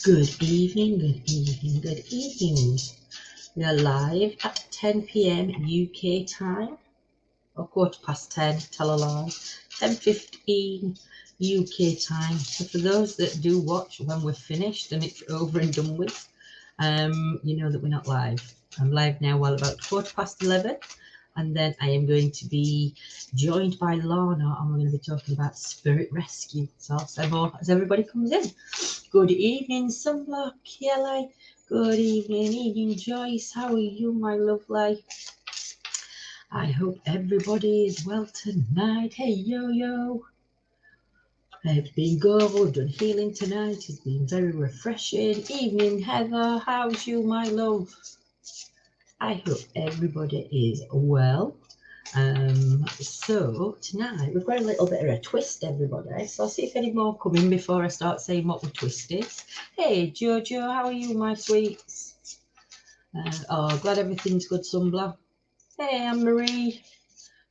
Good evening, good evening, good evening. We are live at 10 p.m. UK time, or 10, tell a lie, 10:15 UK time. So for those that do watch when we're finished and it's over and done with, you know that we're not live. I'm live now while about 11:15, and then I am going to be joined by Lorna, and we're going to be talking about spirit rescue. So I'll say more as everybody comes in. Good evening, Sunblock Kelly. Good evening, Joyce. How are you, my lovely? I hope everybody is well tonight. Hey, yo. I've been good and healing tonight. It's been very refreshing. Evening, Heather. How's you, my love? I hope everybody is well. So tonight we've got a little bit of a twist, everybody. So I'll see if any more come in before I start saying what the twist is. Hey, Jojo, how are you, my sweets? Glad everything's good, Sunblock. Hey, Anne-Marie,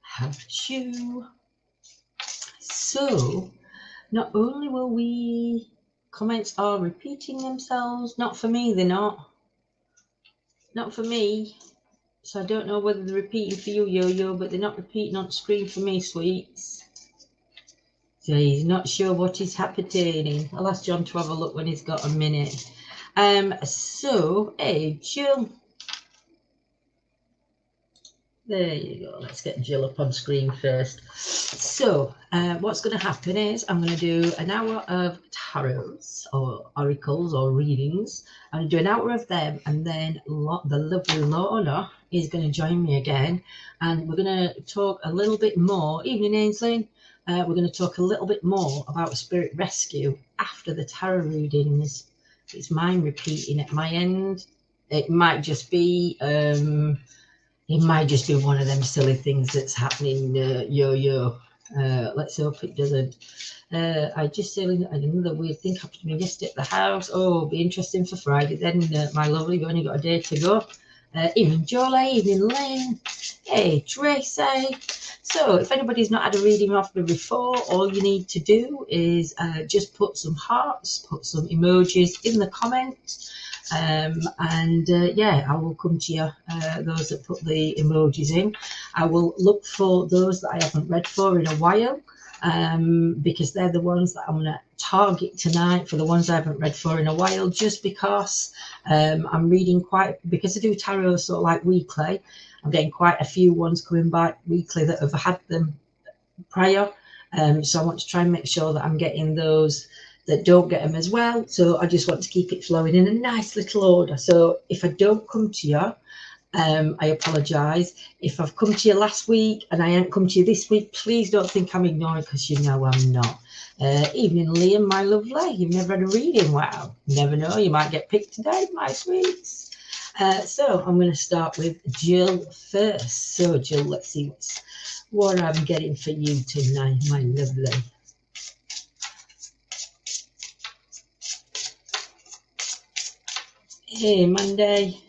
how's you? So, not only will we comments are repeating themselves, not for me, they're not for me. So I don't know whether they're repeating for you, Yo-Yo, but they're not repeating on screen for me, sweets. So he's not sure what is happening. I'll ask John to have a look when he's got a minute. So, hey, Jill. There you go. Let's get Jill up on screen first. So, what's going to happen is I'm going to do an hour of tarots or oracles or readings. I'm going to do an hour of them, and then the lovely Lorna is going to join me again, and we're going to talk a little bit more. Evening, Ainsley. We're going to talk a little bit more about spirit rescue after the tarot readings. It's mine repeating at my end. It might just be one of them silly things that's happening, Yo-Yo. Let's hope it doesn't. I just said another weird thing happened to me yesterday at the house. Oh, be interesting for Friday then, my lovely. We've only got a day to go. Evening, Jolie. Evening, Lynn. Hey, Tracy. So if anybody's not had a reading off me before, all you need to do is just put some hearts, put some emojis in the comments. Yeah, I will come to you, those that put the emojis in. I will look for those that I haven't read for in a while, because they're the ones that I'm going to target tonight for the ones I haven't read for in a while, just because I'm reading because I do tarot sort of like weekly. I'm getting quite a few ones coming back weekly that have had them prior. So I want to try and make sure that I'm getting those that don't get them as well. So I just want to keep it flowing in a nice little order. So if I don't come to you, I apologise. If I've come to you last week and I haven't come to you this week, please don't think I'm ignoring, because you know I'm not. Evening, Liam, my lovely. You've never had a reading. Wow. You never know. You might get picked today, my sweets. So I'm going to start with Jill first. So Jill, let's see what I'm getting for you tonight, my lovely. Hey, Monday.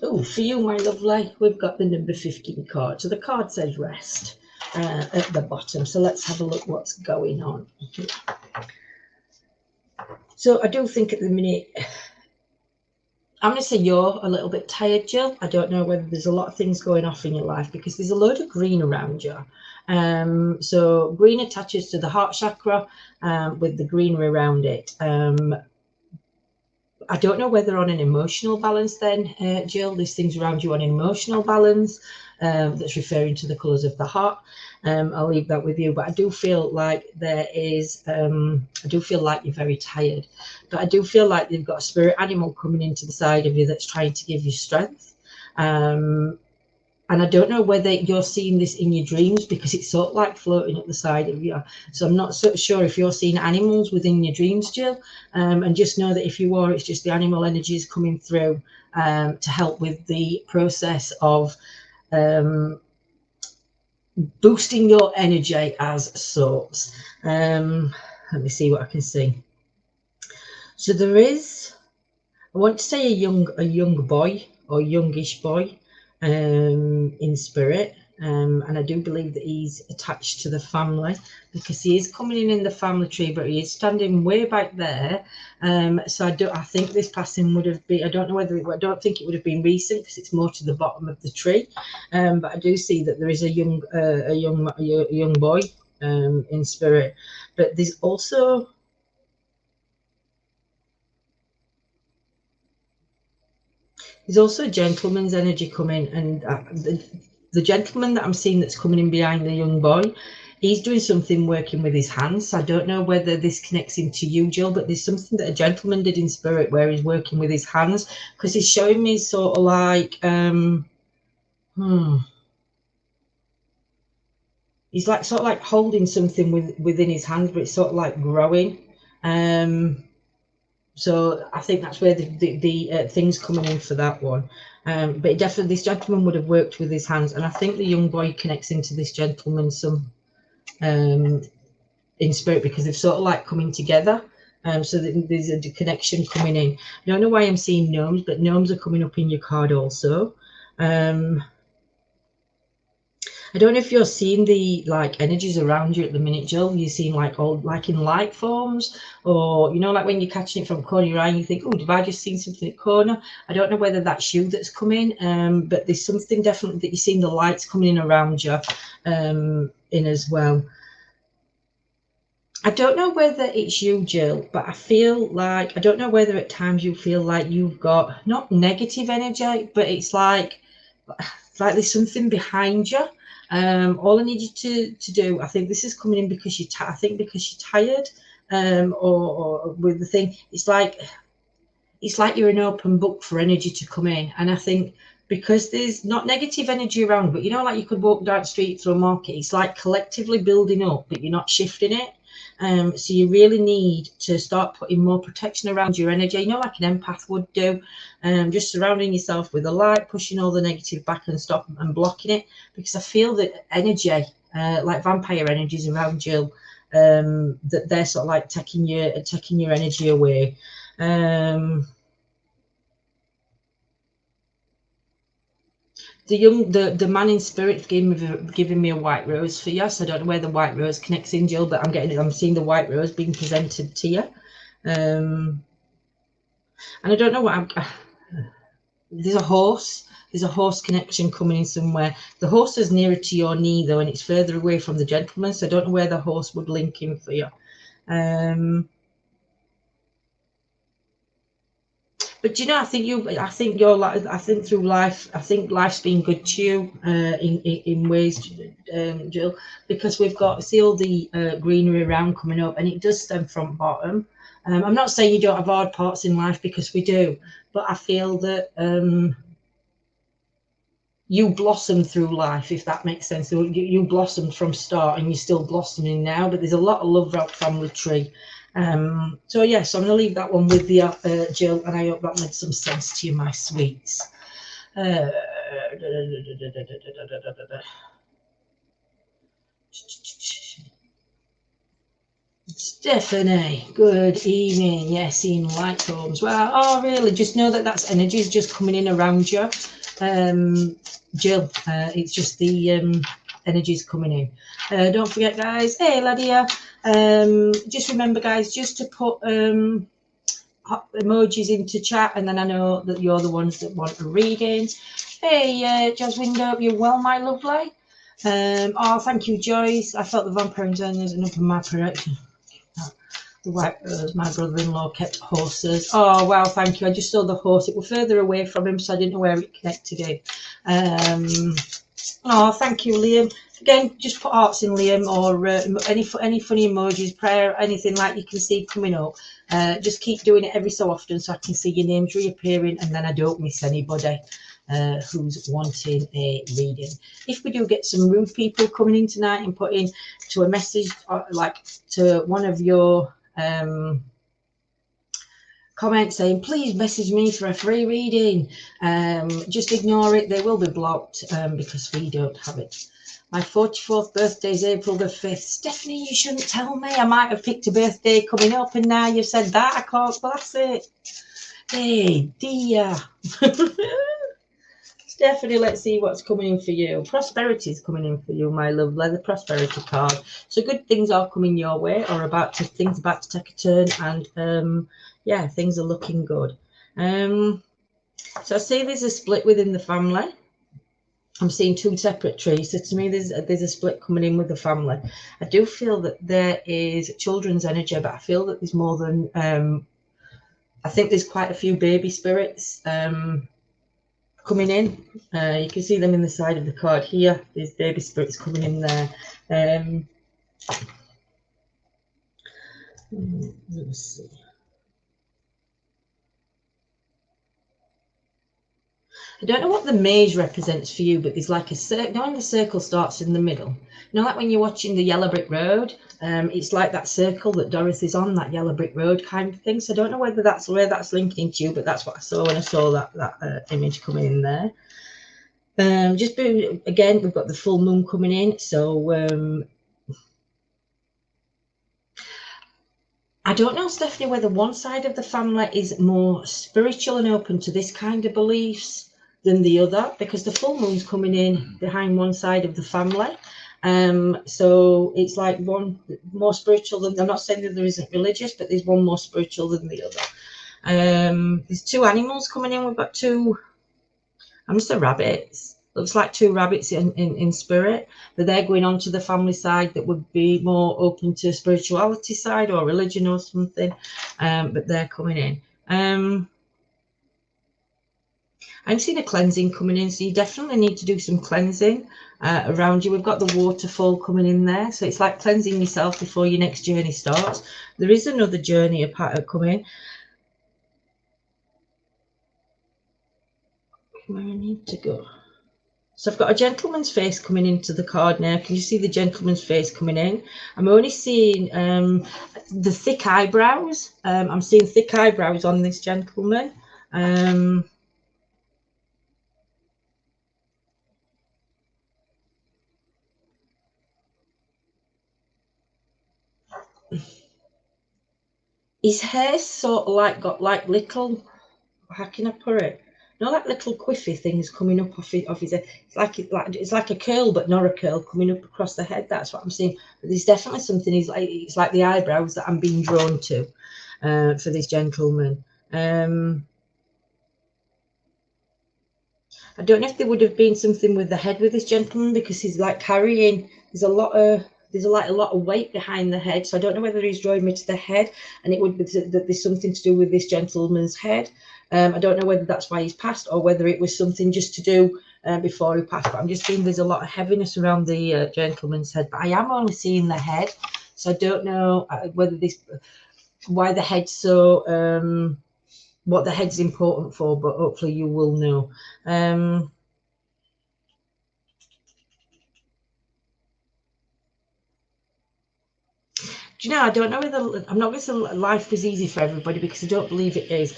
Oh, for you, my lovely, we've got the number 15 card. So the card says rest at the bottom. So let's have a look what's going on here. So I do think at the minute, I'm going to say you're a little bit tired, Jill. I don't know whether there's a lot of things going off in your life, because there's a load of green around you. So green attaches to the heart chakra with the greenery around it. I don't know whether on an emotional balance then, Jill, there's things around you on an emotional balance that's referring to the colours of the heart. I'll leave that with you, but I do feel like there is, I do feel like you're very tired, but I do feel like you've got a spirit animal coming into the side of you that's trying to give you strength. And I don't know whether you're seeing this in your dreams, because it's sort of like floating at the side of you. So I'm not so sure if you're seeing animals within your dreams, Jill. And just know that if you are, it's just the animal energies coming through to help with the process of boosting your energy as sorts. Let me see what I can see. So there is, I want to say a young boy or youngish boy in spirit. And I do believe that he's attached to the family, because he is coming in the family tree, but he is standing way back there. So I think this passing would have been, I don't know whether I don't think it would have been recent, because it's more to the bottom of the tree. But I do see that there is a young boy in spirit. But there's also a gentleman's energy coming, and the gentleman that I'm seeing that's coming in behind the young boy, he's doing something working with his hands. So I don't know whether this connects into you, Jill, but there's something that a gentleman did in spirit where he's working with his hands, because he's showing me sort of like he's like sort of like holding something within his hands, but it's sort of like growing. So I think that's where the things coming in for that one. But definitely this gentleman would have worked with his hands, and I think the young boy connects into this gentleman some in spirit, because they've sort of like coming together. So there's a connection coming in. I don't know why I'm seeing gnomes, but gnomes are coming up in your card also. I don't know if you're seeing the like energies around you at the minute, Jill. You're seeing like all like in light forms, or you know, like when you're catching it from corner of your eye, and you think, oh, have I just seen something at corner? I don't know whether that's you that's coming, but there's something definitely that you're seeing the lights coming in around you, in as well. I don't know whether it's you, Jill, but I feel like, I don't know whether at times you feel like you've got not negative energy, but it's like there's something behind you. All I need you to do, I think this is coming in because I think because you're tired, or with the thing, it's like you're an open book for energy to come in. And I think because there's not negative energy around, but you know, like you could walk down the street through a market, it's like collectively building up, but you're not shifting it. So you really need to start putting more protection around your energy, you know, like an empath would do. Just surrounding yourself with a light, pushing all the negative back and stop and blocking it, because I feel that energy, like vampire energies around you, that they're sort of like taking your energy away. The man in spirit giving me a white rose for you. So I don't know where the white rose connects in, Jill, but I'm seeing the white rose being presented to you. And I don't know what there's a horse. There's a horse connection coming in somewhere. The horse is nearer to your knee though, and it's further away from the gentleman. So I don't know where the horse would link in for you. But you know, I think through life, I think life's been good to you in ways, Jill, because we've got all the greenery around coming up, and it does stem from bottom. I'm not saying you don't have hard parts in life, because we do, but I feel that you blossom through life, if that makes sense. So you blossomed from start, and you're still blossoming now, but there's a lot of love around family tree. So yes, I'm going to leave that one with you, Jill, and I hope that made some sense to you, my sweets. Stephanie, good evening. Yes, seeing light forms. Well, oh really? Just know that that's energy is just coming in around you, Jill. It's just the energies coming in. Don't forget, guys. Hey, Ladia. Just remember, guys, just to put emojis into chat, and then I know that you're the ones that want a reading. Hey, Jasmine, hope you're well, my lovely. Oh, thank you, Joyce. I felt the vampire antennas and up in my direction. The white rose, my brother-in-law kept horses. Oh, wow, thank you. I just saw the horse. It was further away from him, so I didn't know where it connected in. Oh, thank you, Liam. Again, just put hearts in, Liam, or any funny emojis, prayer, anything like you can see coming up. Just keep doing it every so often, so I can see your names reappearing, and then I don't miss anybody who's wanting a reading. If we do get some rude people coming in tonight and putting to a message, like to one of your comments saying, please message me for a free reading, just ignore it. They will be blocked because we don't have it. My 44th birthday is April the 5th. Stephanie, you shouldn't tell me. I might have picked a birthday coming up, and now you've said that. I can't bless it. Hey, dear. Stephanie, let's see what's coming in for you. Prosperity is coming in for you, my lovely. The prosperity card. So good things are coming your way, or things about to take a turn, and yeah, things are looking good. So I see there's a split within the family. I'm seeing two separate trees. So to me, there's a split coming in with the family. I do feel that there is children's energy, but I feel that there's more than I think there's quite a few baby spirits coming in. You can see them in the side of the card here. There's baby spirits coming in there. Let's see. I don't know what the maze represents for you, but there's like a circle. You know, when the circle starts in the middle, you know, like when you're watching the Yellow Brick Road, it's like that circle that Dorothy's on, that Yellow Brick Road kind of thing. So I don't know whether that's where that's linking to you, but that's what I saw when I saw that image coming in there. Again, we've got the full moon coming in, so I don't know, Stephanie, whether one side of the family is more spiritual and open to this kind of beliefs than the other, because the full moon's coming in behind one side of the family. So it's like one more spiritual than, I'm not saying that there isn't religious, but there's one more spiritual than the other. There's two animals coming in. We've got two, I'm just a rabbits. Looks like two rabbits in spirit, but they're going on to the family side that would be more open to spirituality side or religion or something, but they're coming in. I'm seeing a cleansing coming in, so you definitely need to do some cleansing around you. We've got the waterfall coming in there, so it's like cleansing yourself before your next journey starts. There is another journey coming. Where I need to go. So I've got a gentleman's face coming into the card now. Can you see the gentleman's face coming in? I'm only seeing the thick eyebrows. I'm seeing thick eyebrows on this gentleman. His hair's sort of like got like little, how can I put it? You know, like little quiffy things coming up off his head. It's like a curl, but not a curl coming up across the head. That's what I'm seeing. But there's definitely something. It's like the eyebrows that I'm being drawn to for this gentleman. I don't know if there would have been something with the head with this gentleman, because he's like carrying. There's a lot of weight behind the head. So I don't know whether he's drawing me to the head, and it would be that there's something to do with this gentleman's head. I don't know whether that's why he's passed, or whether it was something just to do before he passed. But I'm just seeing there's a lot of heaviness around the gentleman's head. But I am only seeing the head, so I don't know why the head's so. What the head's important for, but hopefully you will know. Do you know, I don't know whether, I'm not going to say life was easy for everybody, because I don't believe it is.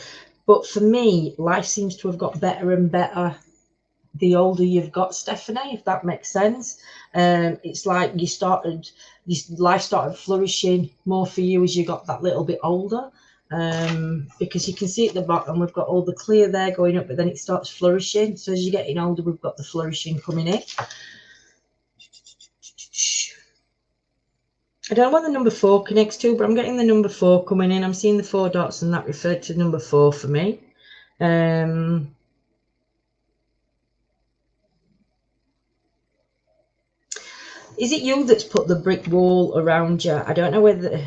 But for me, life seems to have got better and better the older you've got, Stephanie, if that makes sense. It's like life started flourishing more for you as you got that little bit older. Because you can see at the bottom, we've got all the clear there going up, but then it starts flourishing. So as you're getting older, we've got the flourishing coming in. I don't know what the number 4 connects to, but I'm getting the number 4 coming in. I'm seeing the 4 dots, and that referred to number 4 for me. Is it you that's put the brick wall around you? I don't know whether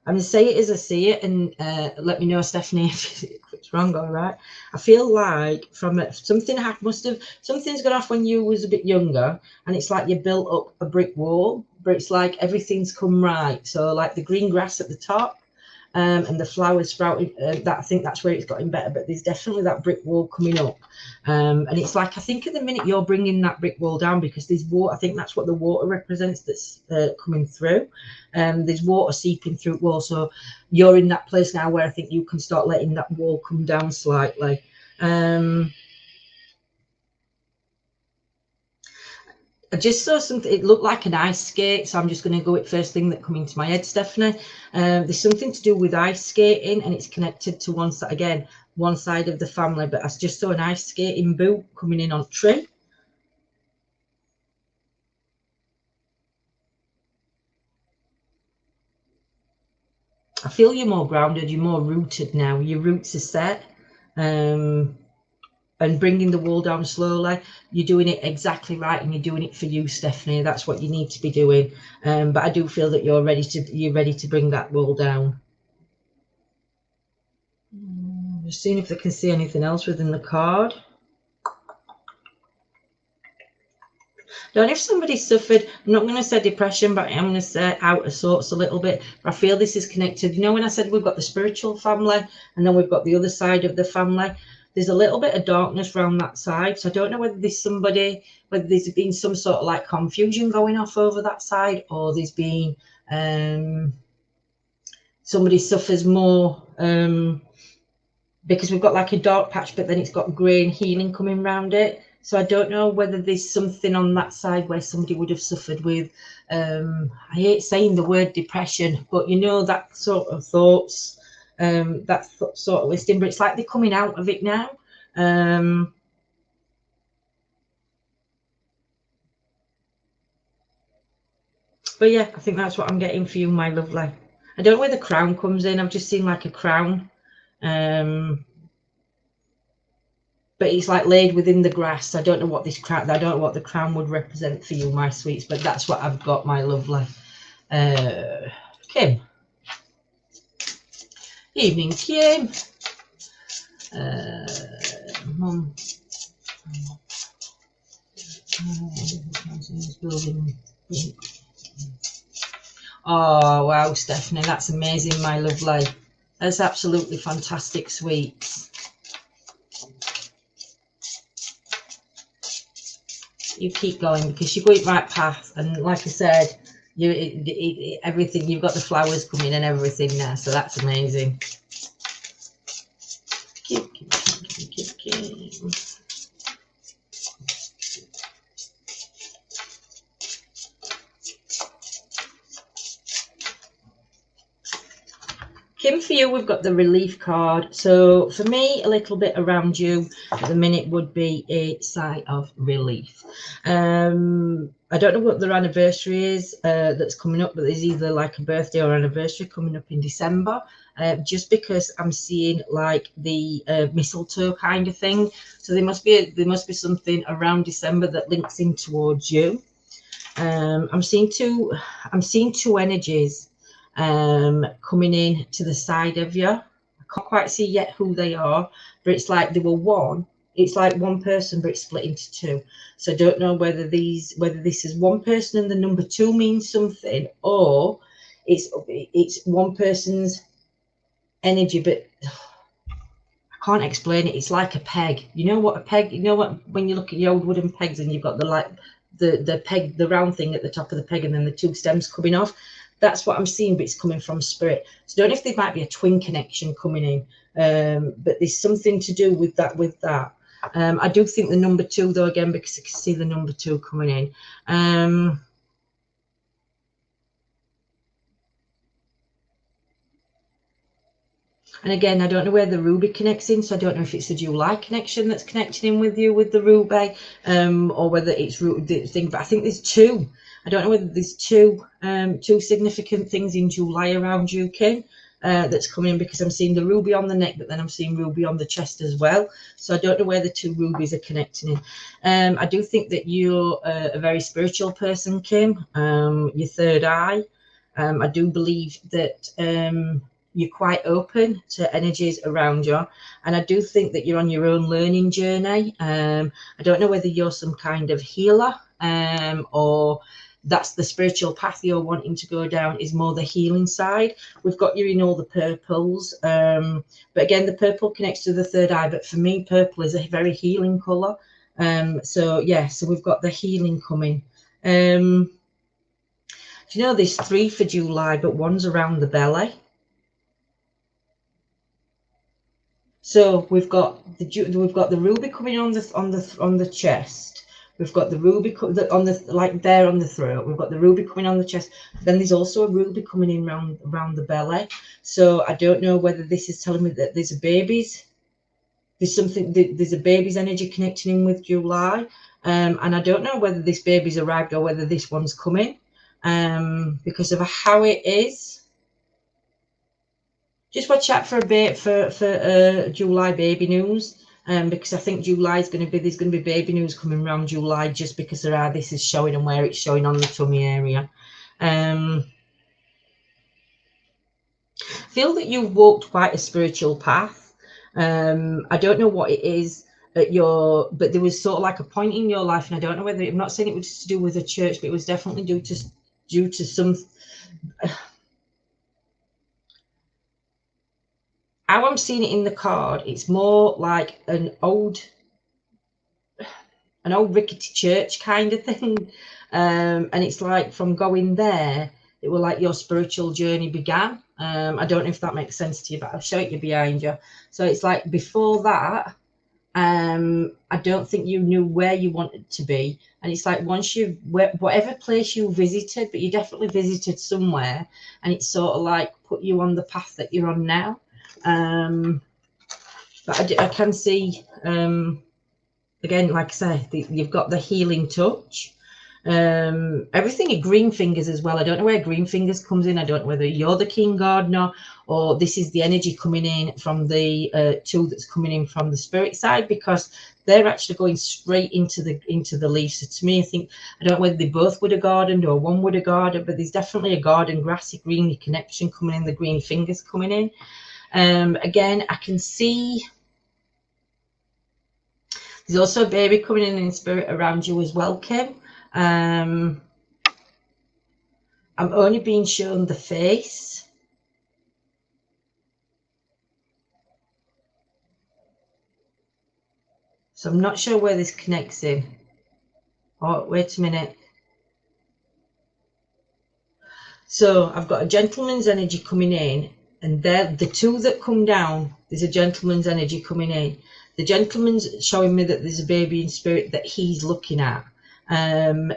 I'm going to say it as I see it, and let me know, Stephanie, if it's wrong. All right. I feel like something's gone off when you was a bit younger, and it's like you built up a brick wall, but it's like everything's come right. So like the green grass at the top, and the flowers sprouting, I think that's where it's gotten better, but there's definitely that brick wall coming up, and it's like, I think at the minute you're bringing that brick wall down, because there's water. I think that's what the water represents that's coming through. There's water seeping through wall, so you're in that place now where I think you can start letting that wall come down slightly. I just saw something, it looked like an ice skate, so I'm just going to go with first thing that come into my head, Stephanie. There's something to do with ice skating, and it's connected to one side. Again, one side of the family, but I just saw an ice skating boot coming in on tree. I feel you're more grounded, you're more rooted now. Your roots are set. And bringing the wall down slowly, you're doing it exactly right, and you're doing it for you, Stephanie. That's what you need to be doing. But I do feel that you're ready to bring that wall down. Just seeing if they can see anything else within the card. Don't know if somebody suffered, I'm not going to say depression, but I'm going to say out of sorts a little bit. But I feel this is connected. You know, when I said we've got the spiritual family and then we've got the other side of the family, there's a little bit of darkness around that side. So I don't know whether whether there's been some sort of like confusion going off over that side, or there's been somebody suffers more because we've got like a dark patch, but then it's got grey and healing coming around it. So I don't know whether there's something on that side where somebody would have suffered with, I hate saying the word depression, but you know, that sort of thoughts, that sort of listing, but it's like they're coming out of it now. But yeah, I think that's what I'm getting for you, my lovely. I don't know where the crown comes in. I've just seen like a crown. But it's like laid within the grass. I don't know what this crown, I don't know what the crown would represent for you, my sweets, but that's what I've got, my lovely. Kim. Evening, Kim. Mum. Oh, wow, Stephanie, that's amazing, my lovely. That's absolutely fantastic, sweets. You keep going because you're going right path, and like I said, everything, you've got the flowers coming and everything there, so that's amazing. Keep. Kim, for you, we've got the relief card. So for me, a little bit around you at the minute would be a sigh of relief. I don't know what their anniversary is that's coming up, but there's either like a birthday or anniversary coming up in December. Just because I'm seeing like the mistletoe kind of thing. So there must be something around December that links in towards you. I'm seeing two energies coming in to the side of you. I can't quite see yet who they are, but it's like they were one. It's like one person, but it's split into two. So I don't know whether this is one person and the number two means something, or it's one person's energy, but I can't explain it. It's like a peg. You know what a peg? You know what, when you look at your old wooden pegs and you've got the peg, the round thing at the top of the peg, and then the two stems coming off. That's what I'm seeing, but it's coming from spirit. So I don't know if there might be a twin connection coming in, but there's something to do with that. I do think the number two, though, again, because I can see the number two coming in. And again, I don't know where the ruby connects in, so I don't know if it's the July connection that's connecting in with you with the ruby, or whether it's the thing. But I think there's two. I don't know whether there's two significant things in July around you, Kim, that's coming in, because I'm seeing the ruby on the neck, but then I'm seeing ruby on the chest as well. So I don't know where the two rubies are connecting in. I do think that you're a very spiritual person, Kim. Your third eye. I do believe that you're quite open to energies around you, and I do think that you're on your own learning journey. I don't know whether you're some kind of healer, or that's the spiritual path you're wanting to go down, is more the healing side. We've got you in all the purples, but again, the purple connects to the third eye, but for me, purple is a very healing color. So yeah, so we've got the healing coming. Do you know there's 3 for July, but one's around the belly? So we've got the ruby coming on the chest. We've got the ruby on the, like there on the throat. We've got the ruby coming on the chest. Then there's also a ruby coming in around the belly. So I don't know whether this is telling me that there's babies there's something, there's a baby's energy connecting in with July. And I don't know whether this baby's arrived or whether this one's coming, because of how it is. Just watch out for a bit for July baby news, because I think July is going to be, there's going to be baby news coming around July, just because there are, this is showing and where it's showing on the tummy area. I feel that you've walked quite a spiritual path. I don't know what it is at your, but there was sort of like a point in your life, and I don't know whether, I'm not saying it was to do with a church, but it was definitely due to some. How I'm seeing it in the card, it's more like an old rickety church kind of thing, and it's like from going there, it was like your spiritual journey began. I don't know if that makes sense to you, but I'll show it you behind you. So it's like before that, I don't think you knew where you wanted to be, and it's like once you've, whatever place you visited, but you definitely visited somewhere, and it's sort of like put you on the path that you're on now. But I can see, again, like I say, you've got the healing touch. Everything in green fingers as well. I don't know where green fingers comes in. I don't know whether you're the king gardener or this is the energy coming in from the tool that's coming in from the spirit side, because they're actually going straight into the leaves. So to me, I don't know whether they both would have gardened or one would have gardened, but there's definitely a garden, grassy, greeny connection coming in, the green fingers coming in. Again, I can see there's also a baby coming in spirit around you as well, Kim. I'm only being shown the face. So I'm not sure where this connects in. Oh, wait a minute. So I've got a gentleman's energy coming in, and there, the two that come down, there's a gentleman's energy coming in. The gentleman's showing me that there's a baby in spirit that he's looking at. Come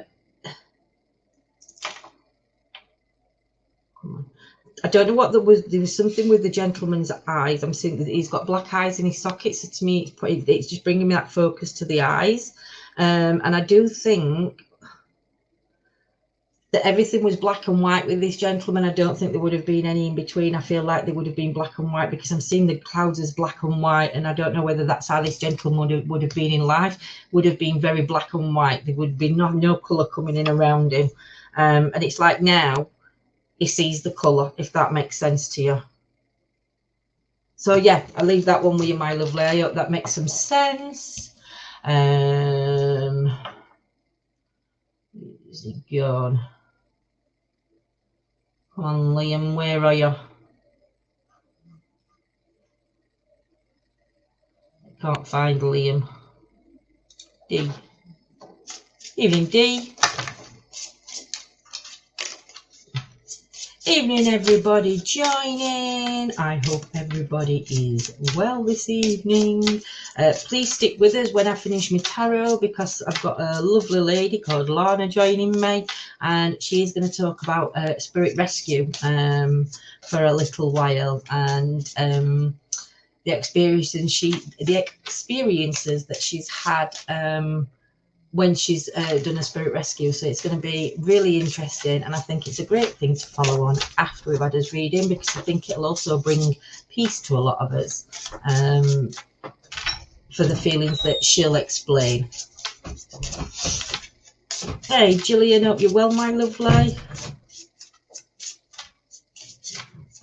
on. I don't know what there was something with the gentleman's eyes. I'm seeing that he's got black eyes in his sockets. So to me, it's just bringing me that focus to the eyes. And I do think that everything was black and white with this gentleman. I don't think there would have been any in between. I feel like they would have been black and white, because I'm seeing the clouds as black and white, and I don't know whether that's how this gentleman would have been in life. Would have been very black and white. There would be no colour coming in around him. And it's like now he sees the colour, if that makes sense to you. So yeah, I'll leave that one with you, my lovely. I hope that makes some sense. Is he gone? Come on, Liam, where are you? I can't find Liam. D. Evening, D. Evening, everybody joining. I hope everybody is well this evening. Please stick with us when I finish my tarot, because I've got a lovely lady called Lana joining me, and she's going to talk about spirit rescue for a little while, and the experiences that she's had when she's done a spirit rescue. So it's going to be really interesting, and I think it's a great thing to follow on after we've had us reading, because I think it'll also bring peace to a lot of us for the feelings that she'll explain. Hey Gillian, hope you're well, my lovely.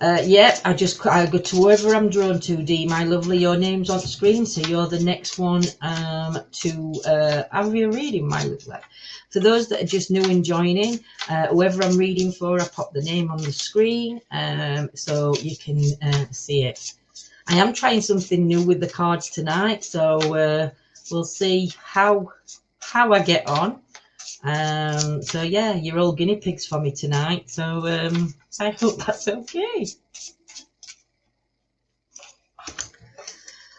Yeah, I go to whoever I'm drawn to, D, my lovely. Your name's on screen, so you're the next one to have your reading, my lovely. For those that are just new and joining, whoever I'm reading for, I pop the name on the screen so you can see it. I am trying something new with the cards tonight, so we'll see how I get on. So yeah, you're all guinea pigs for me tonight, so I hope that's okay.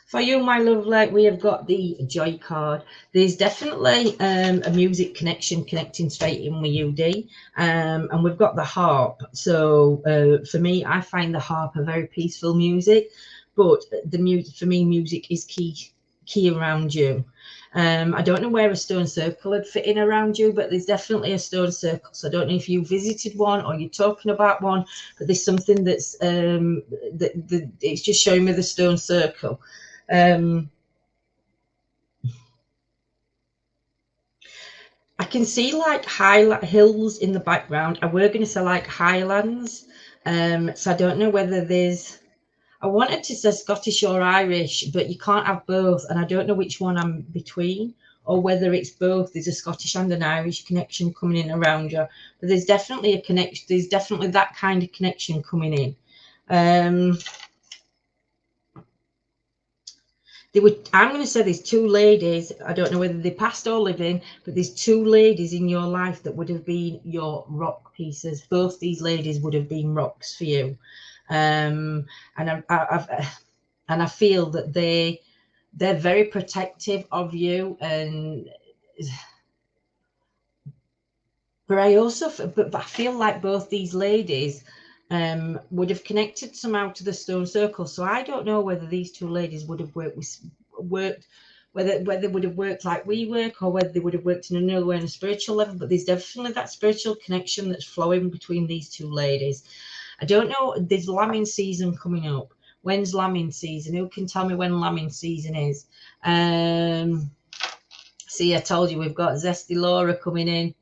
For you, my lovely, we have got the Joy card. There's definitely a music connection connecting straight in with you, D. And we've got the harp. So for me, I find the harp a very peaceful music, but the music, for me, music is key key around you. I don't know where a stone circle would fit in around you, but there's definitely a stone circle. So I don't know if you visited one or you're talking about one, but there's something that's it's just showing me the stone circle. I can see like high hills in the background. I were going to say like highlands. So I don't know whether there's, I wanted to say Scottish or Irish, but you can't have both. And I don't know which one I'm between, or whether it's both. There's a Scottish and an Irish connection coming in around you. But there's definitely a connection. There's definitely that kind of connection coming in. I'm going to say there's two ladies. I don't know whether they passed or living, but there's two ladies in your life that would have been your rock pieces. Both these ladies would have been rocks for you. And I feel that they're very protective of you, but I feel like both these ladies would have connected somehow to the stone circle. So I don't know whether these two ladies would have worked whether they would have worked like we work, or whether they would have worked in another way on a spiritual level. But there's definitely that spiritual connection that's flowing between these two ladies. I don't know, there's lambing season coming up. When's lambing season? Who can tell me when lambing season is? See, I told you we've got Zesty Laura coming in.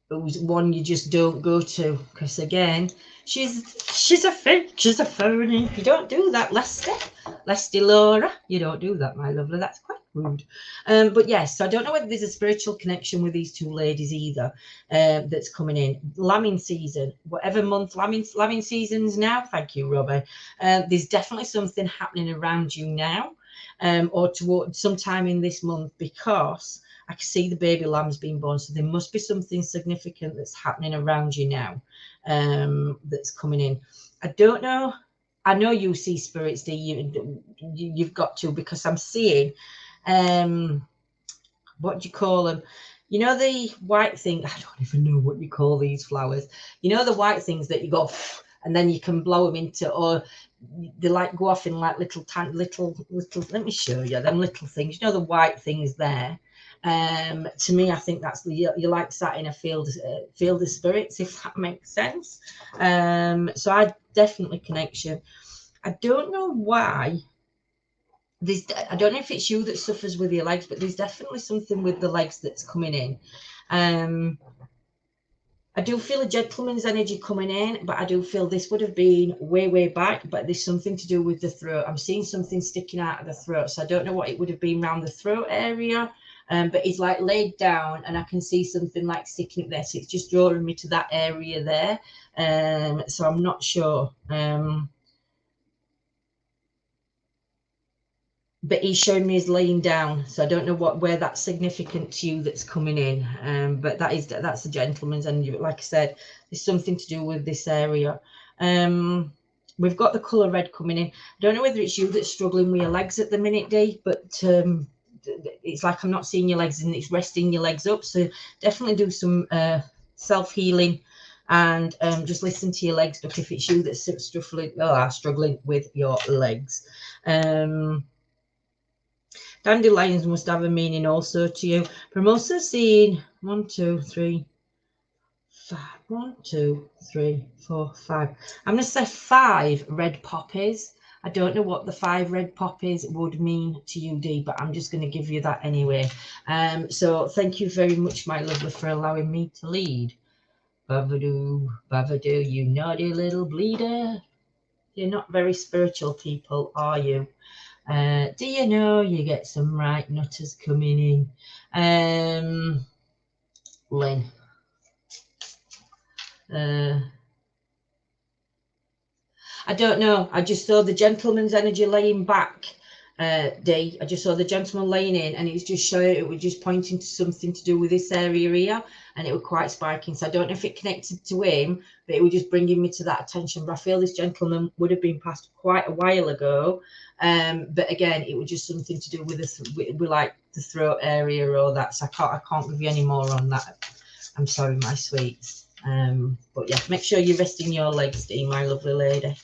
Who's one you just don't go to, because again, she's a fake, she's a phony. You don't do that, Lesty Laura. You don't do that, my lovely. That's quite rude. But yes, so I don't know whether there's a spiritual connection with these two ladies either. That's coming in. Lambing season, whatever month lambing season's now. Thank you, Robbie. There's definitely something happening around you now, or toward sometime in this month, because I can see the baby lambs being born. So there must be something significant that's happening around you now, that's coming in. I don't know. I know you see spirits, you've got to, because I'm seeing, what do you call them? You know, the white thing, I don't even know what you call these flowers. You know, the white things that you go, and then you can blow them into, or they like go off in like little, let me show you them little things. You know, the white things there. To me, I think that's you like sat in a field of spirits, if that makes sense. So I definitely connection. I don't know why. I don't know if it's you that suffers with your legs, but there's definitely something with the legs that's coming in. I do feel a gentleman's energy coming in, but I do feel this would have been way back, but there's something to do with the throat. I'm seeing something sticking out of the throat, so I don't know what it would have been around the throat area. But he's like laid down, and I can see something like sticking up there, so it's just drawing me to that area there. So I'm not sure. But he's showing me he's laying down, so I don't know where that's significant to you that's coming in. But that's a gentleman's energy. But like I said, there's something to do with this area. We've got the colour red coming in. I don't know whether it's you that's struggling with your legs at the minute, Dee, but it's like I'm not seeing your legs, and it's resting your legs up. So definitely do some self-healing, and just listen to your legs, look if it's you that's struggling with your legs. Dandelions must have a meaning also to you. But I'm also seeing 1, 2, 3, 5. 1, 2, 3, 4, 5. I'm going to say 5 red poppies. I don't know what the 5 red poppies would mean to you, Dee, but I'm just going to give you that anyway. So thank you very much, my lovely, for allowing me to lead. Bavadoo, bavadoo, you naughty little bleeder. You're not very spiritual people, are you? Do you know you get some right nutters coming in? Lynn. I don't know. I just saw the gentleman's energy laying back, Dee. I just saw the gentleman laying in, and it was just showing, it was just pointing to something to do with this area here, and it was quite spiking. So I don't know if it connected to him, but it was just bringing me to that attention. But I feel this gentleman would have been passed quite a while ago. But again, it was just something to do with with like the throat area or that. So I can't give you any more on that. I'm sorry, my sweets. But yeah, make sure you're resting your legs, Dee, my lovely lady.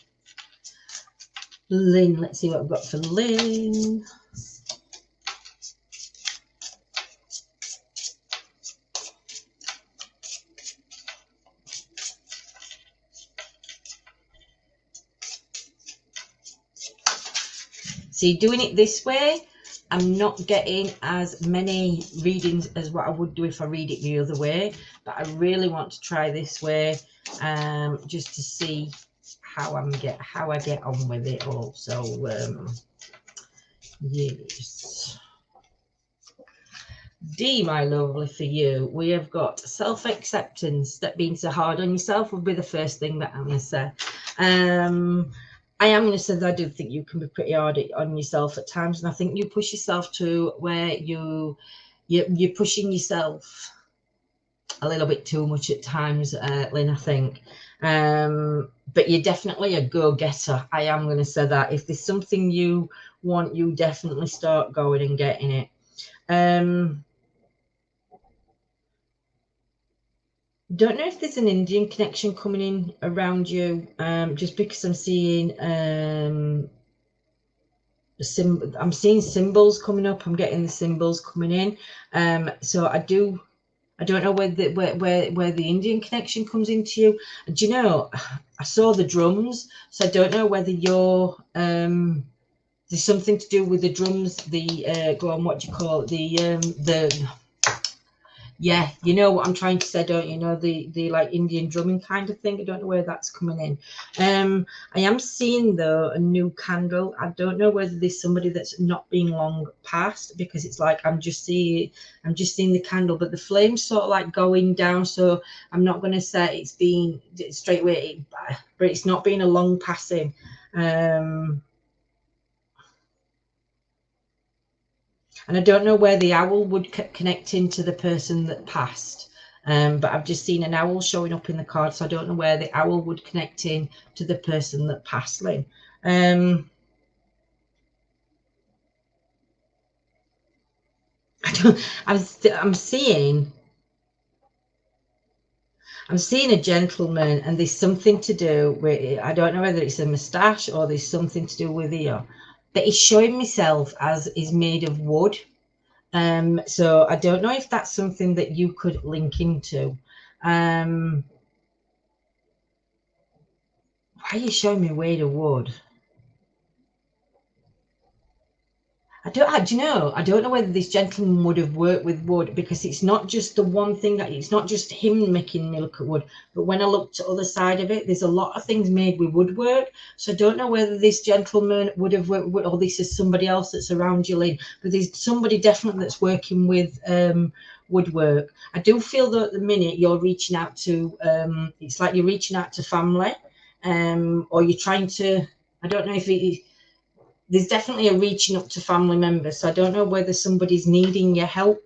Lynn, let's see what I've got for Lynn. See, doing it this way, I'm not getting as many readings as what I would do if I read it the other way, but I really want to try this way, just to see how I get on with it all. So yes. D, my lovely, for you, we have got self-acceptance. Stop being so hard on yourself will be the first thing that I'm going to say. I am going to say that I do think you can be pretty hard on yourself at times, and I think you push yourself to where you're pushing yourself a little bit too much at times, Lynn, I think. But you're definitely a go-getter. I am going to say that. If there's something you want, you definitely start going and getting it. Don't know if there's an Indian connection coming in around you, just because I'm seeing I'm seeing symbols coming up. I'm getting the symbols coming in. So I don't know where the Indian connection comes into you. Do you know, I saw the drums, so I don't know whether you're there's something to do with the drums, the go on, what do you call it, the yeah, you know what I'm trying to say, don't you? Know, the like Indian drumming kind of thing. I don't know where that's coming in. I am seeing though a new candle. I don't know whether there's somebody that's not been long past, because it's like I'm just seeing the candle, but the flame's sort of like going down. So I'm not going to say it's been straight away, but it's not been a long passing. And I don't know where the owl would connect into the person that passed. But I've just seen an owl showing up in the card, so I don't know where the owl would connect in to the person that passed, Lynn. I'm seeing a gentleman, and there's something to do with, I don't know whether it's a moustache or there's something to do with ear, but he's showing myself as is made of wood. So I don't know if that's something that you could link into. Why are you showing me made of wood? Do you know, I don't know whether this gentleman would have worked with wood, because it's not just the one thing, that it's not just him making me look at wood, but when I look to the other side of it, there's a lot of things made with woodwork. So I don't know whether this gentleman would have worked with, or this is somebody else that's around you, Lynn, but there's somebody definitely that's working with woodwork. I do feel that at the minute you're reaching out to, it's like you're reaching out to family, or you're trying to, I don't know if there's definitely a reaching up to family members. So I don't know whether somebody's needing your help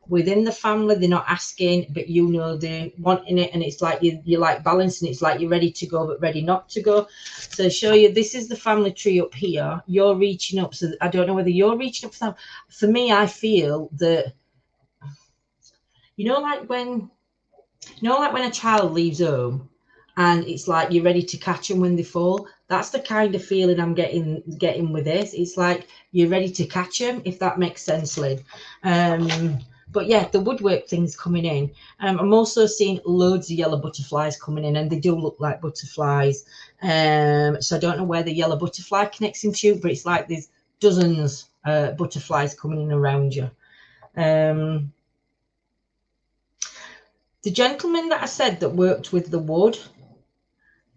within the family. They're not asking, but you know they're wanting it, and it's like you're like balancing. It's like you're ready to go, but ready not to go. So show you, this is the family tree up here. You're reaching up. So I don't know whether you're reaching up for them. For me, I feel that, like when a child leaves home, and it's like you're ready to catch them when they fall. That's the kind of feeling I'm getting with this. It's like you're ready to catch them, if that makes sense, Lynn. But yeah, the woodwork thing's coming in. I'm also seeing loads of yellow butterflies coming in, and they do look like butterflies. So I don't know where the yellow butterfly connects into you, but it's like there's dozens butterflies coming in around you. The gentleman that I said that worked with the wood,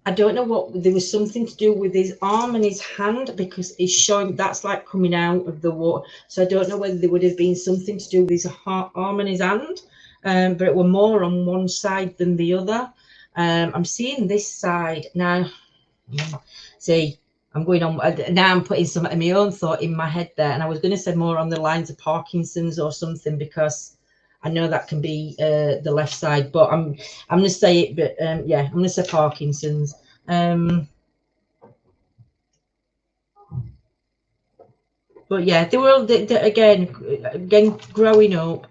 I don't know what, there was something to do with his arm and his hand, because he's showing that's like coming out of the water. So I don't know whether there would have been something to do with his arm and his hand, but it were more on one side than the other. I'm seeing this side now. See, I'm going on now. I'm putting some of my own thought in my head there, and I was going to say more on the lines of Parkinson's or something, because I know that can be the left side, but I'm going to say it. But yeah, I'm going to say Parkinson's. But yeah, they were again growing up.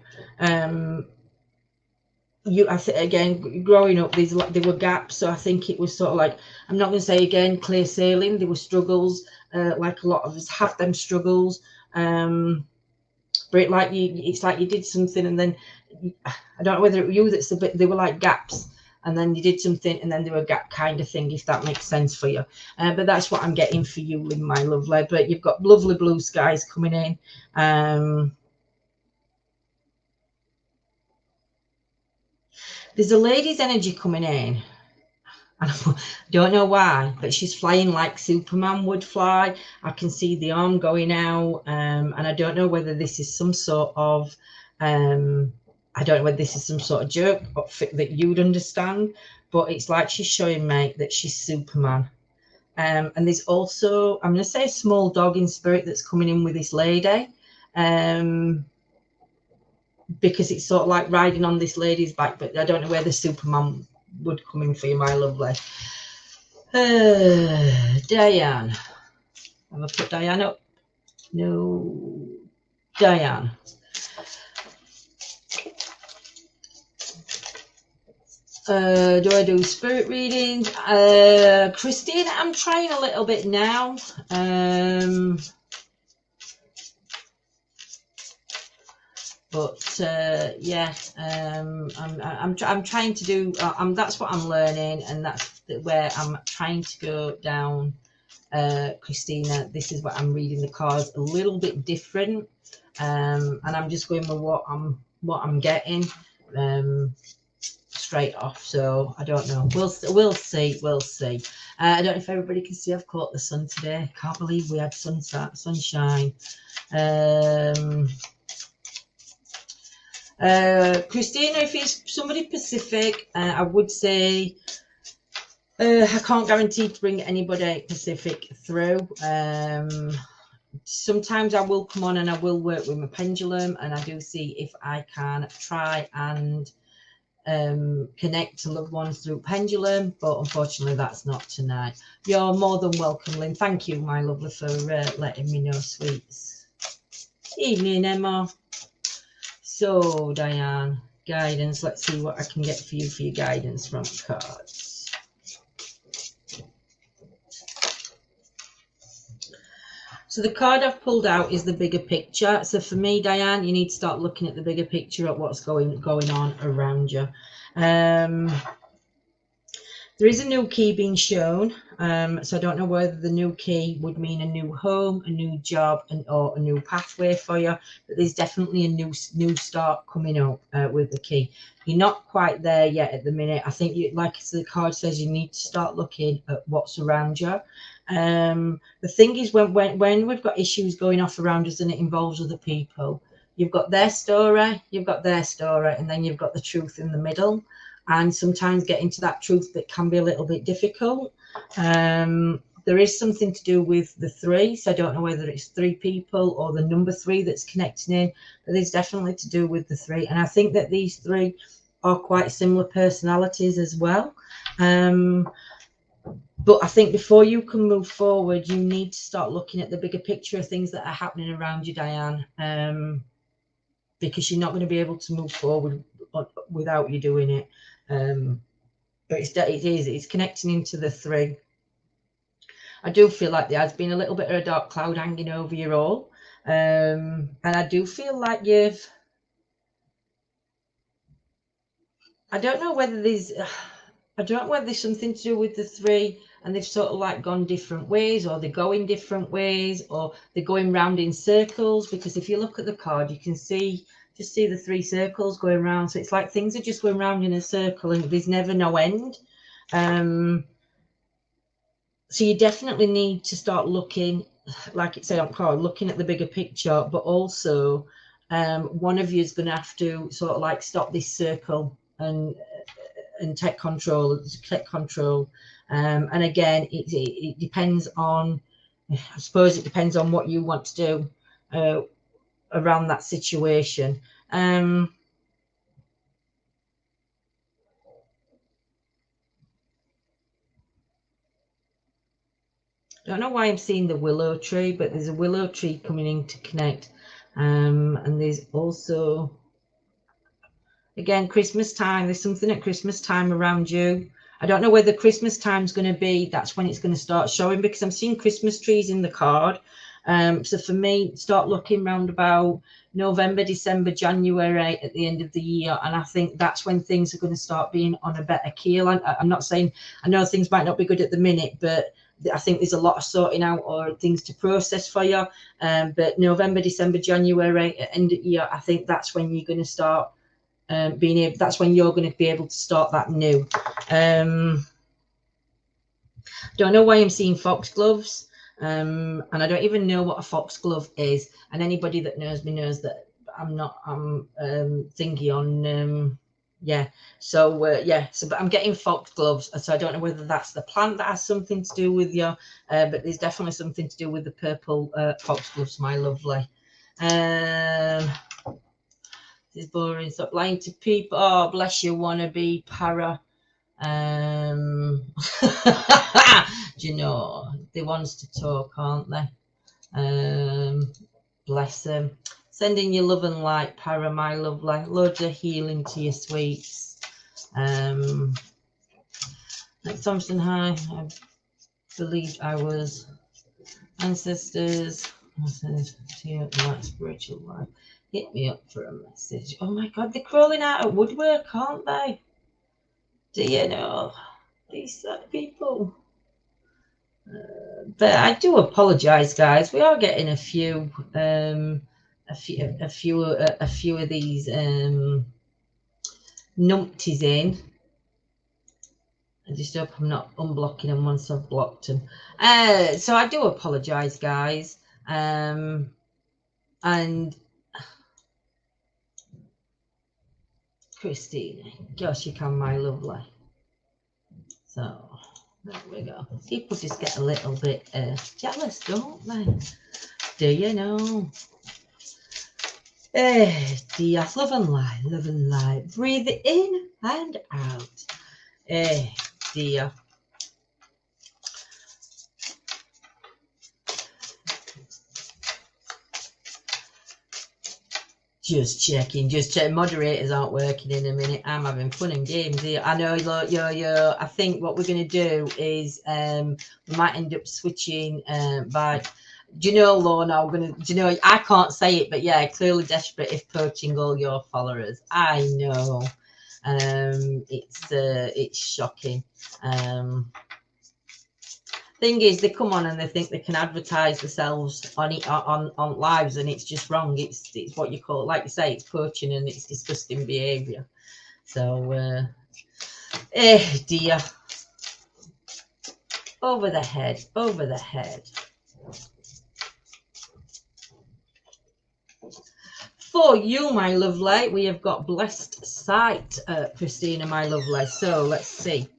I think again, growing up, there were gaps. So I think it was sort of like, I'm not going to say again clear sailing. There were struggles, like a lot of us have them struggles. But it's like you did something and then I don't know whether it was you that's a bit. They were like gaps, and then you did something and then there were a gap kind of thing. If that makes sense for you, but that's what I'm getting for you, Lynn, my lovely. But you've got lovely blue skies coming in. There's a lady's energy coming in. I don't know why, but she's flying like Superman would fly. I can see the arm going out, and I don't know whether this is some sort of, I don't know whether this is some sort of joke that you'd understand, but it's like she's showing me that she's Superman. And there's also, I'm going to say a small dog in spirit that's coming in with this lady, because it's sort of like riding on this lady's back, but I don't know where the Superman would come in for you, my lovely. Diane. I'm going to put Diane up. No. Diane. Do I do spirit readings? Christine, I'm trying a little bit now. But yeah, I'm trying to do. That's what I'm learning, and that's where I'm trying to go down. Christina, this is what I'm reading the cards a little bit different, and I'm just going with what I'm getting straight off. So I don't know. We'll see. I don't know if everybody can see. I've caught the sun today. Can't believe we had sunshine. Christina, if it's somebody Pacific, I would say I can't guarantee to bring anybody Pacific through. Sometimes I will come on and I will work with my pendulum, and I do see if I can try and connect to loved ones through pendulum, but unfortunately that's not tonight. You're more than welcome, Lynn. Thank you, my lovely, for letting me know, sweets. Evening, Emma. So, Diane, guidance. Let's see what I can get for you for your guidance from cards. So the card I've pulled out is the bigger picture. So for me, Diane, you need to start looking at the bigger picture at what's going on around you. There is a new key being shown, so I don't know whether the new key would mean a new home, a new job, or a new pathway for you, but there's definitely a new start coming up with the key. You're not quite there yet at the minute. I think, like the card says, you need to start looking at what's around you. The thing is, when we've got issues going off around us and it involves other people, you've got their story, and then you've got the truth in the middle. And sometimes getting to that truth that can be a little bit difficult. There is something to do with the three, so I don't know whether it's three people or the number three that's connecting in, but there's definitely to do with the three. And I think that these three are quite similar personalities as well. But I think before you can move forward, you need to start looking at the bigger picture of things that are happening around you, Diane, because you're not going to be able to move forward without you doing it. But it's connecting into the three. I do feel like there has been a little bit of a dark cloud hanging over you all, and I do feel like I don't know whether there's something to do with the three and they've sort of like gone different ways, or they're going different ways, or they're going round in circles, because if you look at the card you can see the three circles going round. So it's like things are just going round in a circle and there's never no end. So you definitely need to start looking, like it said on card, looking at the bigger picture, but also one of you is going to have to sort of like stop this circle and take control. And again, it depends on, I suppose it depends on what you want to do around that situation. I don't know why I'm seeing the willow tree, but there's a willow tree coming in to connect, and there's also Again, Christmas time, there's something at Christmas time around you. I don't know whether Christmas time's going to be, that's when it's going to start showing, because I'm seeing Christmas trees in the card. So for me, start looking round about November, December, January at the end of the year. And I think that's when things are going to start being on a better keel. I'm not saying, I know things might not be good at the minute, but I think there's a lot of sorting out or things to process for you. But November, December, January at end of year, I think that's when you're going to start being able, that's when you're going to be able to start that new. Don't know why I'm seeing foxgloves, and I don't even know what a foxglove is. And anybody that knows me knows that I'm thingy on yeah. So yeah, so but I'm getting foxgloves, so I don't know whether that's the plant that has something to do with you, but there's definitely something to do with the purple foxgloves, my lovely. This is boring. Stop lying to people. Oh, bless you, wannabe para. Do you know, they want to talk, aren't they? Bless them. Sending you love and light, para, my lovely. Loads of healing to your sweets. Thompson, hi. I believed I was ancestors. I said to you, my spiritual life. Hit me up for a message. Oh my God, they're crawling out of woodwork, aren't they? Do you know these people? But I do apologise, guys. We are getting a few of these numpties in. I just hope I'm not unblocking them once I've blocked them. So I do apologise, guys. And Christine, gosh, you can, my lovely. So there we go. People just get a little bit jealous, don't they? Do you know? Dear, love and light, love and light. Breathe it in and out. Dear. Just checking, moderators aren't working in a minute. I'm having fun and games here. I know, yo. I think what we're going to do is we might end up switching by, do you know, Lorna, do you know, I can't say it, but yeah, clearly desperate if poaching all your followers. I know. It's shocking. Thing is, they come on and they think they can advertise themselves on lives, and it's just wrong. It's what you call, like you say, it's poaching and it's disgusting behaviour. So dear, over the head. For you, my lovely, we have got blessed sight, Christina, my lovely. So let's see.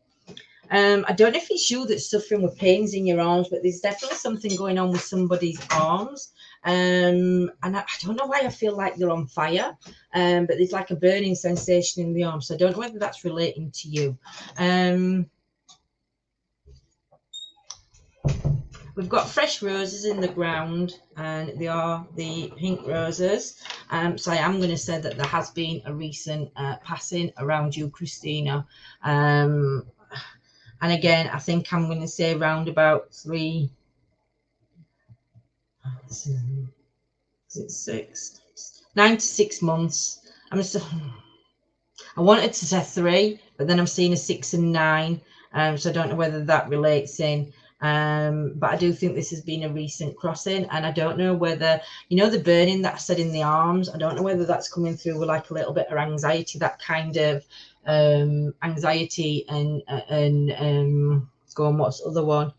I don't know if it's you that's suffering with pains in your arms, but there's definitely something going on with somebody's arms. And I don't know why I feel like they're on fire, but there's like a burning sensation in the arm. So I don't know whether that's relating to you. We've got fresh roses in the ground, and they are the pink roses. So I am going to say that there has been a recent passing around you, Christina. And again, I think I'm going to say around about 9 to 6 months. I wanted to say 3, but then I'm seeing a 6 and 9. So I don't know whether that relates in. But I do think this has been a recent crossing, and I don't know whether, you know, the burning that I said in the arms, I don't know whether that's coming through with like a little bit of anxiety, that kind of anxiety and go on, what's the other one,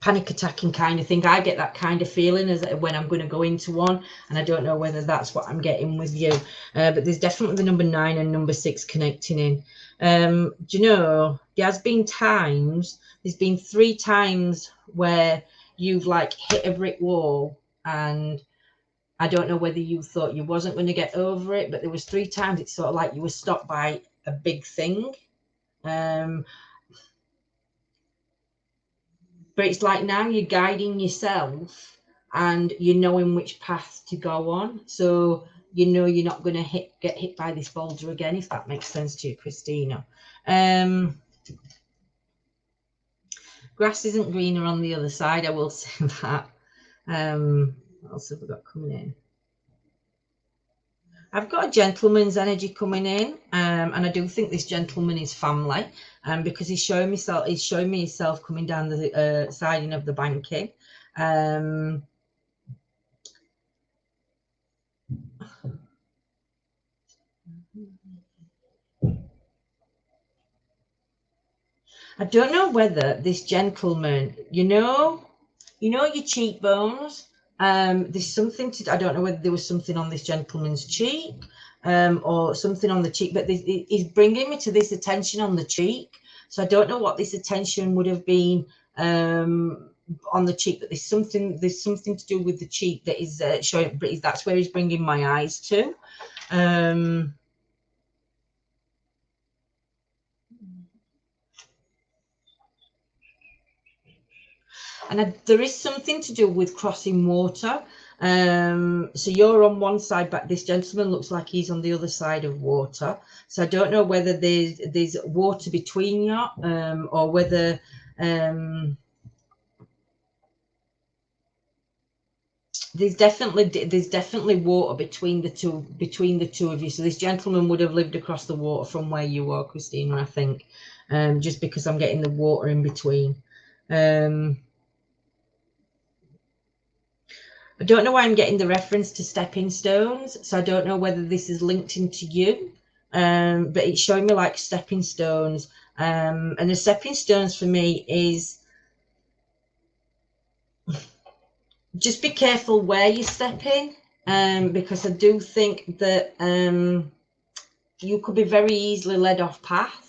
panic attacking kind of thing. I get that kind of feeling as when I'm going to go into one, and I don't know whether that's what I'm getting with you, but there's definitely the number 9 and number 6 connecting in. Do you know, there's been 3 times where you've like hit a brick wall, and I don't know whether you thought you wasn't going to get over it, but there was 3 times it's sort of like you were stopped by a big thing. But it's like now you're guiding yourself and you're knowing which path to go on. So you know you're not going to get hit by this boulder again, if that makes sense to you, Christina. Grass isn't greener on the other side, I will say that. What else have we got coming in? I've got a gentleman's energy coming in, and I do think this gentleman is family, because he's showing me himself coming down the siding of the banking. I don't know whether this gentleman, you know your cheekbones. There's something to. I don't know whether there was something on this gentleman's cheek, or something on the cheek, but he's bringing me to this attention on the cheek. So I don't know what this attention would have been on the cheek, but there's something to do with the cheek that is showing. That's where he's bringing my eyes to. And there is something to do with crossing water. So you're on one side, but this gentleman looks like he's on the other side of water. So I don't know whether there's water between you, or whether there's definitely water between the two of you. So this gentleman would have lived across the water from where you are, Christina, I think, just because I'm getting the water in between. I don't know why I'm getting the reference to stepping stones, so I don't know whether this is linked into you, but it's showing me like stepping stones, and the stepping stones for me is just be careful where you're stepping, because I do think that you could be very easily led off path.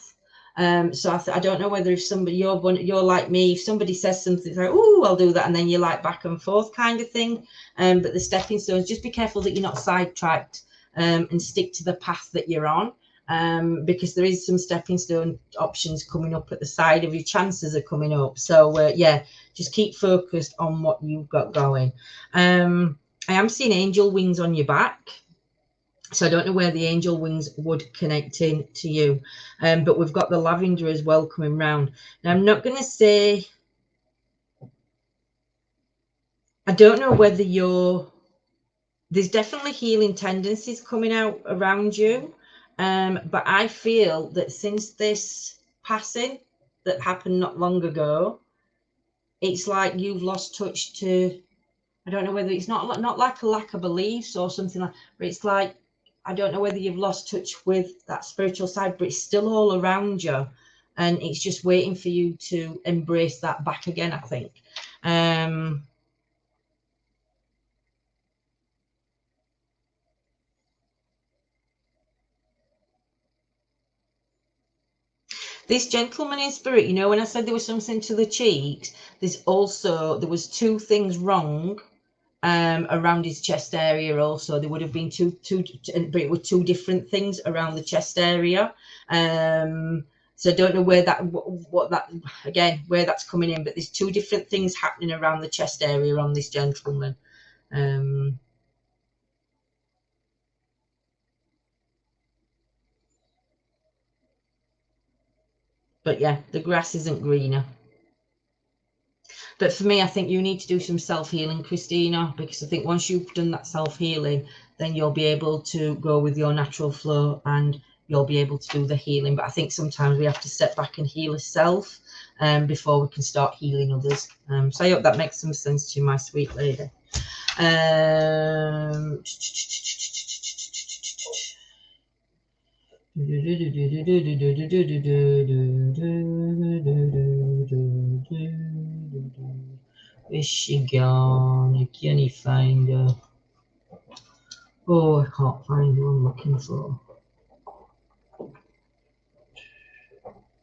So I don't know whether if somebody you're like me, if somebody says something like, "Oh, I'll do that," and then you're like back and forth kind of thing. But the stepping stones, just be careful that you're not sidetracked, and stick to the path that you're on, because there is some stepping stone options coming up at the side of your chances are coming up. So yeah, just keep focused on what you've got going. I am seeing angel wings on your back. So I don't know where the angel wings would connect in to you. But we've got the lavender as well coming round. Now, I'm not going to say, I don't know whether there's definitely healing tendencies coming out around you. But I feel that since this passing that happened not long ago, it's like you've lost touch to, I don't know whether it's not like a lack of beliefs or something like, but it's like, I don't know whether you've lost touch with that spiritual side, but it's still all around you, and it's just waiting for you to embrace that back again, I think. This gentleman in spirit, you know, when I said there was something to the cheeks, there was two things wrong around his chest area. Also, there would have been two, but it were two different things around the chest area. So I don't know where where that's coming in, but there's two different things happening around the chest area on this gentleman. But yeah, the grass isn't greener. But for me, I think you need to do some self-healing, Christina, because I think once you've done that self-healing, then you'll be able to go with your natural flow and you'll be able to do the healing. But I think sometimes we have to step back and heal ourselves before we can start healing others. So I hope that makes some sense to you, my sweet lady. Where's she gone? I can't find her. Oh, I can't find who I'm looking for.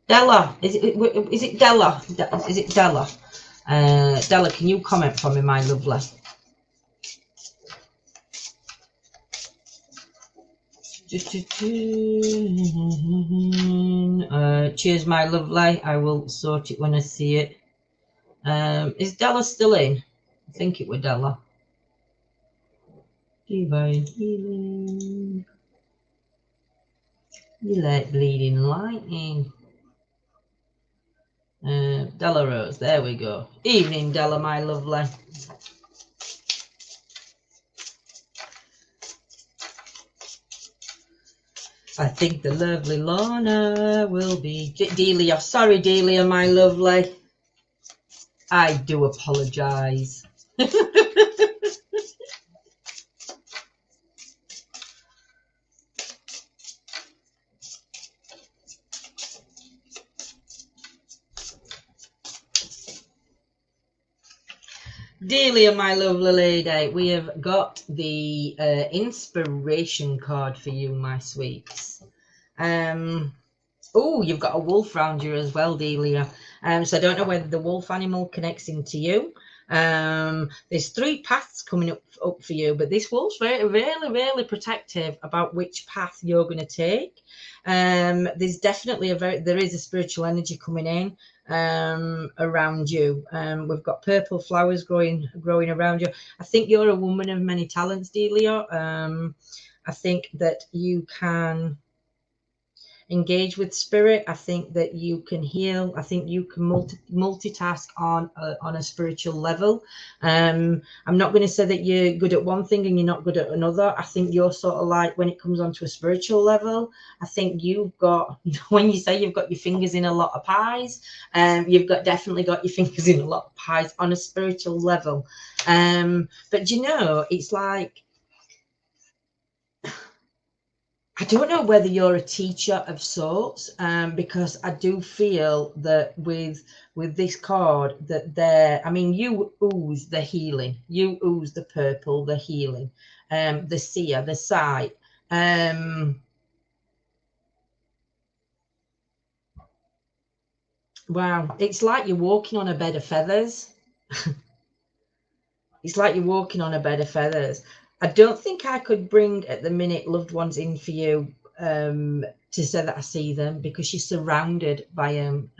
Della, is it Della? Is it Della? Della, can you comment for me, my lovely? Cheers, my lovely. I will sort it when I see it. Is Della still in? I think it was Della. Divine healing. You let bleeding lightning. Della Rose, there we go. Evening, Della, my lovely. I think the lovely Lorna will be... Delia, sorry Delia, my lovely. I do apologise. Delia, my lovely lady, we have got the inspiration card for you, my sweets. Oh, you've got a wolf round you as well, Delia. So I don't know whether the wolf animal connects into you. There's 3 paths coming up for you, but this wolf's really protective about which path you're going to take. There's definitely there is a spiritual energy coming in around you. We've got purple flowers growing around you. I think you're a woman of many talents, Delia. I think that you can engage with spirit. I think that you can heal. I think you can multitask on a spiritual level. I'm not going to say that you're good at one thing and you're not good at another. I think you're sort of like, when it comes onto a spiritual level, I think you've got, when you say you've got your fingers in a lot of pies, you've definitely got your fingers in a lot of pies on a spiritual level. But you know, it's like, I don't know whether you're a teacher of sorts, because I do feel that with this card that I mean, you ooze the healing, you ooze the purple, the healing, the seer, the sight. Wow, it's like you're walking on a bed of feathers. It's like you're walking on a bed of feathers. I don't think I could bring at the minute loved ones in for you to say that I see them, because you're surrounded by them,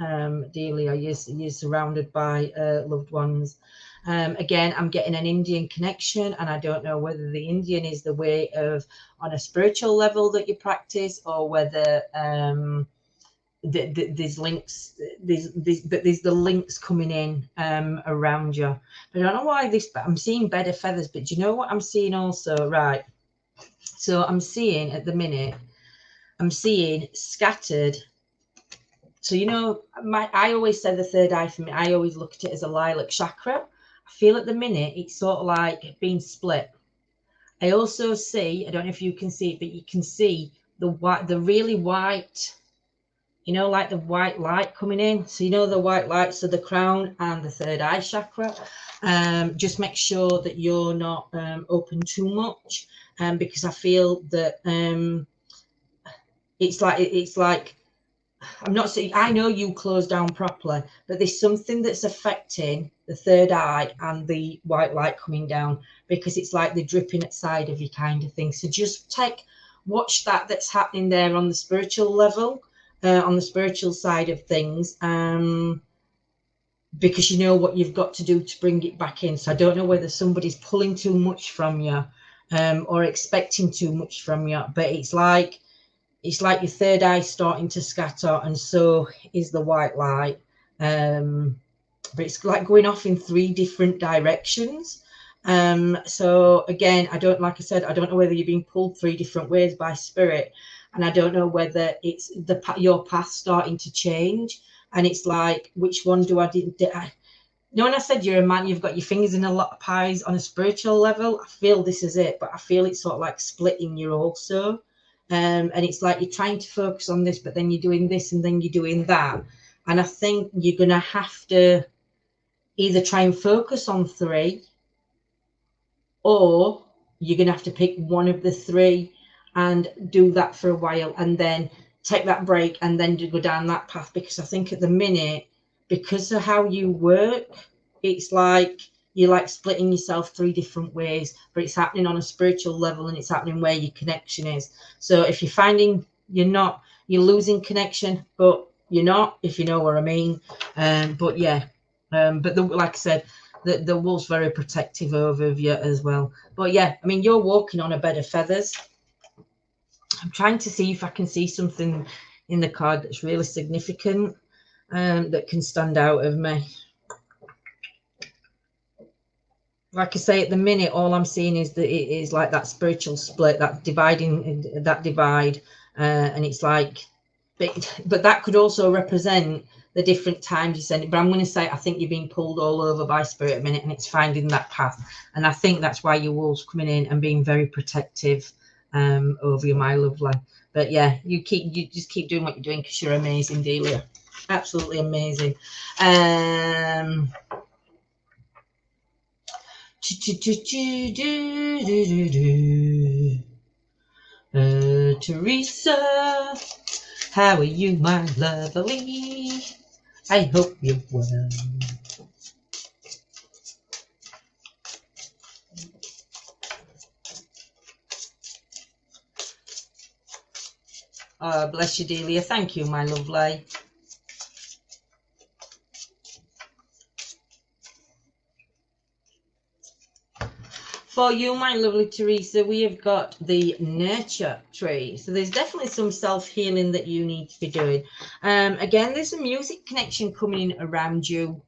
Delia. You're surrounded by loved ones. Again, I'm getting an Indian connection, and I don't know whether the Indian is the way of on a spiritual level that you practice, or whether there's links, there's the links coming in around you. I don't know why this, but I'm seeing bed of feathers. But do you know what I'm seeing also? Right. So I'm seeing at the minute, I'm seeing scattered. So, you know, I always say the third eye for me, I always look at it as a lilac chakra. I feel at the minute it's sort of like being split. I also see, I don't know if you can see it, but you can see the white, the really white, you know, like the white light coming in. So, you know, the white light, so the crown and the third eye chakra. Just make sure that you're not open too much, because I feel that it's like I'm not saying, I know you close down properly, but there's something that's affecting the third eye and the white light coming down, because it's like they're dripping outside of you kind of thing. So just watch that's happening there on the spiritual level, on the spiritual side of things, because you know what you've got to do to bring it back in. So I don't know whether somebody's pulling too much from you, or expecting too much from you, but it's like your third eye starting to scatter, and so is the white light. But it's like going off in 3 different directions. So again, like I said, I don't know whether you're being pulled 3 different ways by spirit, and I don't know whether it's your path starting to change, and it's like, which one do I you know, when I said you're a man, you've got your fingers in a lot of pies on a spiritual level, I feel this is it, but I feel it's sort of like splitting you also. And it's like you're trying to focus on this, but then you're doing this and then you're doing that. And I think you're going to have to either try and focus on 3, or you're going to have to pick one of the 3 and do that for a while, and then take that break and then go down that path. Because I think at the minute, because of how you work, it's like you're like splitting yourself 3 different ways, but it's happening on a spiritual level, and it's happening where your connection is. So if you're finding you're losing connection, but you're not, if you know what I mean. But yeah, but like I said, the wolf's very protective over you as well. But yeah, I mean, you're walking on a bed of feathers. I'm trying to see if I can see something in the card that's really significant, that can stand out of me. Like I say, at the minute, all I'm seeing is that it is like that spiritual split, that divide, and it's like, but that could also represent the different times you send it. But I'm going to say, I think you're being pulled all over by spirit at the minute, and it's finding that path. And I think that's why your wolf's coming in and being very protective over you, my lovely. But yeah, you just keep doing what you're doing, because you're amazing, Delia. Absolutely amazing. Teresa, how are you, my lovely? I hope you're well. Oh, bless you, Delia. Thank you, my lovely. For you, my lovely Teresa, we have got the nurture tree. So there's definitely some self-healing that you need to be doing. Again, there's a music connection coming in around you,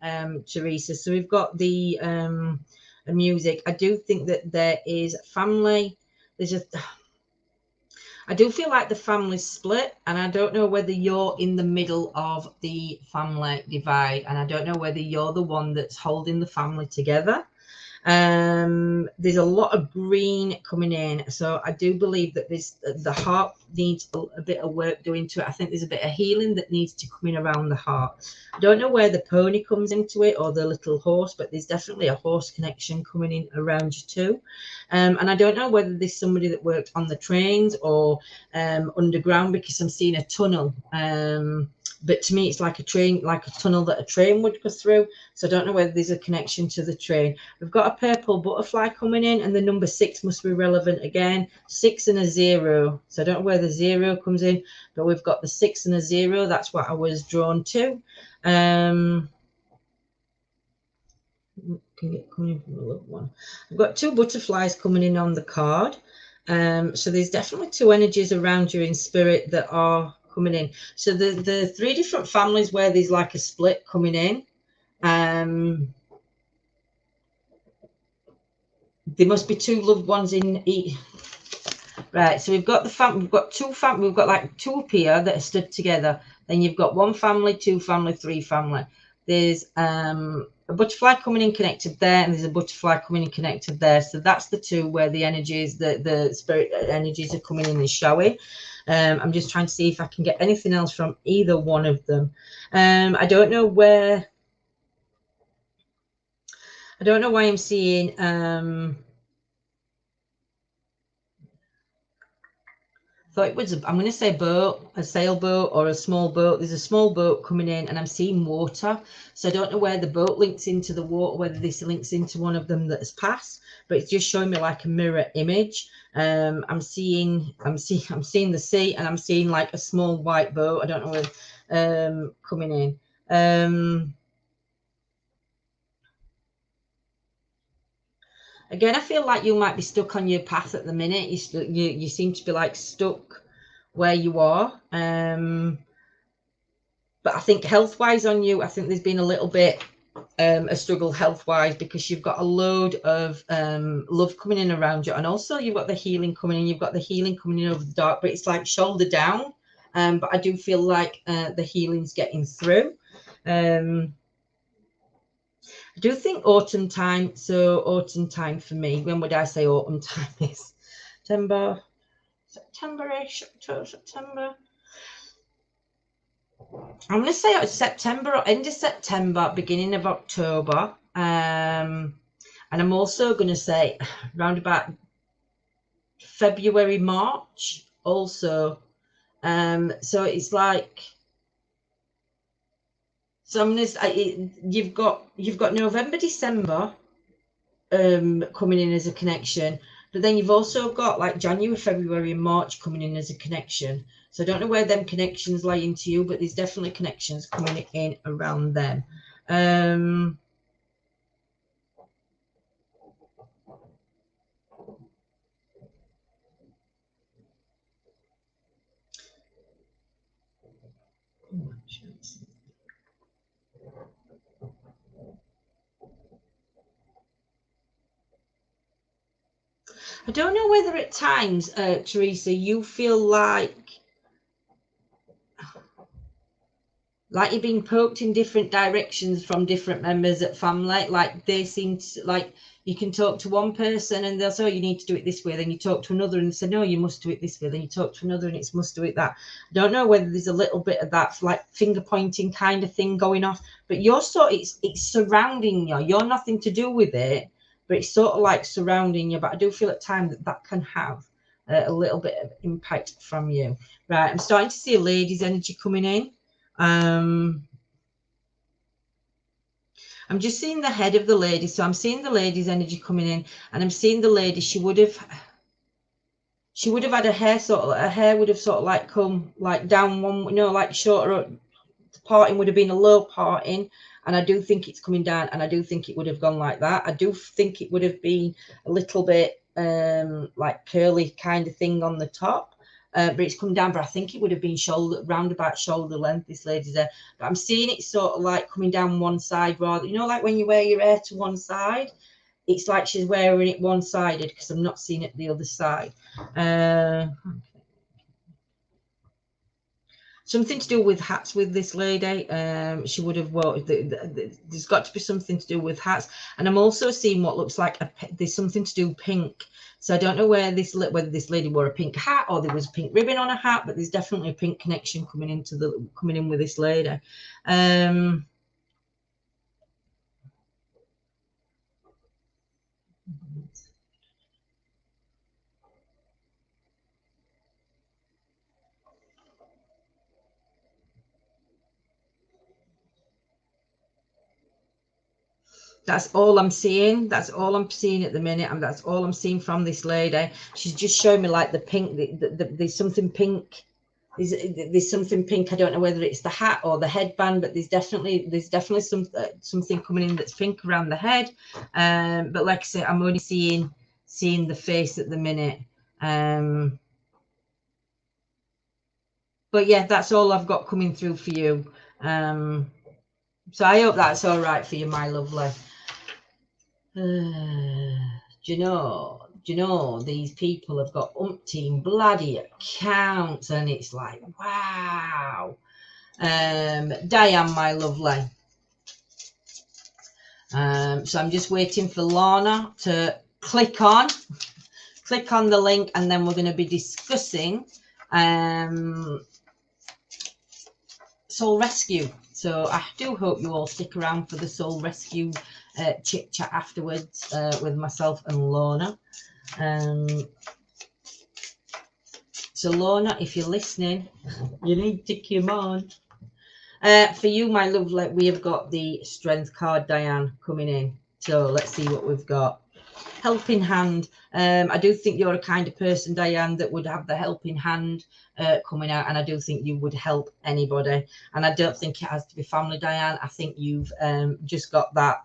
Teresa. So we've got the music. I do think that there is family. I do feel like the family's split, and I don't know whether you're in the middle of the family divide, and I don't know whether you're the one that's holding the family together. There's a lot of green coming in, so I do believe that the heart needs a bit of work doing to it. I think there's a bit of healing that needs to come in around the heart. I don't know where the pony comes into it, or the little horse, but there's definitely a horse connection coming in around you too. And I don't know whether there's somebody that worked on the trains or underground, because I'm seeing a tunnel. But to me, it's like a train, like a tunnel that a train would go through. So I don't know whether there's a connection to the train. We've got a purple butterfly coming in, and the number 6 must be relevant again. 6 and a 0. So I don't know where the 0 comes in, but we've got the 6 and a 0. That's what I was drawn to. Can get coming in from the little one. I've got 2 butterflies coming in on the card. So there's definitely 2 energies around you in spirit that are coming in. So the 3 different families where there's like a split coming in, there must be 2 loved ones in each. Right, so we've got we've got 2 we've got like 2 up here that are stood together. Then you've got 1 family, 2 family, 3 family. There's a butterfly coming in connected there, and there's a butterfly coming in connected there. So that's the 2 where the energies, the spirit energies are coming in and showing. I'm just trying to see if I can get anything else from either one of them. I don't know why I'm seeing thought it was I'm going to say boat, a sailboat or a small boat. There's a small boat coming in, and I'm seeing water. So I don't know where the boat links into the water, whether this links into one of them that has passed, but it's just showing me like a mirror image. I'm seeing the sea, and I'm seeing like a small white boat. I don't know where coming in. Again, I feel like you might be stuck on your path at the minute. You seem to be like stuck where you are. But I think health-wise on you, I think there's been a little bit a struggle health-wise, because you've got a load of love coming in around you, and also you've got the healing coming in. You've got the healing coming in over the dark, but it's like shoulder down. But I do feel like the healing's getting through. I do think autumn time. So autumn time for me, when would I say autumn time is? September-ish, October, September. I'm going to say it's September or end of September, beginning of October. And I'm also going to say around about February, March also. So it's like, so I'm going to, you've got November, December coming in as a connection, but then you've also got like January, February, and March coming in as a connection. So I don't know where them connections lie into you, but there's definitely connections coming in around them. I don't know whether at times, Teresa, you feel like you're being poked in different directions from different members of family. Like they seem to, like you can talk to one person and they'll say, oh, you need to do it this way. Then you talk to another and they say, no, you must do it this way. Then you talk to another and it's must do it that. I don't know whether there's a little bit of that like finger pointing kind of thing going off, but you're sort of, it's surrounding you. You're nothing to do with it, but it's sort of like surrounding you. But I do feel at times that that can have a little bit of impact from you. Right, I'm starting to see a lady's energy coming in. I'm just seeing the head of the lady. So I'm seeing the lady's energy coming in, and I'm seeing the lady, she would have had her hair would have sort of like come like down one, you know, like shorter. The parting would have been a low parting, and I do think it's coming down, and I do think it would have gone like that. I do think it would have been a little bit like curly kind of thing on the top. But it's come down, but I think it would have been round about shoulder length, this lady's hair. But I'm seeing it sort of like coming down one side rather, you know, like when you wear your hair to one side, it's like she's wearing it one-sided because I'm not seeing it the other side. Something to do with hats with this lady. She would have, well, there's got to be something to do with hats. And I'm also seeing what looks like there's something to do pink. So I don't know whether this lady wore a pink hat or there was a pink ribbon on a hat, but there's definitely a pink connection coming in with this lady. That's all I'm seeing. That's all I'm seeing at the minute, and that's all I'm seeing from this lady. She's just showing me like the pink. There's something pink. There's something pink. I don't know whether it's the hat or the headband, but there's definitely something coming in that's pink around the head. But like I say, I'm only seeing the face at the minute. But yeah, that's all I've got coming through for you. So I hope that's all right for you, my lovely. Do you know these people have got umpteen bloody accounts, and it's like, wow. Diane, my lovely. So I'm just waiting for Lorna to click on the link, and then we're going to be discussing soul rescue. So I do hope you all stick around for the soul rescue chit chat afterwards with myself and Lorna. So Lorna, if you're listening, you need to come on. For you, my lovely, we have got the strength card, Diane, coming in. So let's see what we've got. Helping hand. I do think you're a kind of person, Diane, that would have the helping hand coming out, and I do think you would help anybody. And I don't think it has to be family, Diane. I think you've just got that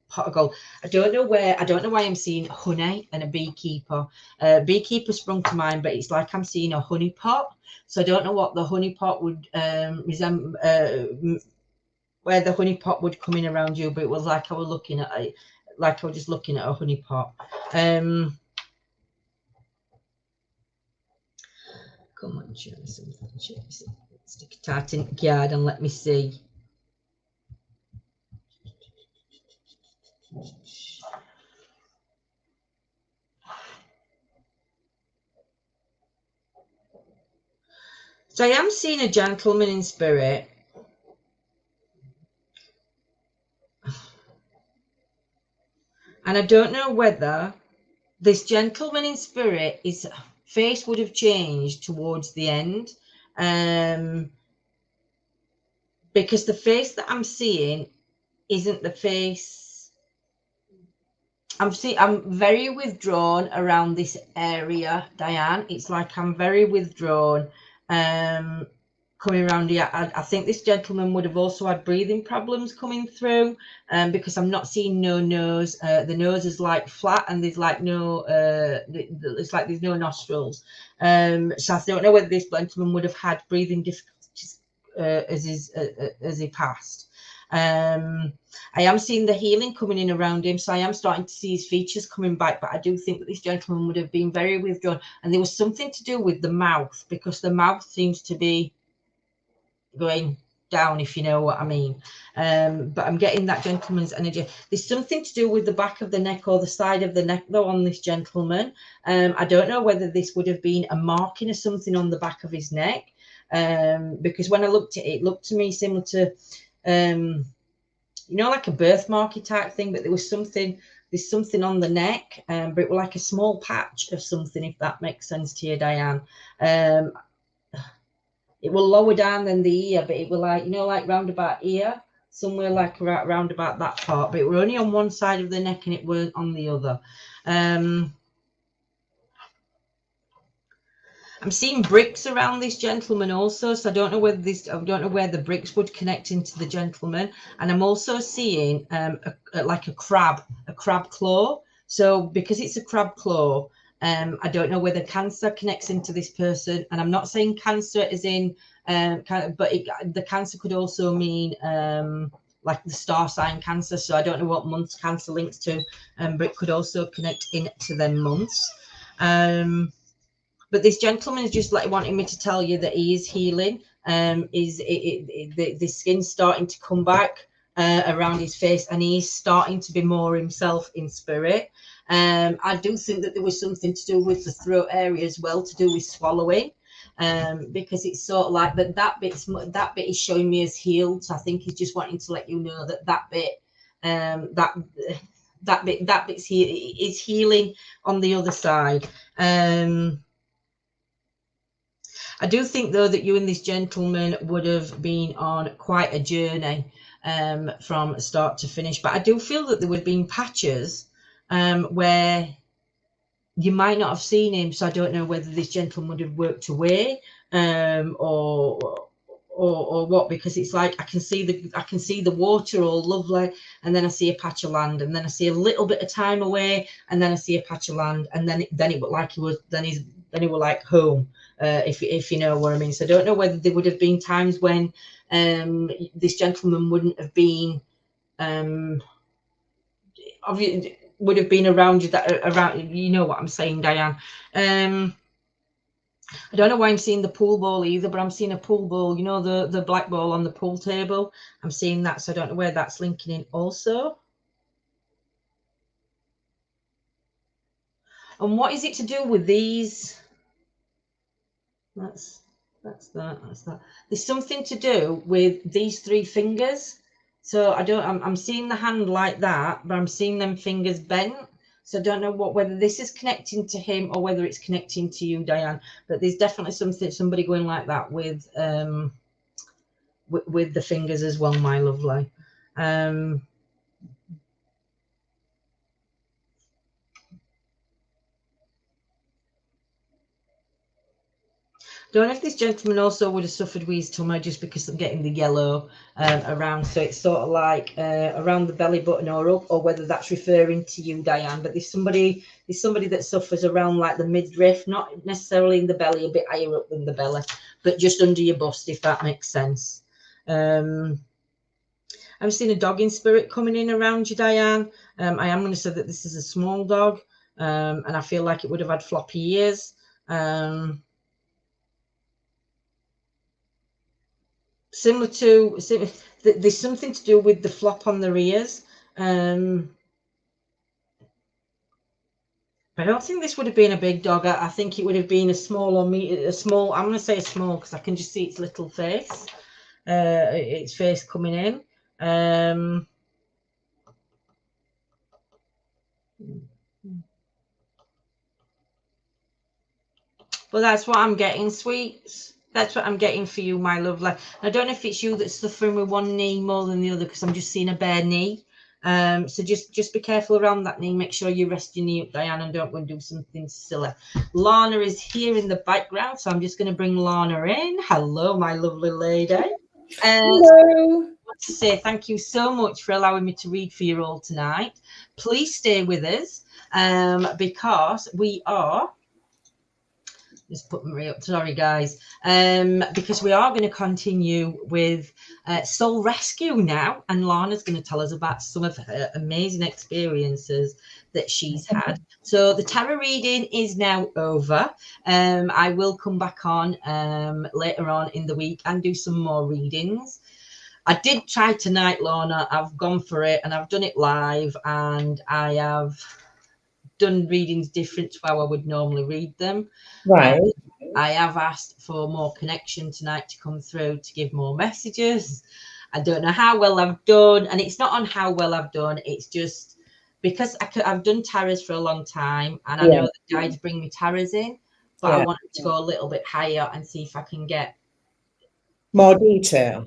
pot of gold. I don't know why I'm seeing honey and a beekeeper. Beekeeper sprung to mind, but it's like I'm seeing a honey pot. So I don't know what the honey pot would resemble, where the honey pot would come in around you, but it was like I was looking at it. Like I was just looking at a honey pot. Come on, show me something. Stick a tart in the card and let me see. So I am seeing a gentleman in spirit. And I don't know whether this gentleman in spirit, his face would have changed towards the end. Because the face that I'm seeing isn't the face. I'm very withdrawn around this area, Diane. It's like I'm very withdrawn. Coming around here, I think this gentleman would have also had breathing problems coming through, because I'm not seeing no nose. The nose is like flat, and there's like no, it's like there's no nostrils. So I don't know whether this gentleman would have had breathing difficulties as he passed. I am seeing the healing coming in around him, so I am starting to see his features coming back. But I do think that this gentleman would have been very withdrawn, and there was something to do with the mouth, because the mouth seems to be going down, if you know what I mean. But I'm getting that gentleman's energy. There's something to do with the back of the neck or the side of the neck, though, on this gentleman. I don't know whether this would have been a marking or something on the back of his neck, because when I looked at it, it looked to me similar to, you know, like a birthmarky type thing, but there was something, there's something on the neck, but it was like a small patch of something, if that makes sense to you, Diane. It will lower down than the ear, but it will, like, you know, like round about ear, somewhere like round about that part, but it were only on one side of the neck and it weren't on the other. I'm seeing bricks around this gentleman also, so I don't know whether this, I don't know where the bricks would connect into the gentleman. And I'm also seeing like a crab claw. So because it's a crab claw, I don't know whether cancer connects into this person. And I'm not saying cancer as in, but the cancer could also mean like the star sign Cancer. So I don't know what months Cancer links to, but it could also connect into them months. But this gentleman is just like wanting me to tell you that he is healing. The skin's starting to come back around his face, and he's starting to be more himself in spirit. I do think that there was something to do with the throat area as well, to do with swallowing, because it's sort of like that bit is showing me as healed. So I think he's just wanting to let you know that bit, that bit's is healing on the other side. I do think, though, that you and this gentleman would have been on quite a journey from start to finish. But I do feel that there would have been patches where you might not have seen him. So I don't know whether this gentleman would have worked away or what, because it's like I can see the water all lovely, and then I see a patch of land, and then I see a little bit of time away, and then I see a patch of land, and then it looked like he was he was like home, if you know what I mean. So I don't know whether there would have been times when this gentleman wouldn't have been would have been around you, you know what I'm saying, Diane. I don't know why I'm seeing the pool ball either, but I'm seeing a pool ball, you know, the black ball on the pool table. I'm seeing that, so I don't know where that's linking in also. And what is it to do with these? That's that. There's something to do with these three fingers. So I'm seeing the hand like that, but I'm seeing them fingers bent. So I don't know whether this is connecting to him or whether it's connecting to you, Diane. But there's definitely somebody going like that with the fingers as well, my lovely. Don't know if this gentleman also would have suffered with his tummy, just because I'm getting the yellow around. So it's sort of like around the belly button or up, or whether that's referring to you, Diane. But there's somebody that suffers around like the midriff, not necessarily in the belly, a bit higher up than the belly, but just under your bust, if that makes sense. I'm seeing a dog in spirit coming in around you, Diane. I am going to say that this is a small dog, and I feel like it would have had floppy ears. Similar to, there's something to do with the flop on their ears. I don't think this would have been a big dog. I think it would have been a small, I'm going to say a small, because I can just see its little face, its face coming in. But that's what I'm getting, sweets. That's what I'm getting for you, my lovely. I don't know if it's you that's suffering with one knee more than the other, because I'm just seeing a bare knee. So just be careful around that knee. Make sure you rest your knee up, Diane, and don't go and do something silly. Lana is here in the background, so I'm just going to bring Lana in. Hello, my lovely lady. Hello. I want to say thank you so much for allowing me to read for you all tonight. Please stay with us, because we are Just put me up. Sorry, guys. Because we are going to continue with soul rescue now, and Lana's going to tell us about some of her amazing experiences that she's had. So the tarot reading is now over. I will come back on later on in the week and do some more readings. I did try tonight, Lana. I've gone for it, and I've done it live, and I have done readings different to how I would normally read them. Right. I have asked for more connection tonight to come through to give more messages. I don't know how well I've done, and it's not on how well I've done. It's just because I've done tarots for a long time, and I know that guides bring me tarots in, but I wanted to go a little bit higher and see if I can get more detail.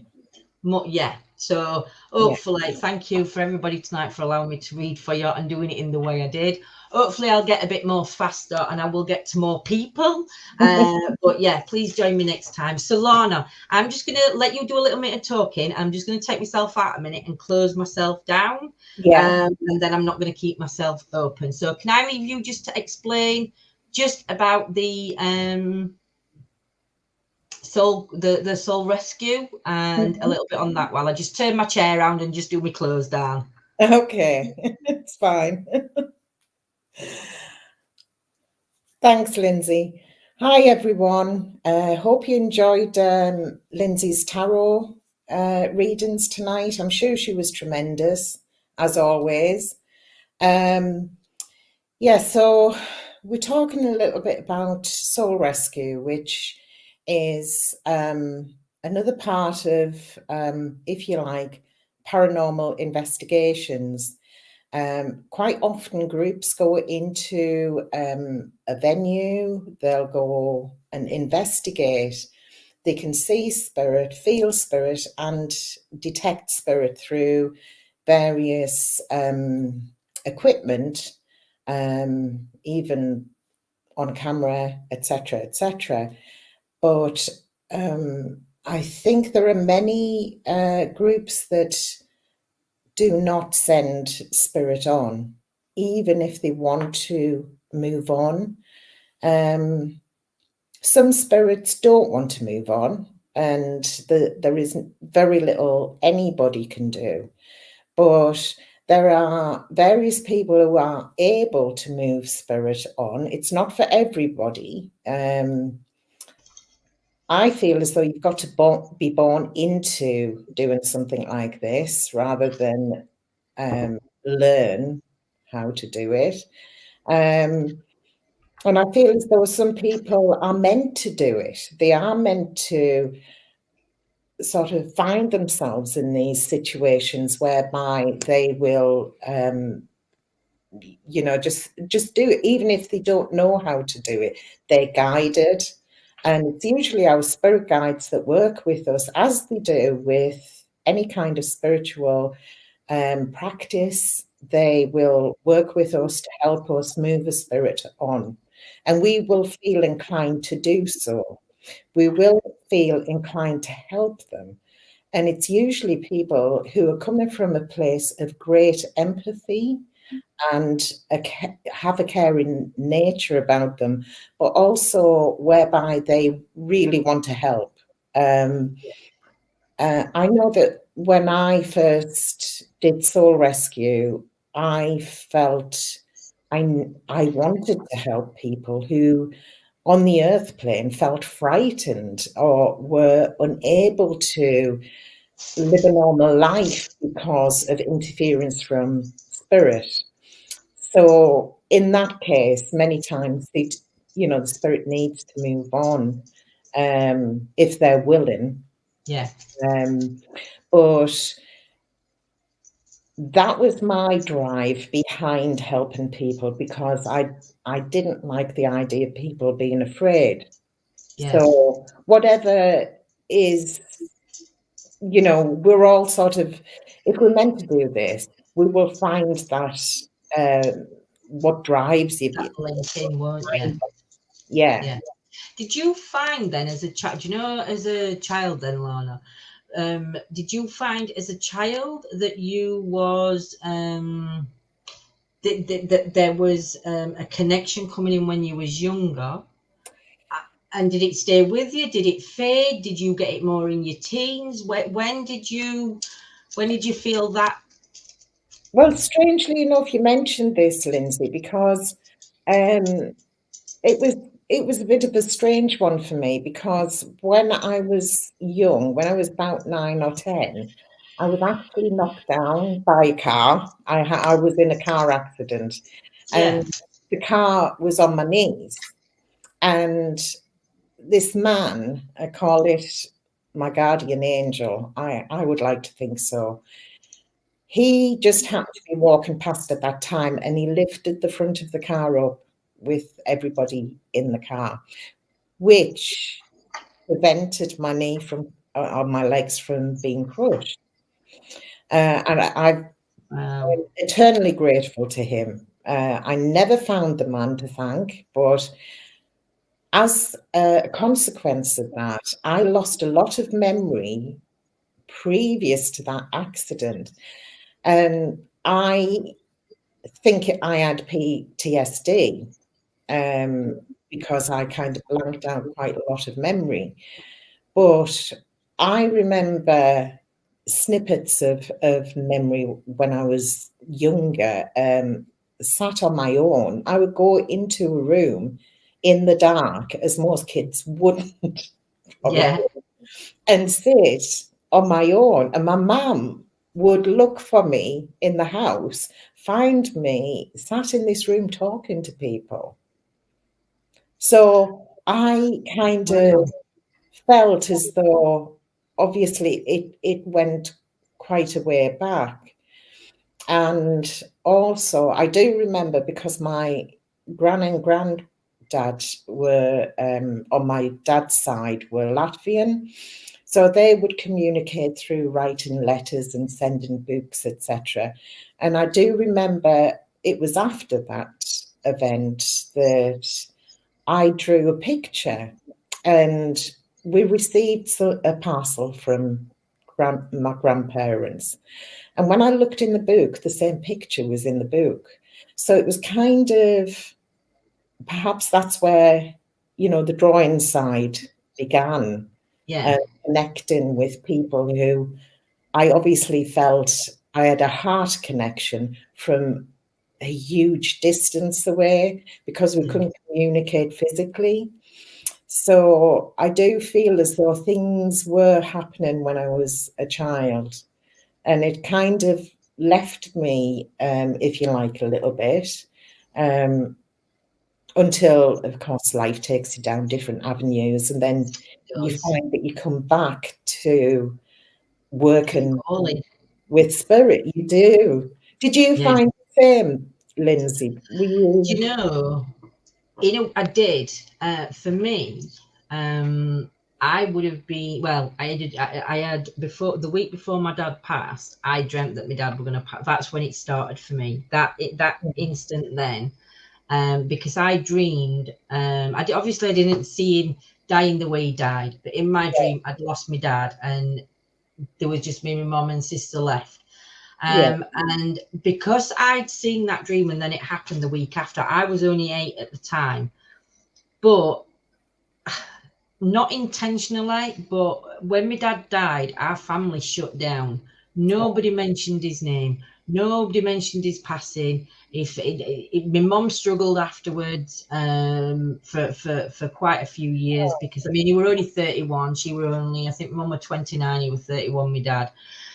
More, yeah. So hopefully, thank you for everybody tonight for allowing me to read for you and doing it in the way I did. Hopefully I'll get a bit more faster and I will get to more people. But yeah, please join me next time. So Lana, I'm just going to let you do a little bit of talking. I'm just going to take myself out a minute and close myself down. And then I'm not going to keep myself open. So can I leave you just to explain just about the the soul rescue and a little bit on that while I just turn my chair around and just do my clothes down. Okay, it's fine. Thanks, Lindsay. Hi, everyone. Hope you enjoyed Lindsay's tarot readings tonight. I'm sure she was tremendous, as always. So we're talking a little bit about soul rescue, which is another part of, if you like, paranormal investigations. Quite often groups go into a venue, they'll go and investigate. They can see spirit, feel spirit, and detect spirit through various equipment, even on camera, etc., etc. But I think there are many groups that do not send spirit on, even if they want to move on. Some spirits don't want to move on, and there is very little anybody can do. But there are various people who are able to move spirit on. It's not for everybody. I feel as though you've got to be born into doing something like this rather than learn how to do it. And I feel as though some people are meant to do it. They are meant to sort of find themselves in these situations whereby they will, just do it, even if they don't know how to do it. They're guided. And it's usually our spirit guides that work with us, as they do with any kind of spiritual practice. They will work with us to help us move a spirit on. And we will feel inclined to do so. We will feel inclined to help them. And it's usually people who are coming from a place of great empathy and have a caring nature about them, but also whereby they really want to help. I know that when I first did soul rescue, I felt I wanted to help people who on the earth plane felt frightened or were unable to live a normal life because of interference from spirit. So in that case, many times the spirit needs to move on if they're willing. Yeah. But that was my drive behind helping people, because I didn't like the idea of people being afraid. Yes. So whatever is, we're all sort of, if we're meant to do this, we will find that what drives you. That link in, won't you? Yeah. Did you find then as a child, as a child then, Lana, did you find as a child that you was that there was a connection coming in when you was younger? And did it stay with you? Did it fade? Did you get it more in your teens? When did you feel that? Well, strangely enough, you mentioned this, Lindsay, because um, it was a bit of a strange one for me, because when I was young, when I was about 9 or 10, I was actually knocked down by a car. I was in a car accident, Yeah. and the car was on my knees. And this man, I call it my guardian angel. I would like to think so. He just happened to be walking past at that time, and he lifted the front of the car up with everybody in the car, which prevented my knee from or my legs from being crushed. I'm Wow. eternally grateful to him. I never found the man to thank, but as a consequence of that, I lost a lot of memory previous to that accident. And I think I had PTSD, because I kind of blanked out quite a lot of memory. But I remember snippets of memory when I was younger, sat on my own. I would go into a room in the dark, as most kids wouldn't probably, Yeah. and sit on my own. And my mum would look for me in the house, find me sat in this room talking to people. So I kind of Wow. felt as though obviously it went quite a way back. And also I do remember, because my gran and granddad were on my dad's side were Latvian. So they would communicate through writing letters and sending books, etc. And I do remember it was after that event that I drew a picture, and we received a parcel from my grandparents. And when I looked in the book, the same picture was in the book. So it was kind of, perhaps that's where, the drawing side began, Yeah. connecting with people who I obviously felt I had a heart connection from a huge distance away, because we couldn't communicate physically. So I do feel as though things were happening when I was a child, and it kind of left me, if you like, a little bit, um, until, of course, life takes you down different avenues, and then you Does. find that you come back to working Calling. with spirit. You do. Did you Yeah. find the same, Lindsay? Were Do you you? know? I did. For me, I would have been. Well, I had before the week before my dad passed. I dreamt that my dad were going to pass. That's when it started for me. That instant then, because I dreamed. Obviously I didn't see him dying the way he died, but in my dream I'd lost my dad, and there was just me, my mum, and sister left. Yeah, And because I'd seen that dream and then it happened the week after, I was only 8 at the time, but not intentionally. But when my dad died, our family shut down. Nobody mentioned his name. Nobody mentioned his passing. My mum struggled afterwards, for quite a few years, because I mean he were only 31. She were only, I think, mum were 29. He was 31. My dad.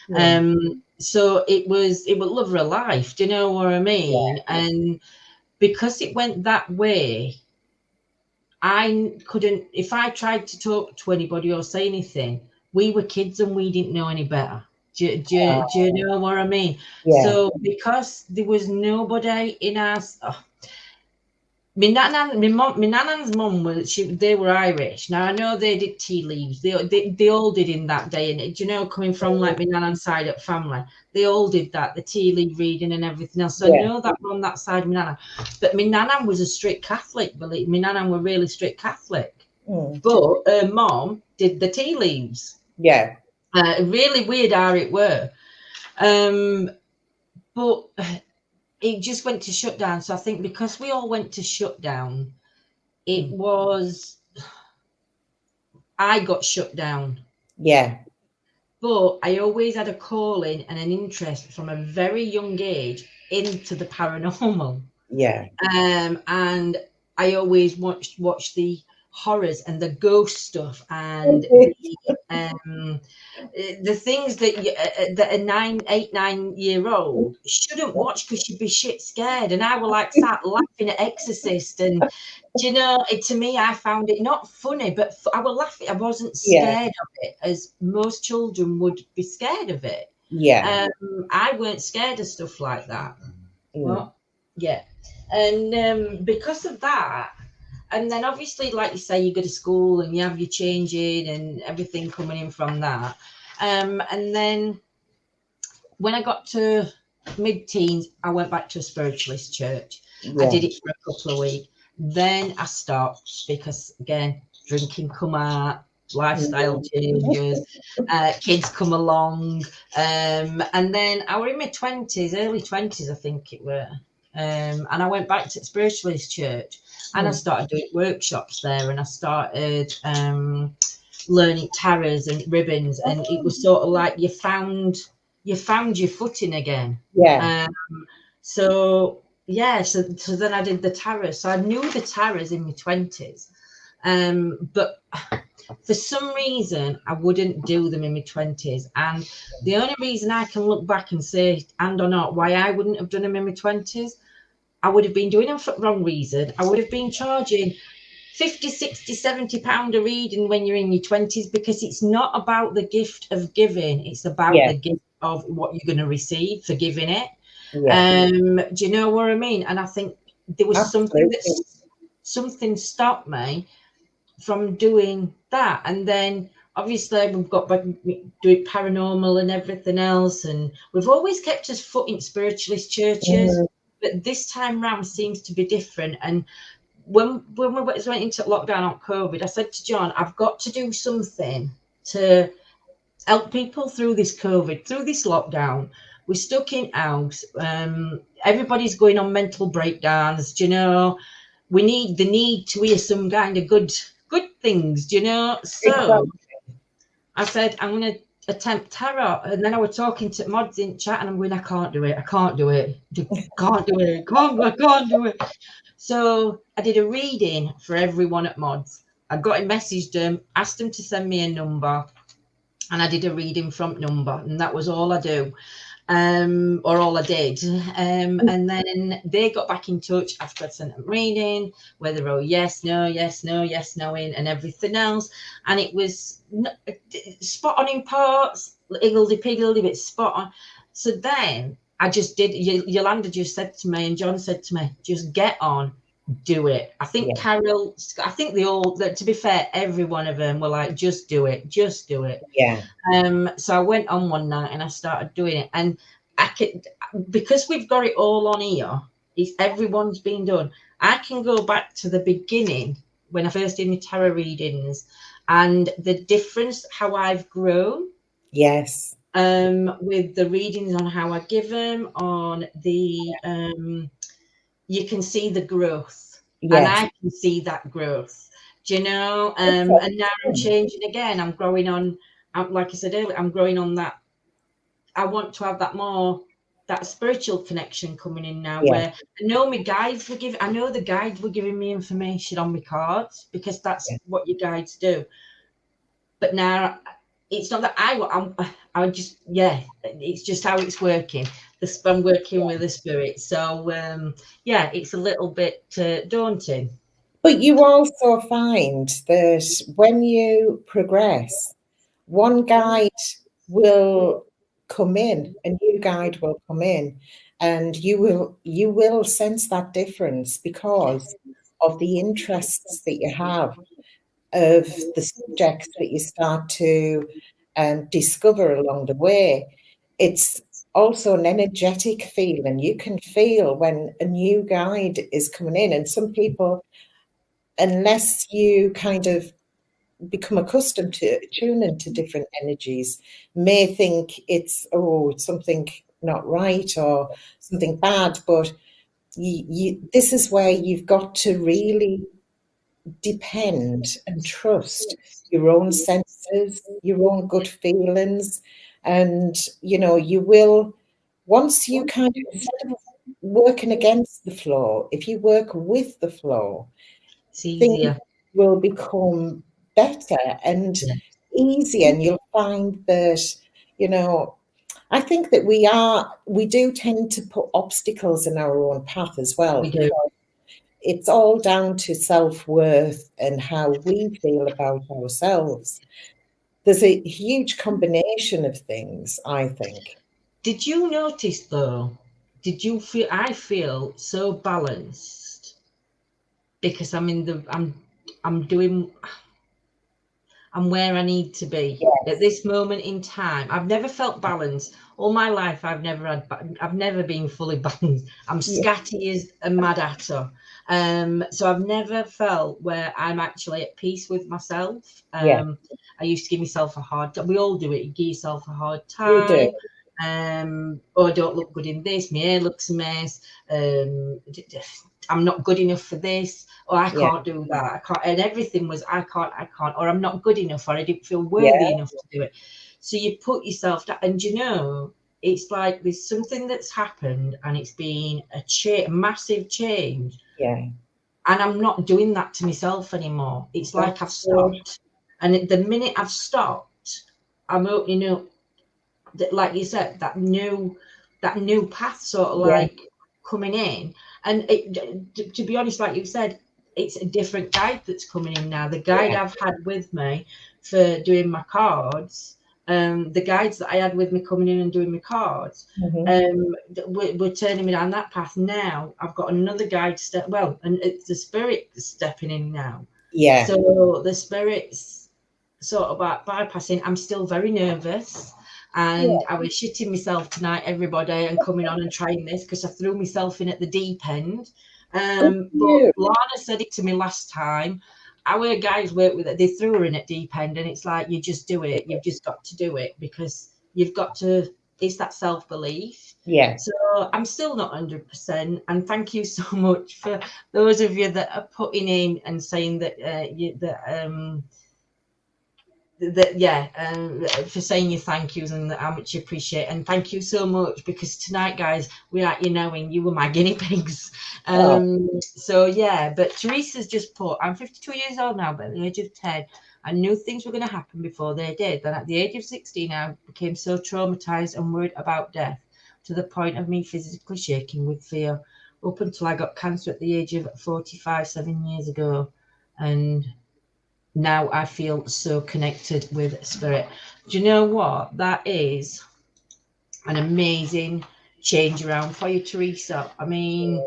yeah, So it was love of her life. Do you know what I mean? And because it went that way, I couldn't, if I tried to talk to anybody or say anything, we were kids and we didn't know any better. Do you know what I mean? yeah, So because there was nobody in our, my mum was, they were Irish. Now I know they did tea leaves. They all did in that day. And do you know, coming from like my nan's side of family, they all did that, the tea leaf reading and everything else. So I yeah. know that on that side of my nana. But my nana was a strict Catholic, believe me. My nana were really strict Catholic. Mm, But her mom did the tea leaves. yeah. Really weird how it were. But it just went to shutdown. So I think because we all went to shutdown, it was I got shut down. Yeah. But I always had a calling and an interest from a very young age into the paranormal. Yeah. And I always watched the horrors and the ghost stuff and the things that that a 9 year old shouldn't watch because she'd be shit scared. And I was like sat laughing at Exorcist, and do you know, to me, I found it not funny, but I was laughing. I wasn't Yeah. scared of it as most children would be scared of it. Yeah. I weren't scared of stuff like that. Mm. Well, yeah. And because of that, and then obviously, like you say, you go to school and you have your changing and everything coming in from that. And then when I got to mid-teens, I went back to a spiritualist church. I Yeah. did it for a couple of weeks. Then I stopped because, again, drinking come out, lifestyle changes, kids come along. And then I was in my 20s, early 20s, I think it were. And I went back to the spiritualist church and I started doing workshops there, and I started learning tarots and ribbons, and it was sort of like you found your footing again. Yeah. So yeah, so then I did the tarot. So I knew the tarots in my 20s, but for some reason I wouldn't do them in my 20s. And the only reason I can look back and say, and or not, why I wouldn't have done them in my 20s, I would have been doing them for the wrong reason. I would have been charging 50, 60, 70 pound a reading when you're in your 20s, because it's not about the gift of giving, it's about Yeah. the gift of what you're going to receive for giving it. Yeah. Do you know what I mean? And I think there was Absolutely. something stopped me from doing that. And then obviously we've got back doing paranormal and everything else, and we've always kept us foot in spiritualist churches, but this time round seems to be different. And when we went into lockdown on COVID, I said to John, I've got to do something to help people through this COVID, through this lockdown. We're stuck in house. Everybody's going on mental breakdowns. Do you know? We need to hear some kind of good things. Do you know? So Exactly. I said I'm going to attempt tarot, and then I was talking to mods in chat, and I'm going, I can't do it. I can't do it. Can't do it. I can't do it. So I did a reading for everyone at mods. I got him, messaged them, asked them to send me a number, and I did a reading from number, and that was all I do, or all I did. And then they got back in touch after I'd sent them reading, whether oh yes, no, yes, no, yes, no, in, and everything else, and it was spot on in parts, higgledy piggledy, but spot on. So then I just did. Yolanda just said to me, and John said to me, just get on, do it. I think Yeah. Carol, I think they all, to be fair, every one of them were like, just do it, just do it. Yeah. So I went on one night and I started doing it, and I could, because we've got it all on here, if everyone's been done, I can go back to the beginning when I first did my tarot readings, and the difference how I've grown. Yes. With the readings on how I give them, on the you can see the growth, and Yes. I can see that growth. Do you know? That's And now I'm awesome. changing again. I'm growing on. Like I said earlier, I'm growing on that. I want to have that spiritual connection coming in now. Yeah. Where I know my guides were giving. I know the guides were giving me information on my cards, because that's Yeah. what your guides do. But now it's not that I just, yeah, it's just how it's working. I'm working with the spirit. So yeah, it's a little bit daunting. But you also find that when you progress, one guide will come in, a new guide will come in, and you will sense that difference because of the interests that you have, of the subjects that you start to discover along the way. It's also an energetic feeling. You can feel when a new guide is coming in, and some people, unless you kind of become accustomed to tuning to different energies, may think it's something not right or something bad. But this is where you've got to really depend and trust your own senses, your own gut feelings. And, you know, you will, once you kind of, instead of working against the flow, if you work with the flow, It's things easier. will become better and Yeah. easier. And you'll find that, you know, I think that we do tend to put obstacles in our own path as well, We do. because it's all down to self-worth and how we feel about ourselves. There's a huge combination of things, I think. Did you notice though? Did you feel? I feel so balanced because I'm doing. I'm where I need to be at Yes. this moment in time. I've never felt balanced all my life. I've never been fully balanced. I'm Yeah. scatty as a mad hatter. So I've never felt where I'm actually at peace with myself. Yeah. I used to give myself a hard time. We all do it. You give yourself a hard We do. time. Oh, I don't look good in this. My hair looks a mess. I'm not good enough for this, or I Yeah. can't do that. I can't, and everything was I can't, or I'm not good enough, or I didn't feel worthy Yeah. enough to do it. So you put yourself down, and you know, it's like there's something that's happened, and it's been a massive change, Yeah. and I'm not doing that to myself anymore. It's like I've That's good. stopped, and the minute I've stopped, I'm opening up, like you said, that new path, sort of Yeah. like coming in. And to be honest, like you said, it's a different guide that's coming in now. The guide Yeah. I've had with me for doing my cards, the guides that I had with me coming in and doing my cards, Mm-hmm. we're turning me down that path now. I've got another guide and it's the spirit stepping in now. Yeah. So the spirit's sort of like bypassing. I'm still very nervous. And Yeah. I was shitting myself tonight, everybody, and coming on and trying this because I threw myself in at the deep end. Good for But you. Lana said it to me last time. Our guys work with it. They threw her in at deep end, and it's like you just do it. You've just got to do it because you've got to. It's that self belief. Yeah. So I'm still not 100%. And thank you so much for those of you that are putting in and saying that for saying your thank yous and how much you appreciate, and thank you so much, because tonight, guys, without you knowing, you were my guinea pigs. Oh, So yeah, but Teresa's just put, I'm 52 years old now, but at the age of 10 I knew things were going to happen before they did. Then at the age of 16 I became so traumatized and worried about death to the point of me physically shaking with fear, up until I got cancer at the age of 45 7 years ago. And now I feel so connected with spirit. Do you know what? That is an amazing change around for you, Teresa. I mean,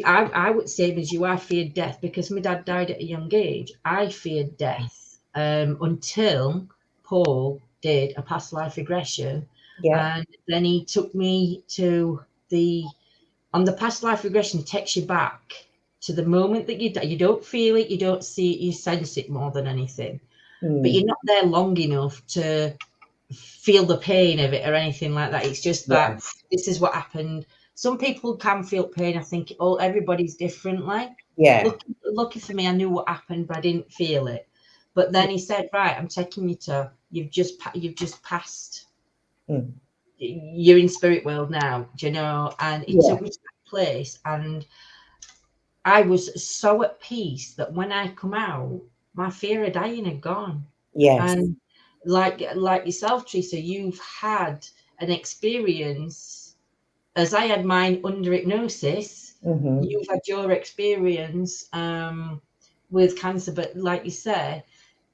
I would say as you, I feared death because my dad died at a young age. I feared death until Paul did a past life regression, yeah. and then he took me to the on the past life regression, takes you back to the moment that you don't feel it, you don't see it, you sense it more than anything, but Mm. you're not there long enough to feel the pain of it or anything like that. It's just Yeah. that this is what happened. Some people can feel pain. I think everybody's differently. Yeah. Lucky for me, I knew what happened, but I didn't feel it. But then he said, "Right, I'm taking you to you've just passed. Mm. You're in spirit world now, do you know?" And he Yeah. took me to that place, and I was so at peace that when I come out, my fear of dying had gone. Yes. And like yourself, Teresa, you've had an experience as I had mine under hypnosis. Mm-hmm. You've had your experience with cancer, but like you said,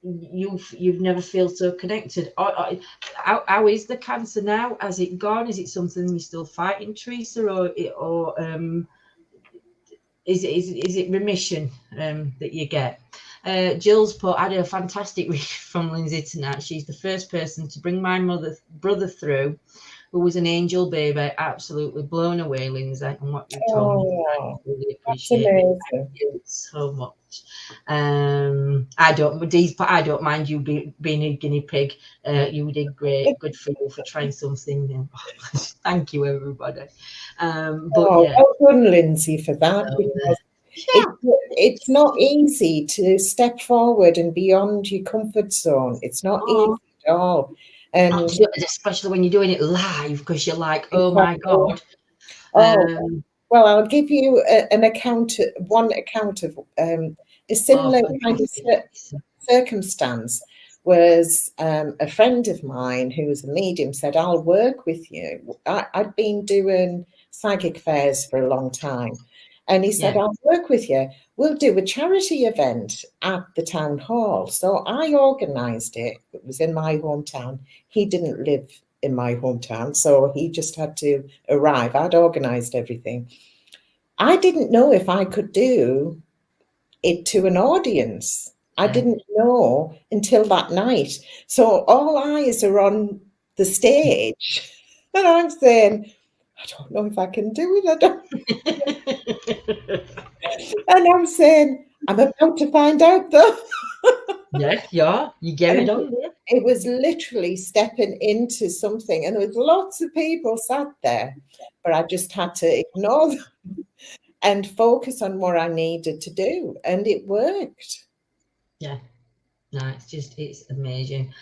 you've never felt so connected. How is the cancer now? Has it gone? Is it something you're still fighting, Teresa, or is it remission that you get? Jill's put, I had a fantastic read from Lindsay tonight. She's the first person to bring my brother through, who was an angel baby. Absolutely blown away, Lindsay, and what you told me. I Oh, really that's appreciate it. Thank amazing. you so much. I don't mind you being a guinea pig. You did great. Good for you for trying something new. Thank you, everybody. But Oh, yeah. well done, Lindsay, for that, So, because it, yeah. it's not easy to step forward and beyond your comfort zone. It's not easy Oh, at all. And absolutely, especially when you're doing it live, because you're like, oh my exactly. God. Oh, Um, well, I'll give you an account, one account of a oh, similar kind of fantastic. circumstance. Was a friend of mine who was a medium said, I'll work with you. I'd been doing psychic fairs for a long time. And he said, Yeah, I'll work with you. We'll do a charity event at the town hall. So I organised it. It was in my hometown. He didn't live in my hometown, so he just had to arrive. I'd organised everything. I didn't know if I could do it to an audience. I yeah. didn't know until that night. So all eyes are on the stage. And I'm saying, I don't know if I can do it. I don't. And I'm saying, I'm about to find out though. Yeah, yeah, you get And it on there. it was literally stepping into something. And there was lots of people sat there, but I just had to ignore them and focus on what I needed to do. And it worked. Yeah, no, it's amazing.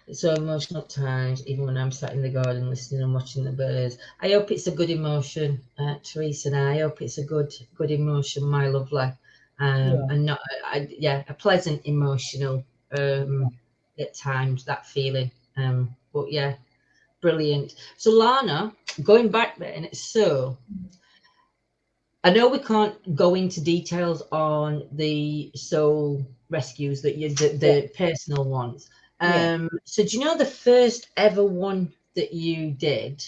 It's so emotional at times, even when I'm sat in the garden listening and watching the birds. I hope it's a good emotion, Teresa, and I hope it's a good emotion, my lovely, Yeah. and not, yeah, a pleasant emotional at times, that feeling. But yeah, brilliant. So Lana, going back then, so I know we can't go into details on the soul rescues that you Yeah. the personal ones. Yeah. So do you know the first ever one that you did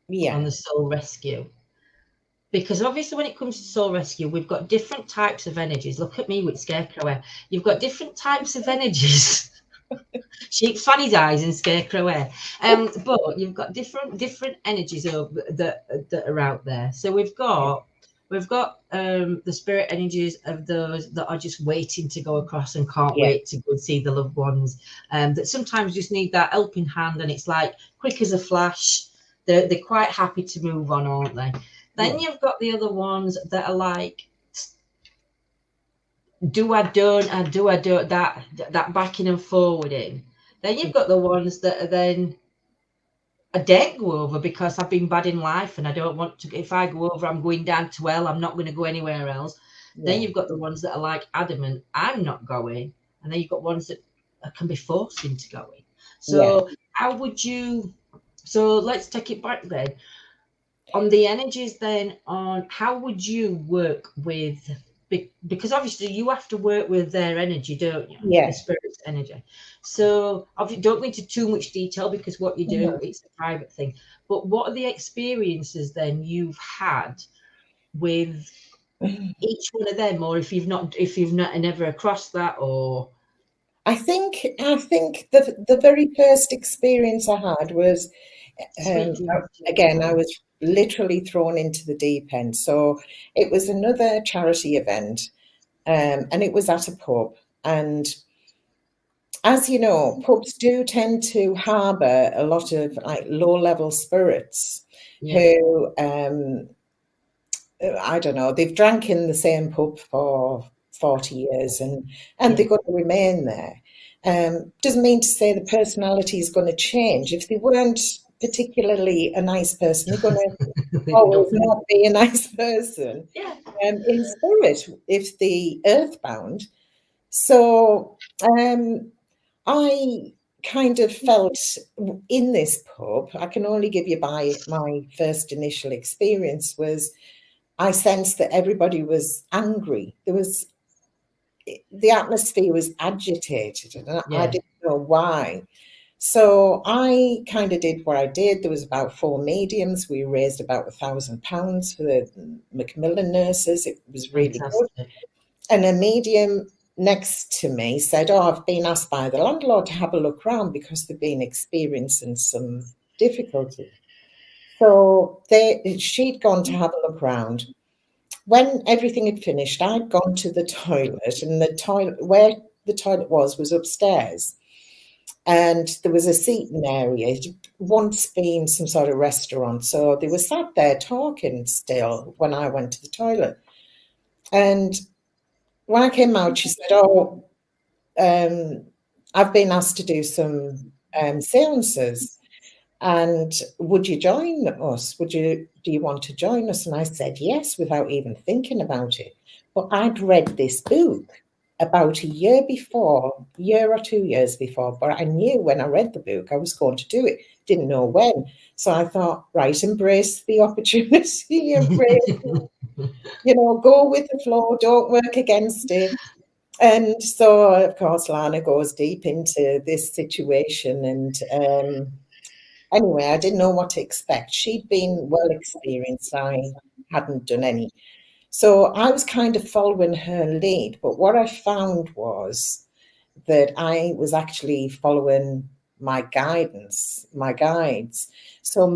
on Yeah. the soul rescue? Because obviously when it comes to soul rescue, we've got different types of energies. Look at me with scarecrow hair. You've got different types of energies. Sheep fanny's eyes and scarecrow hair. But you've got different energies that are out there. So we've got the spirit energies of those that are just waiting to go across and can't Yeah. wait to go see the loved ones. That sometimes just need that helping hand, and it's like quick as a flash. They're quite happy to move on, aren't they? Yeah. Then you've got the other ones that are like, do I don't, I do I don't, that backing and forwarding. Then you've got the ones that are then I don't go over because I've been bad in life and I don't want to. If I go over, I'm going down to hell. I'm not going to go anywhere else. Then Yeah. you've got the ones that are like adamant, I'm not going. And then you've got ones that can be forced into going. Yeah. So how would you? So let's take it back then on the energies. Then on how would you work with? Because obviously you have to work with their energy, don't you? The Yeah. spirit's energy. So obviously don't go into too much detail because what you do, Mhm. it's a private thing. But what are the experiences then you've had with each one of them, or if you've not never across that, or I think the very first experience I had was sweet dreams to you, again, I darling. was literally thrown into the deep end. So it was another charity event, and it was at a pub. And as you know, pubs do tend to harbour a lot of like low-level spirits Yeah, who, I don't know, they've drank in the same pub for 40 years and yeah. they're going to remain there. Doesn't mean to say the personality is going to change. If they weren't particularly a nice person, they're going to always Don't- not be a nice person yeah, in spirit if the earthbound. So I kind of felt in this pub, I can only give you my first initial experience was I sensed that everybody was angry. The atmosphere was agitated, and I yeah, didn't know why. So I kind of did what I did. There was about 4 mediums. We raised about £1,000 for the Macmillan nurses. It was really good. fantastic. And a medium next to me said, "Oh, I've been asked by the landlord to have a look round because they've been experiencing some difficulty." So she'd gone to have a look round. When everything had finished, I'd gone to the toilet, and the toilet where the toilet was upstairs, and there was a seating area. It had once been some sort of restaurant, so they were sat there talking still when I went to the toilet. And when I came out, she said, "Oh, I've been asked to do some seances, and would you join us? Do you want to join us?" And I said yes, without even thinking about it. But I'd read this book about a year or 2 years before, but I knew when I read the book I was going to do it. Didn't know when. So I thought, right, embrace the opportunity, embrace, go with the flow, don't work against it. And so, of course, Lana goes deep into this situation. And anyway, I didn't know what to expect. She'd been well experienced. I hadn't done any. So I was kind of following her lead. But what I found was that I was actually following my guidance, my guides. So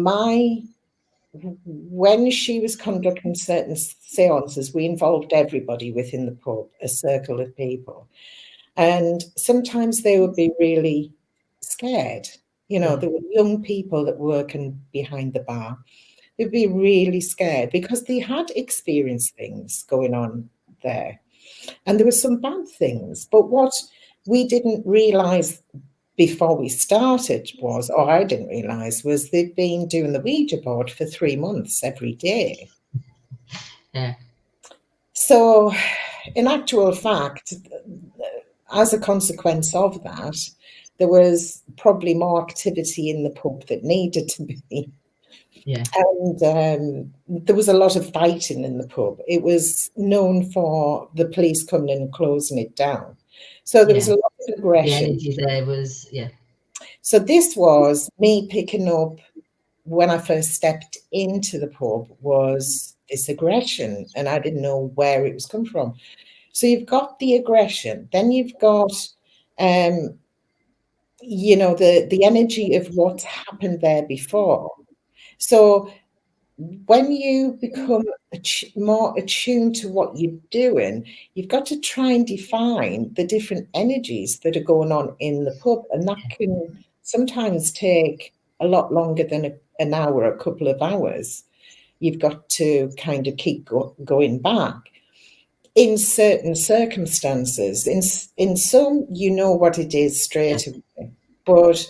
when she was conducting certain seances, we involved everybody within the pub, a circle of people. And sometimes they would be really scared. There were young people that were working behind the bar. They'd be really scared because they had experienced things going on there. And there were some bad things. But what we didn't realize before we started was, or I didn't realize, was they'd been doing the Ouija board for 3 months every day. Yeah. So, in actual fact, as a consequence of that, there was probably more activity in the pub that needed to be. Yeah. And there was a lot of fighting in the pub. It was known for the police coming in and closing it down. So there was a lot of aggression. The energy there was, So this was me picking up when I first stepped into the pub, was this aggression, and I didn't know where it was come from. So you've got the aggression, then you've got the energy of what's happened there before. So when you become more attuned to what you're doing, you've got to try and define the different energies that are going on in the pub, and that can sometimes take a lot longer than an hour, a couple of hours. You've got to kind of keep going back. In certain circumstances, in some, you know what it is straight away. But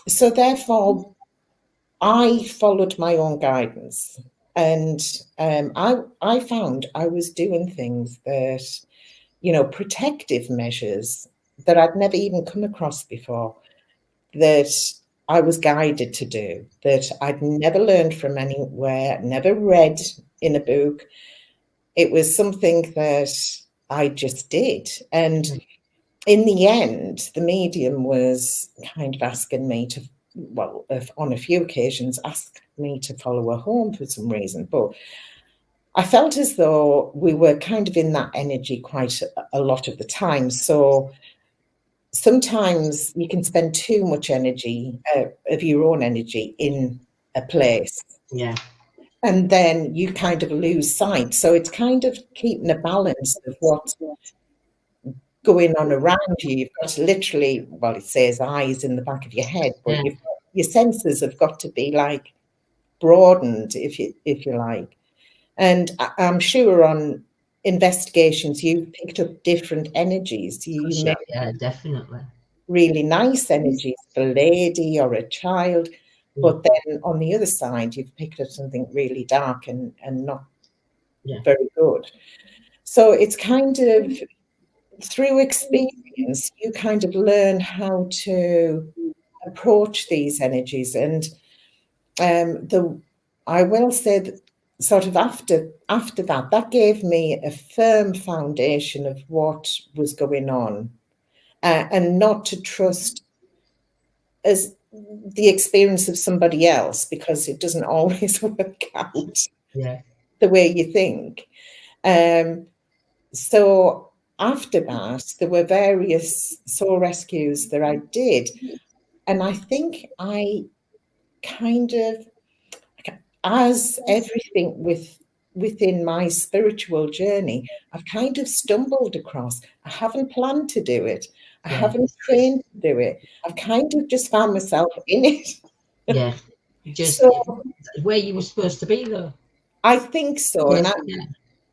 so therefore, I followed my own guidance, and I found I was doing things that, protective measures that I'd never even come across before, that I was guided to do, that I'd never learned from anywhere, never read in a book. It was something that I just did. And in the end, the medium was kind of asking me to, well, on a few occasions, asked me to follow her home for some reason. But I felt as though we were kind of in that energy quite a lot of the time. So sometimes you can spend too much energy, of your own energy, in a place. Yeah. And then you kind of lose sight. So it's kind of keeping a balance of what's going on around you. You've got to literally, well, it says eyes in the back of your head, but your senses have got to be like broadened, if you like. And I'm sure on investigations you've picked up different energies. Yeah, definitely. Really nice energies for a lady or a child, but then on the other side you've picked up something really dark and not very good. So it's kind of through experience you kind of learn how to approach these energies. And I will say that sort of after that gave me a firm foundation of what was going on, and not to trust as the experience of somebody else, because it doesn't always work out the way you think. So after that, there were various soul rescues that I did. And I think I kind of, as everything within my spiritual journey, I've kind of stumbled across. I haven't planned to do it. I haven't trained to do it. I've kind of just found myself in it. Yeah. Just so, where you were supposed to be, though. I think so. And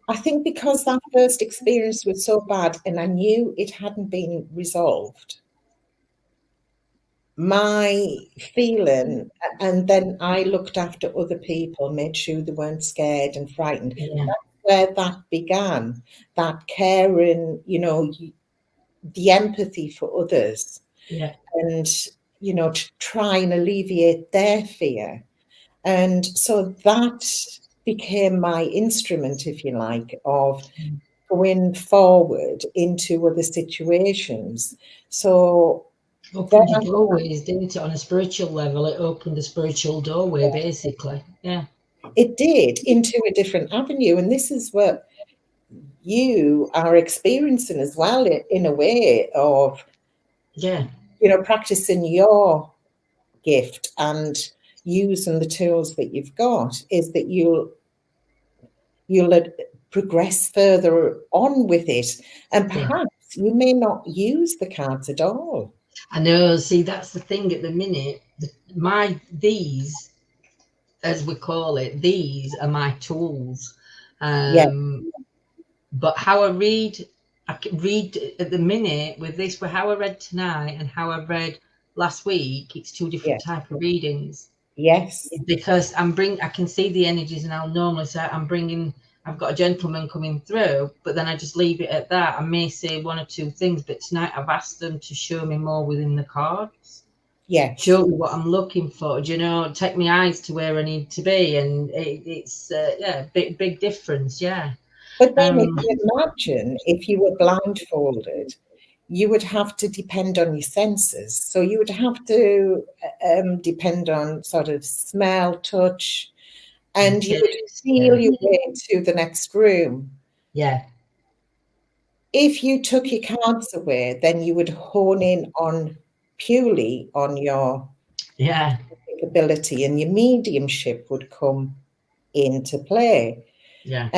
I think because that first experience was so bad and I knew it hadn't been resolved, my feeling, and then I looked after other people, made sure they weren't scared and frightened. Yeah, That's where that began, that caring, the empathy for others, yeah, and, to try and alleviate their fear. And so that became my instrument, if you like, of going forward into other situations. So then opened your doorways, didn't it? On a spiritual level, it opened the spiritual doorway, basically. Yeah, it did into a different avenue. And this is what you are experiencing as well, in a way of, yeah, practicing your gift and using the tools that you've got, is that you'll progress further on with it. And yeah. perhaps you may not use the cards at all. I know. See, that's the thing at the minute. These, as we call it, these are my tools. Yeah, But how I can read at the minute with this, for how I read tonight and how I read last week, it's two yeah, different type of readings. yes, Because I can see the energies, and I'll normally say I've got a gentleman coming through, but then I just leave it at that. I may say one or two things, but tonight I've asked them to show me more within the cards, yes. show me what I'm looking for. Do you know, take my eyes to where I need to be, and it's yeah, big difference. Yeah. But then if Um. you imagine if you were blindfolded, you would have to depend on your senses. So you would have to depend on sort of smell, touch, and you would Taste, feel yeah, your way to the next room. yeah, If you took your cards away, then you would hone in on purely on your yeah, ability, and your mediumship would come into play. yeah,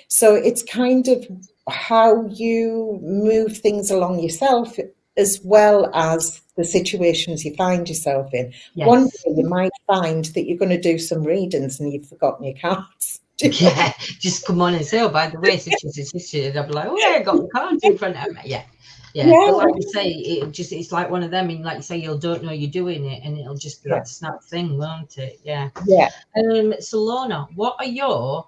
So it's kind of how you move things along yourself, as well as the situations you find yourself in. One yes. day you might find that you're going to do some readings and you've forgotten your cards. Yeah, just come on and say, oh, by the way, such and such, and I'll be like, oh, yeah, I got the cards in front of me. Yeah, yeah. Yeah, But like you say, it's like one of them, and like you say, you don't know you're doing it, and it'll just be yeah, that snap thing, won't it? Yeah. yeah. So Lorna, what are your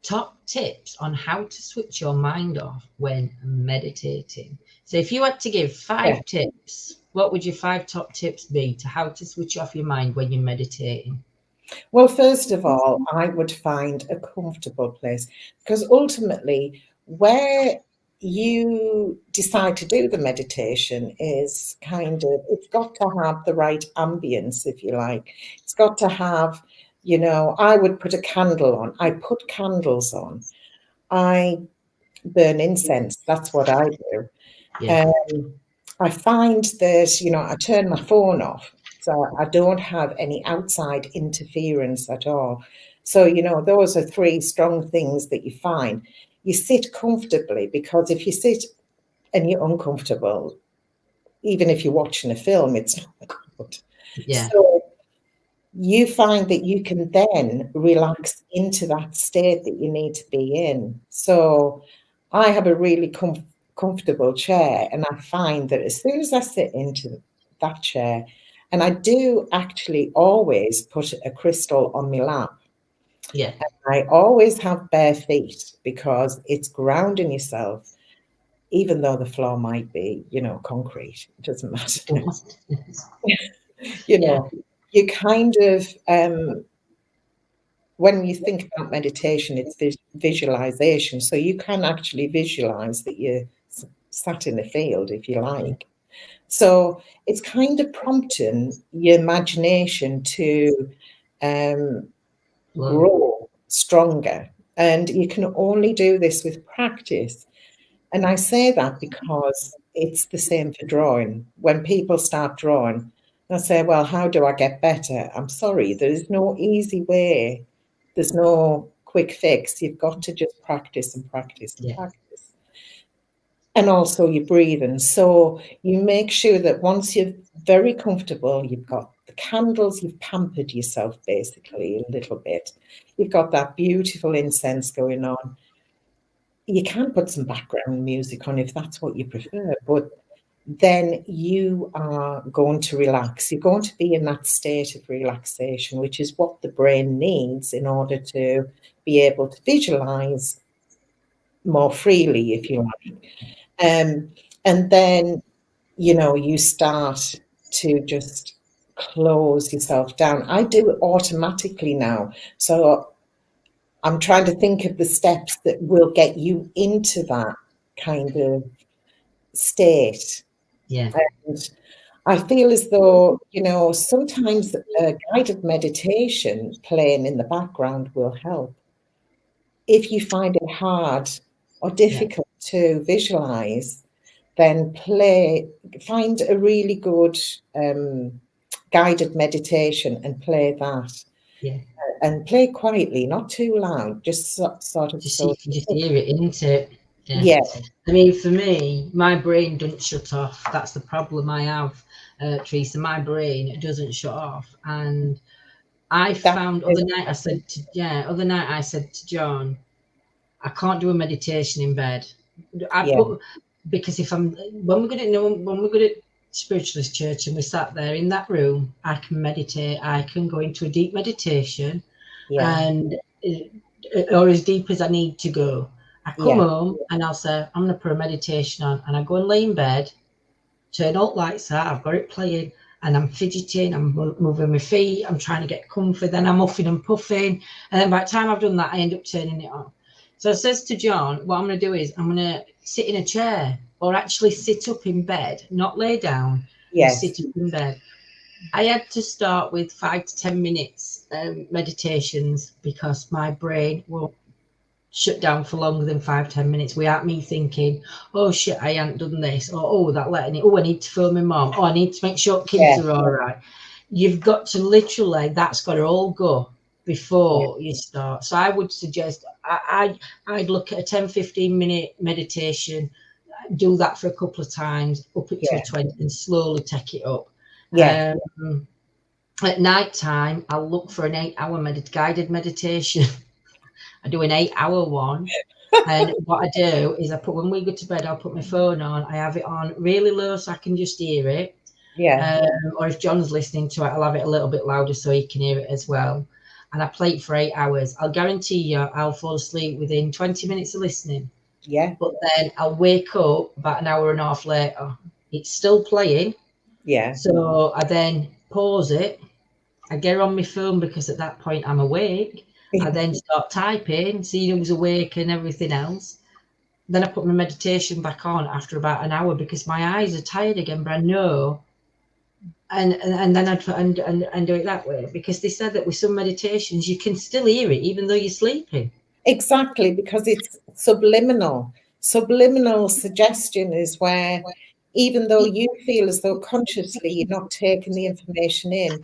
top tips on how to switch your mind off when meditating? So if you had to give Yeah. 5 tips, what would your 5 top tips be to how to switch off your mind when you're meditating? Well, first of all, I would find a comfortable place, because ultimately, where you decide to do the meditation is kind of, it's got to have the right ambience, if you like. It's got to have, I would put a candle on. I put candles on. I burn incense. That's what I do. Yeah, Um, I find that, I turn my phone off. So I don't have any outside interference at all. So, those are 3 strong things that you find. You sit comfortably, because if you sit and you're uncomfortable, even if you're watching a film, it's not good. yeah, So you find that you can then relax into that state that you need to be in. So I have a really comfortable chair, and I find that as soon as I sit into that chair, and I do actually always put a crystal on my lap. yeah. I always have bare feet, because it's grounding yourself, even though the floor might be, concrete. It doesn't matter. you Yeah, know, you kind of when you think about meditation, it's visualization. So you can actually visualize that you're sat in a field, if you yeah. like. So it's kind of prompting your imagination to um, Well, grow stronger. And you can only do this with practice. And I say that because it's the same for drawing. When people start drawing, they'll say, well, how do I get better? I'm sorry, there's no easy way. There's no quick fix. You've got to just practice and practice and yeah, practice. And also your breathing. So you make sure that once you're very comfortable, you've got the candles, you've pampered yourself basically a little bit. You've got that beautiful incense going on. you can put some background music on if that's what you prefer, but then you are going to relax. You're going to be in that state of relaxation, which is what the brain needs in order to be able to visualize more freely, if you like. And then, you start to just close yourself down. I do it automatically now. So I'm trying to think of the steps that will get you into that kind of state. Yeah. And I feel as though, sometimes a guided meditation playing in the background will help. If you find it hard or difficult to visualize, then find a really good guided meditation and play that. Yeah. And play quietly, not too loud, just sort of Just so you so. can just hear it, isn't it? Yeah. Yeah, I mean, for me, my brain doesn't shut off. That's the problem I have, Teresa. My brain doesn't shut off. And I that found is, other night I said to John, I can't do a meditation in bed. I yeah, put because if I'm when we're good at spiritualist church and we sat there in that room, I can meditate. I can go into a deep meditation, yeah, and or as deep as I need to go. I come yeah, home and I'll say I'm going to put a meditation on, and I go and lay in bed, turn all lights out. I've got it playing, and I'm fidgeting. I'm moving my feet. I'm trying to get comfy. Then I'm huffing and puffing, and then by the time I've done that, I end up turning it on. So I says to John, what I'm going to do is I'm going to sit in a chair, or actually sit up in bed, not lay down, just yes, sit up in bed. I had to start with 5 to 10 minutes meditations because my brain won't shut down for longer than 5-10 minutes without me thinking, oh shit, I hadn't done this, or oh, that letting it, oh, I need to phone my mom, oh, I need to make sure kids yeah, are all right. You've got to literally, that's got to all go yeah, before you start. So I would suggest I'd look at a 10-15 minute meditation, do that for a couple of times, up it to a yeah, 20, and slowly take it up. yeah, At night time, I'll look for an 8 hour guided meditation. I do an 8 hour one. And what I do is when we go to bed, I'll put my phone on. I have it on really low so I can just hear it. yeah, Or if John's listening to it, I'll have it a little bit louder so he can hear it as well. And I play it for 8 hours. I'll guarantee you I'll fall asleep within 20 minutes of listening. yeah, But then I'll wake up about an hour and a half later. It's still playing. yeah, So I then pause it. I get on my phone because at that point I'm awake. I then start typing, see who's awake and everything else. Then I put my meditation back on after about an hour because my eyes are tired again, but I know. And then I'd and do it that way because they said that with some meditations you can still hear it even though you're sleeping. exactly, because it's subliminal. Subliminal suggestion is where, even though you feel as though consciously you're not taking the information in,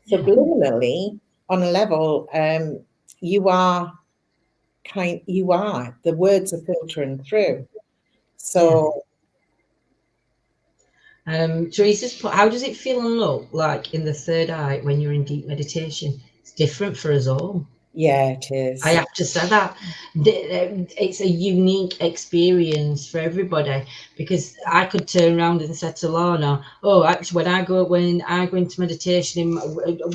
Yeah, subliminally on a level, you are the words are filtering through. yeah. So Teresa's put, how does it feel and look like in the third eye when you're in deep meditation? It's different for us all. yeah, it I is. have to say that it's a unique experience for everybody because I could turn around and say to Lorna, "Oh, actually, when I go into meditation,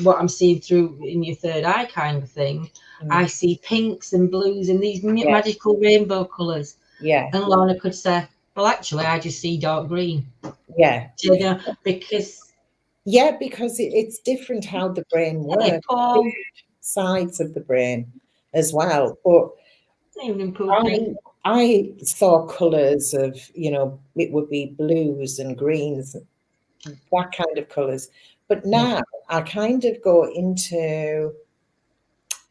what I'm seeing through in your third eye kind of thing, I see pinks and blues and these Yeah, magical rainbow colours." yeah, And Lorna could say, "Well, actually, I just see dark green." yeah. You know, because Yeah, because it's different how the brain hey, works, Paul, sides of the brain as well. But evening, Pookie. I saw colours of, it would be blues and greens, that kind of colours. But Yeah, now I kind of go into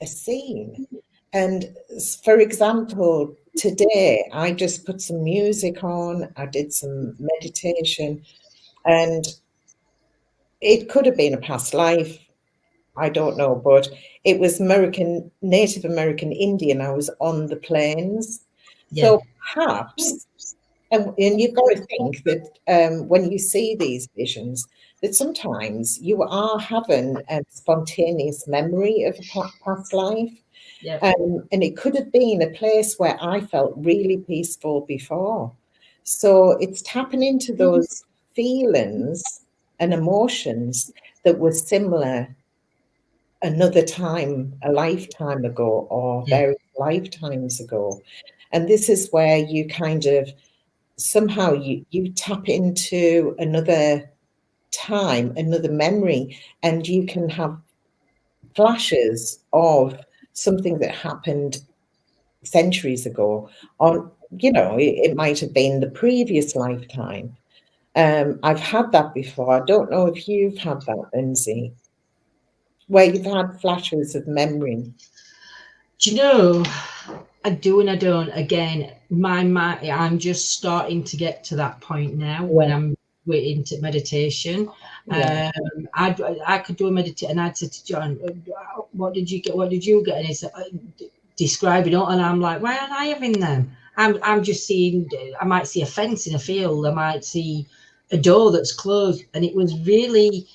a scene. And for example, today I just put some music on, I did some meditation, and it could have been a past life. I don't know, but it was Native American Indian. I was on the plains. yeah, So perhaps, and you've got to think that when you see these visions, that sometimes you are having a spontaneous memory of a past life. Yeah. And it could have been a place where I felt really peaceful before. So it's tapping into those feelings and emotions that were similar another time, a lifetime ago, or Yeah. various lifetimes ago. And this is where you kind of somehow you tap into another time, another memory, and you can have flashes of something that happened centuries ago, or it might have been the previous lifetime. I've had that before. I don't know if you've had that, Lindsay, where you've had flashes of memory. Do you know, I do and I don't. Again, my mind, I'm just starting to get to that point now when Yeah, I'm into meditation. yeah, I could do a meditation, and I'd say to John, "What did you get? What did you get?" And he's describing it, and I'm like, "Why aren't I having them?" I'm just seeing. I might see a fence in a field. I might see a door that's closed, and it was really.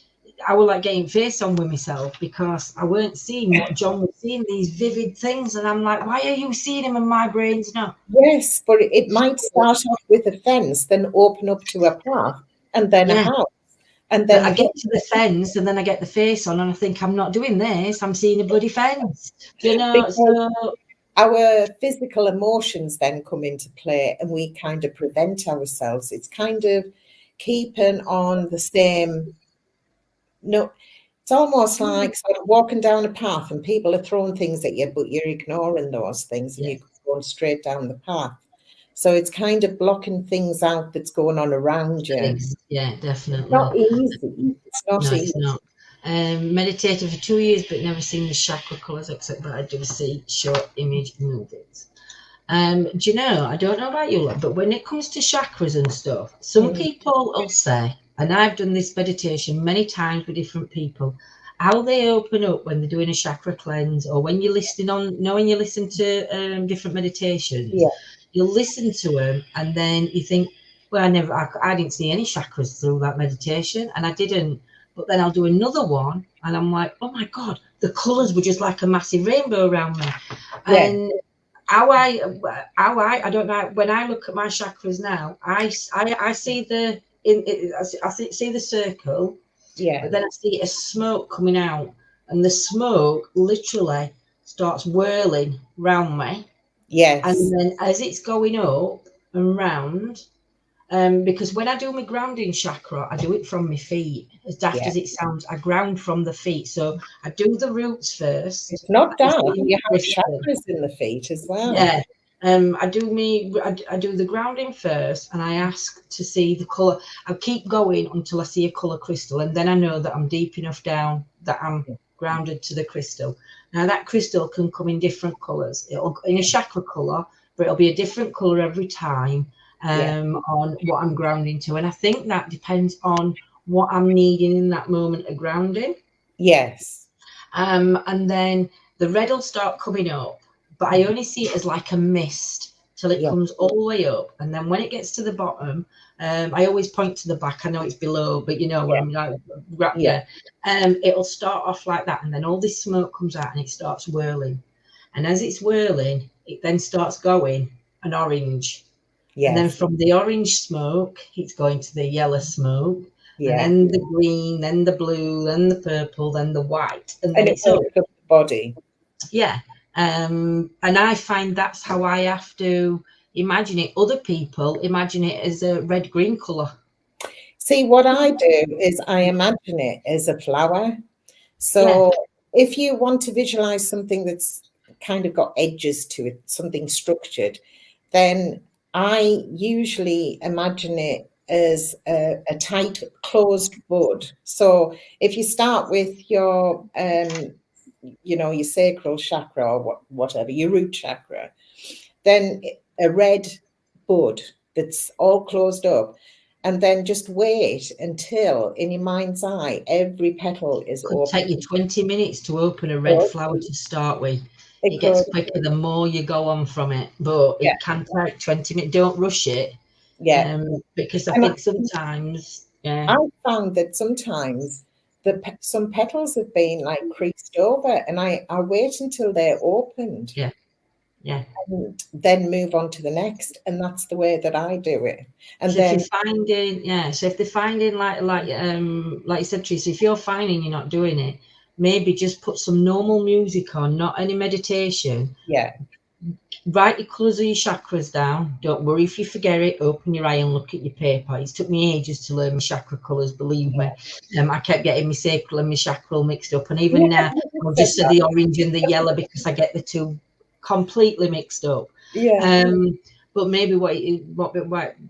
I was like getting face on with myself because I weren't seeing what John was seeing, these vivid things. And I'm like, why are you seeing them and my brain's not? yes, but it might start off with a fence, then open up to a path, and then a Yeah. house, and But I then get to the fence and then I get the face on and I think I'm not doing this. I'm seeing a bloody fence. Do you know? because So our physical emotions then come into play, and we kind of prevent ourselves. It's kind of keeping on the same. No, it's almost like sort of walking down a path and people are throwing things at you, but you're ignoring those things and yeah, you're going straight down the path. So it's kind of blocking things out that's going on around you. yeah, It's definitely. not easy. It's not No, easy. it's not. Meditated for 2 years, but never seen the chakra colours except that I do see short image movies. Do you know? I don't know about you, but when it comes to chakras and stuff, some Mm, people will say, and I've done this meditation many times with different people, how they open up when they're doing a chakra cleanse, or when you're listening on, when you listen to different meditations, yeah, you'll listen to them, and then you think, well, I didn't see any chakras through that meditation, and I didn't. But then I'll do another one, and I'm like, oh my god, the colours were just like a massive rainbow around me, yeah, and I don't know. When I look at my chakras now, I see see the circle, yeah, but then I see a smoke coming out, and the smoke literally starts whirling round me, and yes, then as it's going up and round, because when I do my grounding chakra, I do it from my feet. As daft yeah. as it sounds, I ground from the feet. So I do the roots It's first. not As dark. in You have crystal. chakras in the feet as well. Yeah. I do the grounding first, and I ask to see the color. I keep going until I see a color crystal, and then I know that I'm deep enough down that I'm grounded to the crystal. Now that crystal can come in different colors. It'll in a chakra color, but it'll be a different color every time Yeah, on what I'm grounding to, and I think that depends on what I'm needing in that moment of grounding. yes, And then the red will start coming up, but I only see it as like a mist till it yeah, comes all the way up. And then when it gets to the bottom, I always point to the back. I know it's below, but you know where yeah, I'm like, yeah, yeah. It'll start off like that, and then all this smoke comes out and it starts whirling. And as it's whirling, it then starts going an orange. And then yes, from the orange smoke, it's going to the yellow smoke, and yeah. then the green, then the blue, then the purple, then the white, and And then it it's up. works up the body. Yeah. And I find that's how I have to imagine it. Other people imagine it as a red green colour. See, what I do is I imagine it as a flower. Yeah. So if you want to visualize something that's kind of got edges to it, something structured, then I usually imagine it as a tight, closed bud. So if you start with your sacral chakra or whatever, your root chakra, then a red bud that's all closed up, and then just wait until in your mind's eye every petal is Could take open. you 20 minutes to open a red flower to start with. It It gets could, quicker the more you go on from it, but yeah, it can take 20 minutes. Don't rush it, yeah. because I And think sometimes, yeah, I found that sometimes some petals have been like creased over, and I wait until they're opened. Yeah. Yeah. And then move on to the next, and that's the way that I do it. And so then if you're finding, so if they're finding like you said, Teresa, if you're finding you're not doing it, maybe just put some normal music on, not any meditation. yeah, Write your colours of your chakras down. Don't worry if you forget it. Open your eye and look at your paper. It took me ages to learn my chakra colours, believe me. I kept getting my sacral and my chakral mixed up, and even now I'll just say the orange and the yellow because I get the two completely mixed up. But maybe what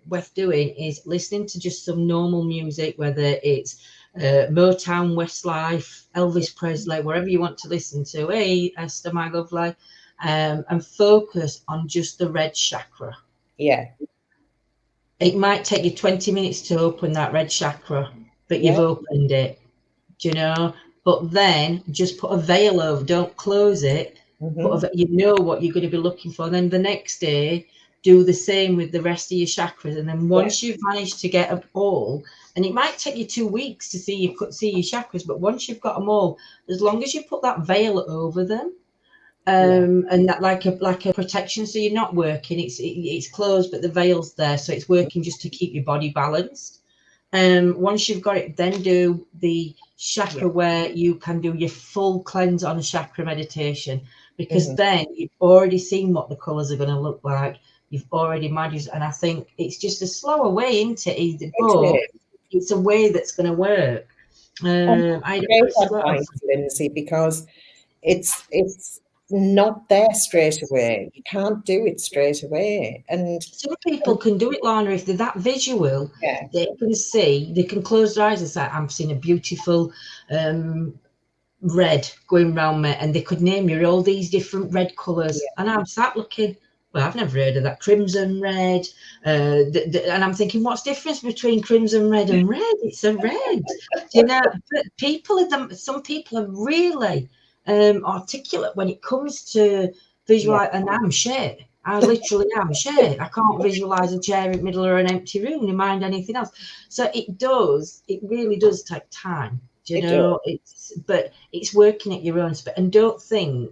worth doing is listening to just some normal music, whether it's Motown, Westlife, Elvis Presley, wherever you want to listen to. Hey, Esther, my lovely. And focus on just the red chakra. Yeah. It might take you 20 minutes to open that red chakra, but you've opened it, do you know? But then just put a veil over, don't close it. You know what you're going to be looking for. Then the next day, do the same with the rest of your chakras. And then once you've managed to get them all, and it might take you 2 weeks to see your chakras, but once you've got them all, as long as you put that veil over them, and that like a protection, so you're not working, it's closed but the veil's there, so it's working just to keep your body balanced. Once you've got it, then do the chakra where you can do your full cleanse on a chakra meditation, because then you've already seen what the colors are going to look like, you've already imagined, and I think it's just a slower way into it, but it's a way that's going to work. Great advice, Lindsay, because it's not there straight away. You can't do it straight away. And some people can do it, Lana, if they're that visual. They can see, they can close their eyes and say, I'm seeing a beautiful red going round me, and they could name you all these different red colours. And I'm sat looking, well, I've never heard of that, crimson red, and I'm thinking, what's the difference between crimson red and red? It's a red. You know, but some people are really articulate when it comes to visualize, and I'm shit. I literally am shit. I can't visualize a chair in the middle of an empty room, never mind anything else. So it really does take time. You know, but it's working at your own speed. And don't think,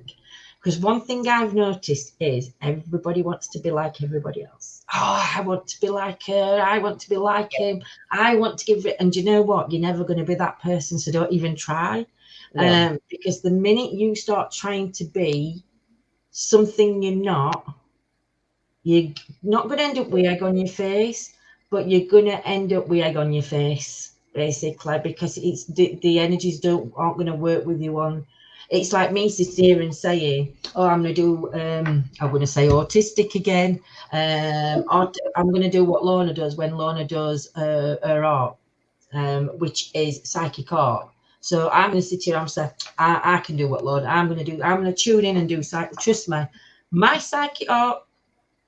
because one thing I've noticed is everybody wants to be like everybody else. Oh, I want to be like her. I want to be like him. I want to give it. And you know what? You're never going to be that person. So don't even try. Because the minute you start trying to be something you're not going to end up with egg on your face, but you're going to end up with egg on your face, basically, because it's the energies aren't going to work with you on. It's like me sitting here and saying, oh, I'm going to do, I'm going to say autistic again. I'm going to do what Lorna does when Lorna does her art, which is psychic art. So I'm going to sit here and say, I can do what Lorna, I'm going to tune in and do psychic. Trust me, my psychic art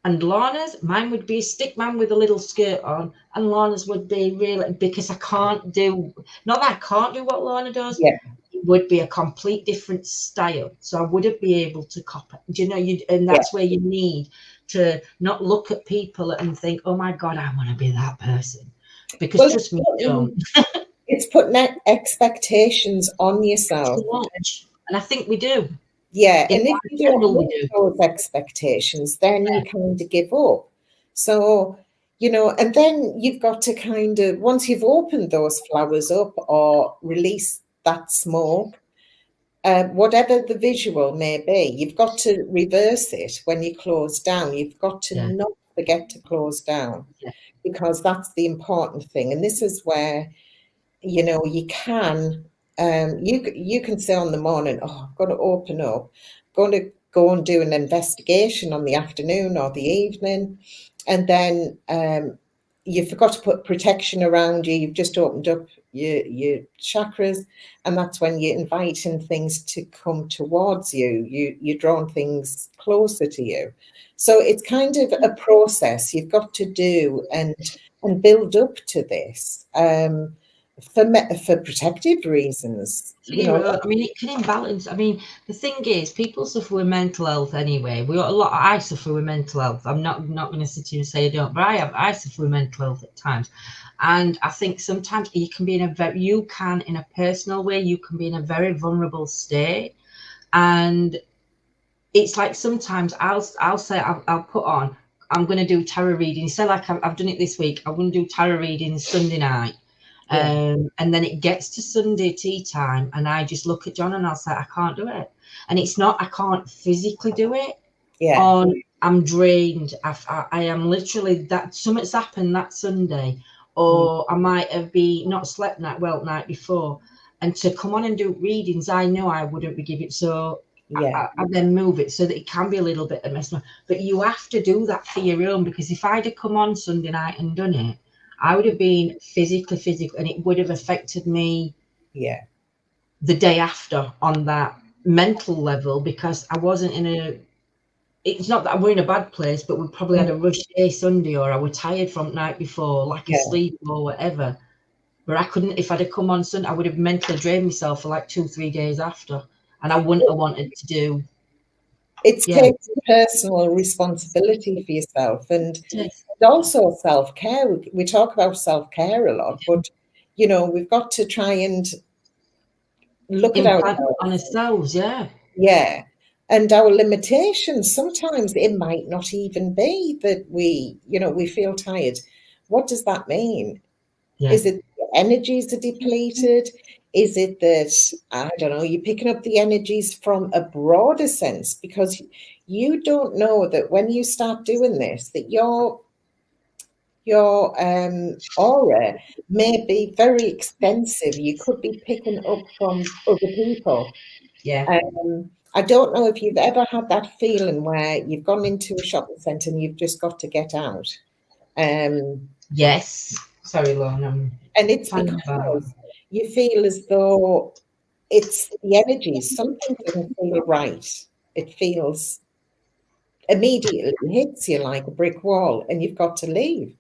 and Lorna's, mine would be a stick man with a little skirt on, and Lorna's would be really, because I can't do, not that I can't do what Lorna does, it would be a complete different style. So I wouldn't be able to copy. Do you know, and that's where you need to not look at people and think, oh my God, I want to be that person. Because trust me, you don't. It's putting expectations on yourself. And I think we do. Yeah, and if you don't meet those expectations, then you kind of give up. So, you know, and then you've got to kind of, once you've opened those flowers up or released that smoke, whatever the visual may be, you've got to reverse it when you close down. You've got to not forget to close down, because that's the important thing. And this is where, you know, you can... you can say on the morning, oh, I've got to open up, I'm going to go and do an investigation on the afternoon or the evening, and then you forgot to put protection around you, you've just opened up your chakras, and that's when you're inviting things to come towards you, you're drawing things closer to you. So it's kind of a process you've got to do and build up to this. for protective reasons, you know. I mean, it can imbalance. I mean, the thing is, people suffer with mental health anyway. We got a lot. I suffer with mental health. I'm not going to sit here and say I don't, but I suffer with mental health at times, and I think sometimes you can be in a personal way, you can be in a very vulnerable state, and it's like sometimes I'll say I'll put on. I'm going to do tarot readings. Say like I've done it this week. I'm going to do tarot readings Sunday night. Yeah. And then it gets to Sunday tea time, and I just look at John and I'll say, I can't do it. And it's not, I can't physically do it. Yeah. I'm drained. I am literally that something's happened that Sunday, or I might have been not slept night before. And to come on and do readings, I know I wouldn't be giving. So Yeah. I then move it so that it can be a little bit of mess. But you have to do that for your own, because if I'd have come on Sunday night and done it, I would have been physically, and it would have affected me Yeah. the day after on that mental level, because I wasn't in a, it's not that I were in a bad place, but we probably had a rush day Sunday, or I was tired from the night before, lack of sleep or whatever. Where I couldn't, if I'd have come on Sunday, I would have mentally drained myself for like 2-3 days after, and I wouldn't have wanted to do. It's taking personal responsibility for yourself, and also self-care. We talk about self-care a lot, but you know, we've got to try and look at ourselves. Yeah. And our limitations. Sometimes it might not even be that we feel tired. What does that mean? Is it the energies are depleted? Is it that, I don't know, you're picking up the energies from a broader sense? Because you don't know that when you start doing this, that your aura may be very expensive. You could be picking up from other people. I don't know if you've ever had that feeling where you've gone into a shopping centre and you've just got to get out. Yes. Sorry, Lauren. And it's because you feel as though it's the energies. Something doesn't feel right. It feels immediately hits you like a brick wall, and you've got to leave.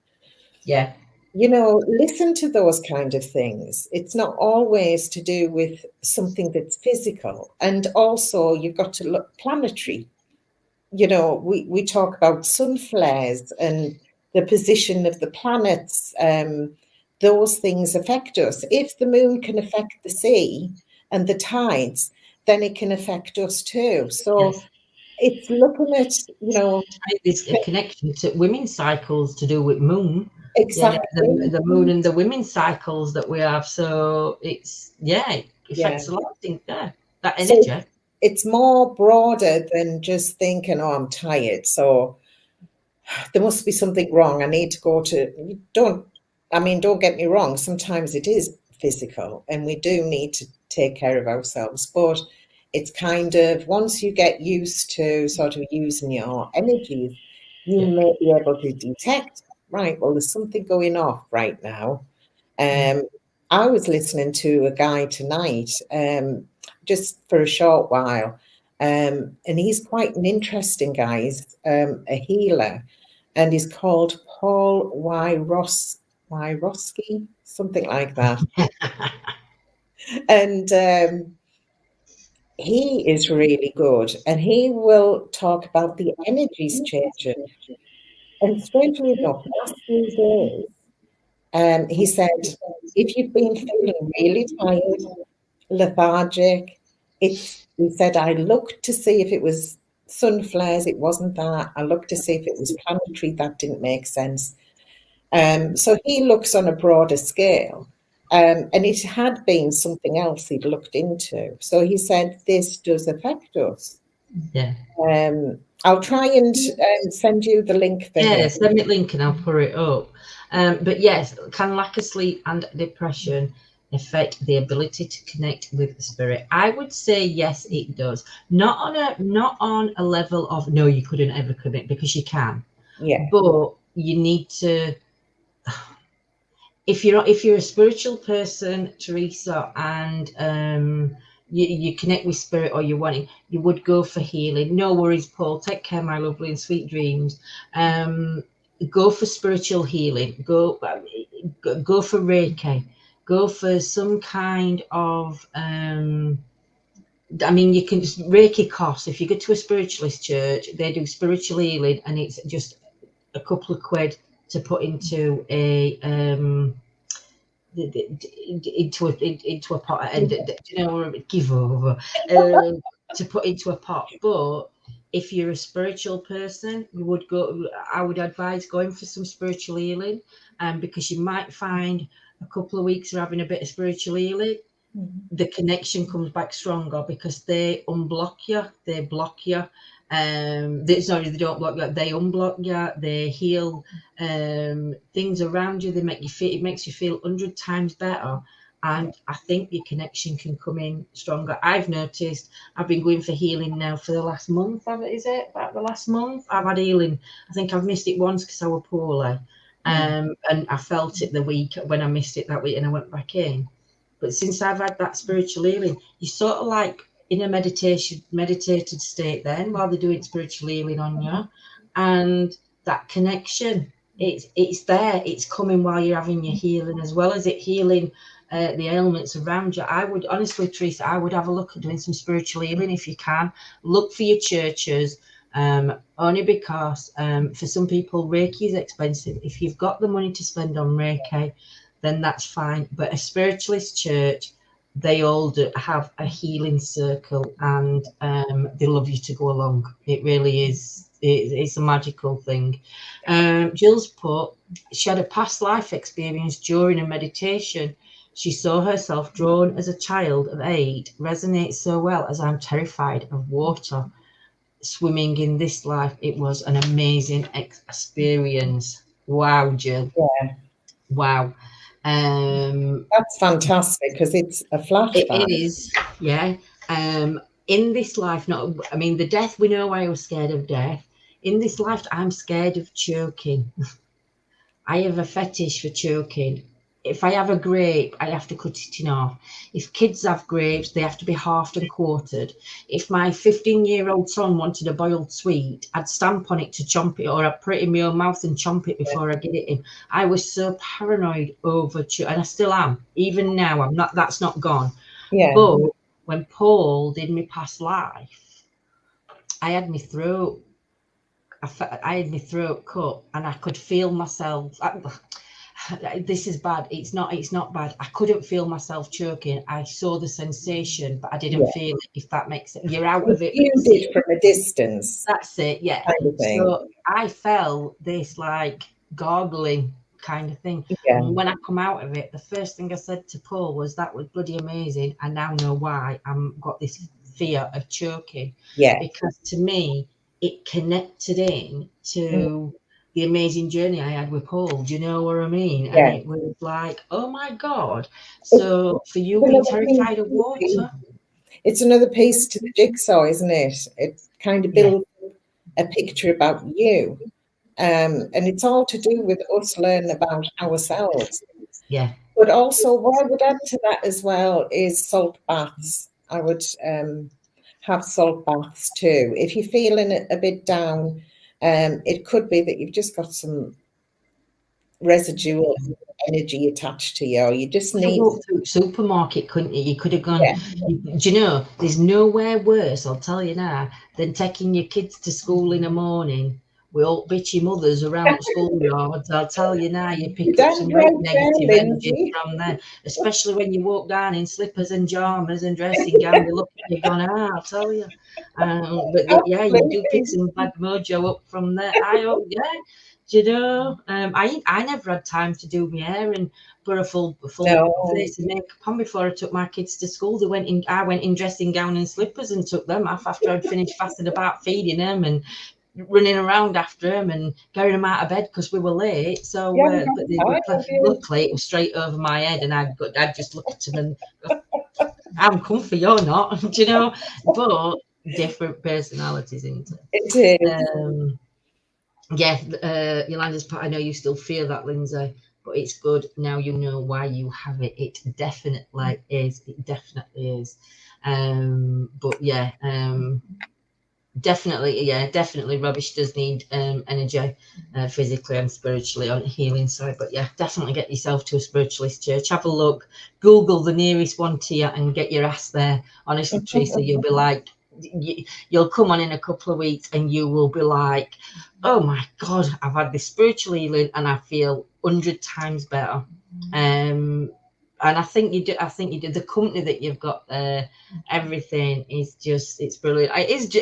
Yeah. You know, listen to those kind of things. It's not always to do with something that's physical. And also you've got to look planetary. You know, we talk about sun flares and the position of the planets. Those things affect us. If the moon can affect the sea and the tides, then it can affect us too. So it's looking at, there's a connection to women's cycles to do with moon. Exactly. The moon and the women's cycles that we have. So it's, it affects a lot of things there. That energy. So it's more broader than just thinking, oh, I'm tired, so there must be something wrong. I need to go to, don't get me wrong. Sometimes it is physical and we do need to take care of ourselves, but it's kind of, once you get used to sort of using your energies, you may be able to detect, right, well, there's something going off right now. I was listening to a guy tonight, just for a short while, and he's quite an interesting guy. He's a healer, and he's called Paul Wyrosky, something like that. And he is really good, and he will talk about the energies changing. And strangely enough, last few days, he said, if you've been feeling really tired, lethargic, he said, I looked to see if it was sun flares. It wasn't that. I looked to see if it was planetary. That didn't make sense. So he looks on a broader scale. And it had been something else he'd looked into. So he said, this does affect us. Yeah. I'll try and send you the link for him. Send me a link and I'll put it up. But yes, can lack of sleep and depression affect the ability to connect with the spirit? I would say yes, it does. Not on a level of no, you couldn't ever commit, because you can. Yeah. But you need to. If you're a spiritual person, Teresa, and you connect with spirit, or you're wanting, you would go for healing. No worries, Paul. Take care, my lovely, and sweet dreams. Go for spiritual healing. Go for Reiki. go for some kind of I mean, you can just Reiki costs. If you go to a spiritualist church, they do spiritual healing, and it's just a couple of quid to put into a into a pot, and you know, give over to put into a pot. But if you're a spiritual person, you would go. I would advise going for some spiritual healing, because you might find a couple of weeks of having a bit of spiritual healing, the connection comes back stronger, because they unblock you, they block you. Sorry, they don't block you, they unblock you, they heal things around you, they make you feel, it makes you feel 100 times better. And I think your connection can come in stronger. I've noticed, I've been going for healing now for the last month. Is it about the last month? I've had healing. I think I've missed it once because I was poorly. And I felt it the week when I missed it that week, and I went back in. But since I've had that spiritual healing, you're sort of like in a meditated state then, while they're doing spiritual healing on you. And that connection, it's there, it's coming while you're having your healing, as well as it healing the ailments around you. I would honestly, Teresa, I would have a look at doing some spiritual healing if you can. Look for your churches, only because for some people, Reiki is expensive. If you've got the money to spend on Reiki, then that's fine. But a spiritualist church, they all have a healing circle, and they love you to go along. It really is. It's a magical thing. Jill's put, she had a past life experience during a meditation. She saw herself drawn as a child of 8, resonates so well as I'm terrified of water. Swimming in this life, it was an amazing experience. Wow, Jill. Yeah. Wow. That's fantastic, because it's a flashback. It is, yeah. In this life, the death, we know why I was scared of death. In this life, I'm scared of choking. I have a fetish for choking. If I have a grape, I have to cut it in half. If kids have grapes, they have to be halved and quartered. If my 15-year-old son wanted a boiled sweet, I'd stamp on it to chomp it, or I'd put it in my own mouth and chomp it before I get it in. I was so paranoid over and I still am. Even now, I'm not. That's not gone. Yeah. But when Paul did my past life, I had my throat. I had my throat cut, and I could feel myself. This is bad. It's not bad. I couldn't feel myself choking. I saw the sensation, but I didn't feel it, if that makes sense. You're out of it. You did from a distance. That's it, yeah. Kind of thing. So I felt this like gargling kind of thing. Yeah. And when I come out of it, the first thing I said to Paul was, that was bloody amazing. I now know why I've got this fear of choking. Yeah. Because to me, it connected in to the amazing journey I had with Paul. Do you know what I mean? Yeah. And it was like, oh my God. So for you being terrified of water. It's another piece to the jigsaw, isn't it? It kind of builds a picture about you. And it's all to do with us learning about ourselves. Yeah. But also, what I would add to that as well is salt baths. I would have salt baths too. If you're feeling a bit down, it could be that you've just got some residual energy attached to you, or you just need to go through supermarket, couldn't you? You could have gone. Do you know, there's nowhere worse, I'll tell you now, than taking your kids to school in the morning with all bitchy mothers around schoolyards. I'll tell you now, you pick up some great negative energy from there, especially when you walk down in slippers and pajamas and dressing gown. They look at you going, I'll tell you. But yeah, you do pick some bad mojo up from there. Do you know, I never had time to do my hair and put a full face of makeup on before I took my kids to school. I went in dressing gown and slippers and took them off after I'd finished fussing about feeding them and running around after them and carrying them out of bed because we were late. So, luckily it was straight over my head, and I'd just look at them and go, I'm comfy, you're not, do you know? But different personalities, isn't it? It is. Yolanda's part. I know you still feel that, Lindsay, but it's good now you know why you have it. It definitely is. It definitely is. Definitely, yeah, definitely. Rubbish does need energy, physically and spiritually on the healing side. But yeah, definitely get yourself to a spiritualist church. Have a look, Google the nearest one to you, and get your ass there. Honestly, Teresa, you'll be like, you'll come on in a couple of weeks, and you will be like, oh my God, I've had this spiritual healing, and I feel 100 times better. And I think you do. I think you do. The company that you've got there, everything is just, it's brilliant. It is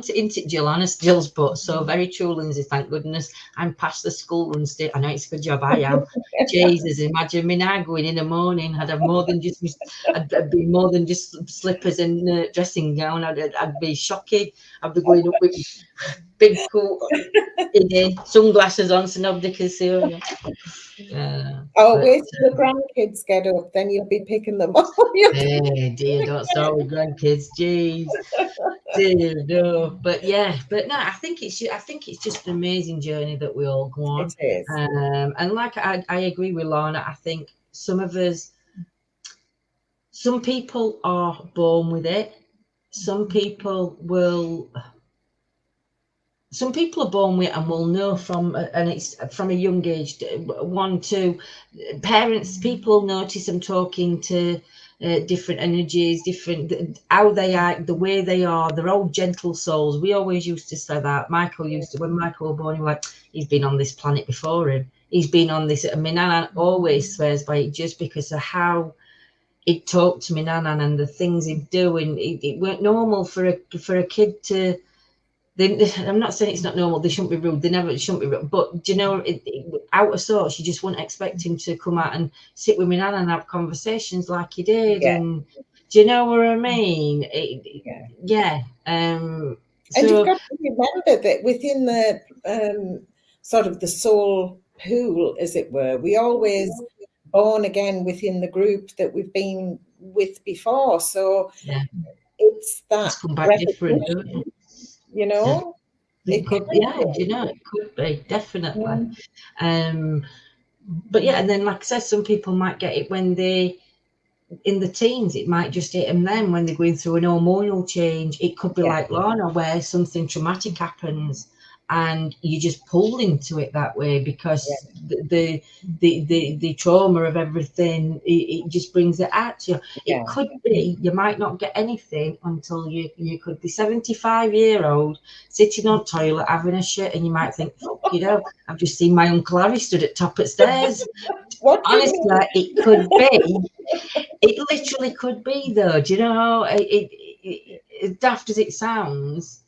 into Jill, honest, Jill's but so very true, Lindsay. Thank goodness I'm past the school run state. I know it's a good job I am. Jesus, imagine me now going in the morning. I'd have more than just, I'd be more than just slippers and dressing gown. I'd be shocking. I'd be going up with big coat, sunglasses on, so nobody can see you. Wait till the grandkids get up, then you'll be picking them up. Hey, dear, don't start with grandkids, jeez. Dear, no. But yeah, but no, I think it's just an amazing journey that we all go on. It is. And like I agree with Lorna. I think some people are born with it. Some people are born with it and will know from, and it's from a young age. 1, 2, parents, people notice them talking to different energies, different, how they act, the way they are. They're all gentle souls. We always used to say that. Michael used to, when Michael was born, he was like, he's been on this planet before him. He's been on this. I mean, Nana always swears by it just because of how he'd talk to me, Nana, and the things he'd do. And it weren't normal for a kid to. I'm not saying it's not normal. They shouldn't be rude. They never shouldn't be rude. But do you know, out of sorts, you just wouldn't expect him to come out and sit with me Nana and have conversations like he did. Yeah. And do you know what I mean? Yeah. And you've got to remember that within the sort of the soul pool, as it were, we always born again within the group that we've been with before. So yeah, it's that it's come back different, don't it? you know. Yeah. It could, yeah, you know, it could be definitely. But yeah, and then like I said, some people might get it when they in the teens. It might just hit them then when they're going through an hormonal change. It could be like Lorna, where something traumatic happens and you just pull into it that way because the trauma of everything, it just brings it at you. It could be you might not get anything until you could be 75-year-old sitting on toilet having a shit, and you might think, fuck, you know, I've just seen my Uncle Harry stood at top of stairs. Honestly, it could be. It literally could be, though. Do you know? As daft as it sounds,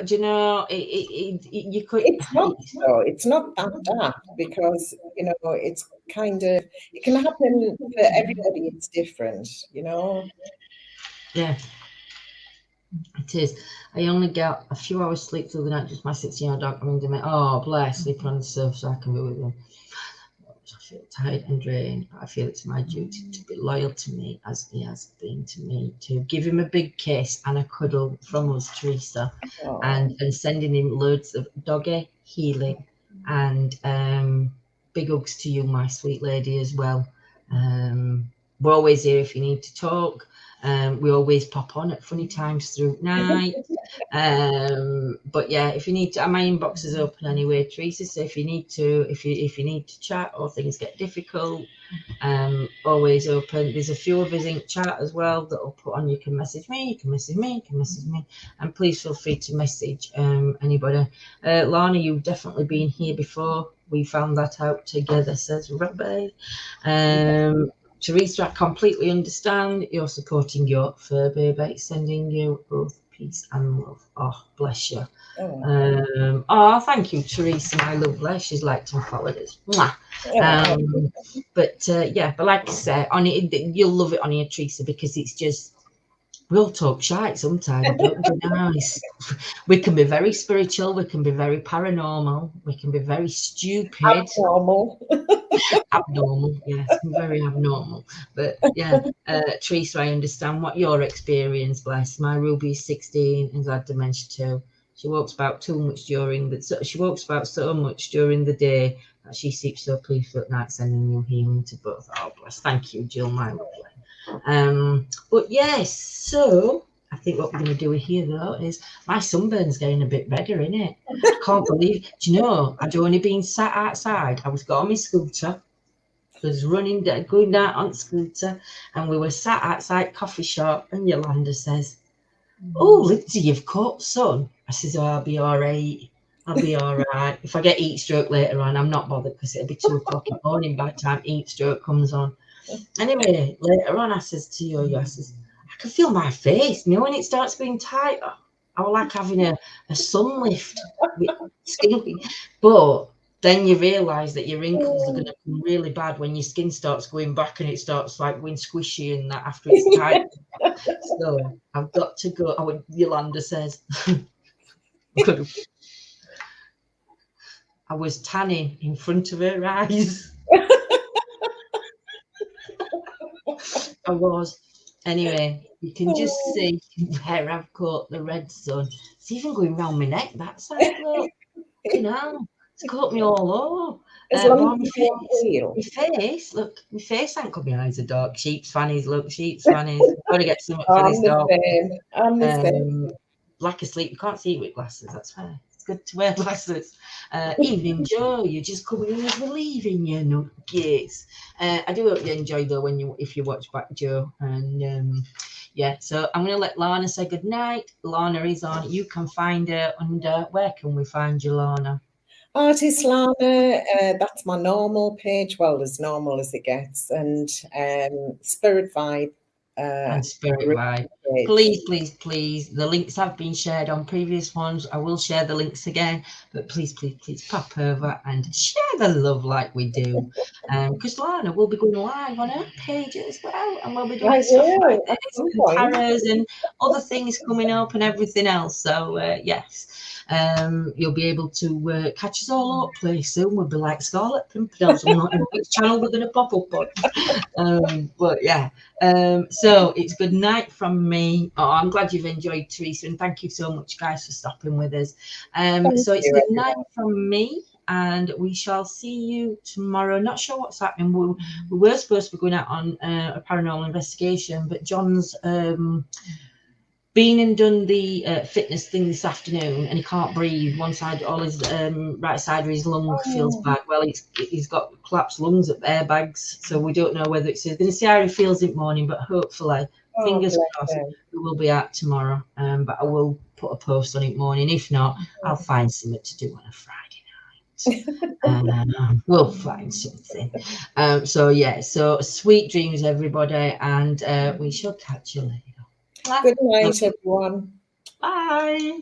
do you know? You could. It's not though. It's not that daft because you know it's kind of, it can happen for everybody. It's different, you know. Yeah, it is. I only got a few hours sleep through the night. Just my 16-year-old dog coming to me. Oh, bless! Sleep on the sofa so I can be with him. I feel tired and drained, but I feel it's my duty to be loyal to me as he has been to me, to give him a big kiss and a cuddle from us, Teresa, and sending him loads of doggy healing and big hugs to you, my sweet lady, as well. We're always here if you need to talk. We always pop on at funny times through night. But yeah, if you need to, my inbox is open anyway, Teresa. So if you need to chat or things get difficult, always open. There's a few of us in chat as well that will put on. You can message me, you can message me, and please feel free to message anybody. Lana, you've definitely been here before. We found that out together, says Rabbi. Teresa, I completely understand. You're supporting your fur baby, sending you both peace and love. Oh, bless you. Thank you, Teresa, my lovely. She's like some holidays. But like I say, on it, you'll love it on here, Teresa, because it's just, we'll talk shite sometimes, don't you know? We can be very spiritual, we can be very paranormal, we can be very stupid. Abnormal, yes, very abnormal. But yeah, Teresa, I understand what your experience, bless. My Ruby's 16 and has had dementia too. She walks about too much during so much during the day that she sleeps so peaceful at night, sending you healing to both. Oh, bless. Thank you, Jill, my lovely. But yes, so I think what we're going to do here, though, is my sunburn's getting a bit redder, innit? I can't believe, do you know, I'd only been sat outside. I was got on my scooter. I was running, going down on scooter, and we were sat outside coffee shop, and Yolanda says, "Oh, Lindsay, you've caught sun." I says, "Oh, I'll be all right. I'll be all right. If I get heat stroke later on, I'm not bothered because it'll be 2 o'clock in the morning by the time heat stroke comes on." Anyway, later on, I says to you, I says, "I can feel my face. You know, when it starts being tighter, I was like having a sun lift with skin." But then you realise that your wrinkles are going to come really bad when your skin starts going back and it starts like going squishy and that after it's tight. So I've got to go. Oh, Yolanda says, I was tanning in front of her eyes. I was. Anyway, you can just see where I've caught the red sun. It's even going round my neck, that side, look. You know, it's caught me all over. As long My as you don't feel. look, my face ain't got my eyes are dark. Sheep's fannies, look, sheep's fannies. I've got to get something for this dog. I'm the same. Black asleep, you can't see it with glasses, that's fair. It's good to wear glasses. Evening Joe, you're just coming in as we're leaving, you nuggets. I do hope you enjoy though if you watch back, Joe. And yeah, so I'm going to let Lana say good night. Lana is on. You can find her under, where can we find you, Lana? Artist Lana, that's my normal page. Well, as normal as it gets. And Spirit Vibe. And Spirit Vibe. Please. The links have been shared on previous ones. I will share the links again, but please pop over and share the love like we do. Because Lana will be going live on her page as well, and we'll be doing stuff like this and tarots and other things coming up and everything else. So yes. You'll be able to catch us all up pretty soon. We'll be like Scarlet Pimpernels. I'm not in which channel we're going to pop up on. But yeah, so it's good night from me. Oh, I'm glad you've enjoyed, Teresa, and thank you so much, guys, for stopping with us. So it's good night from me, and we shall see you tomorrow. Not sure what's happening. We were supposed to be going out on a paranormal investigation, but John's been and done the fitness thing this afternoon, and he can't breathe. One side, all his right side of his lung feels bad. Well, he's got collapsed lungs at airbags, so we don't know whether it's going to see how he feels in the morning. But hopefully, fingers crossed, we will be out tomorrow. But I will put a post on it morning. If not, I'll find something to do on a Friday night. We'll find something. So yeah, so sweet dreams, everybody, and we shall catch you later. Good night, everyone. Bye.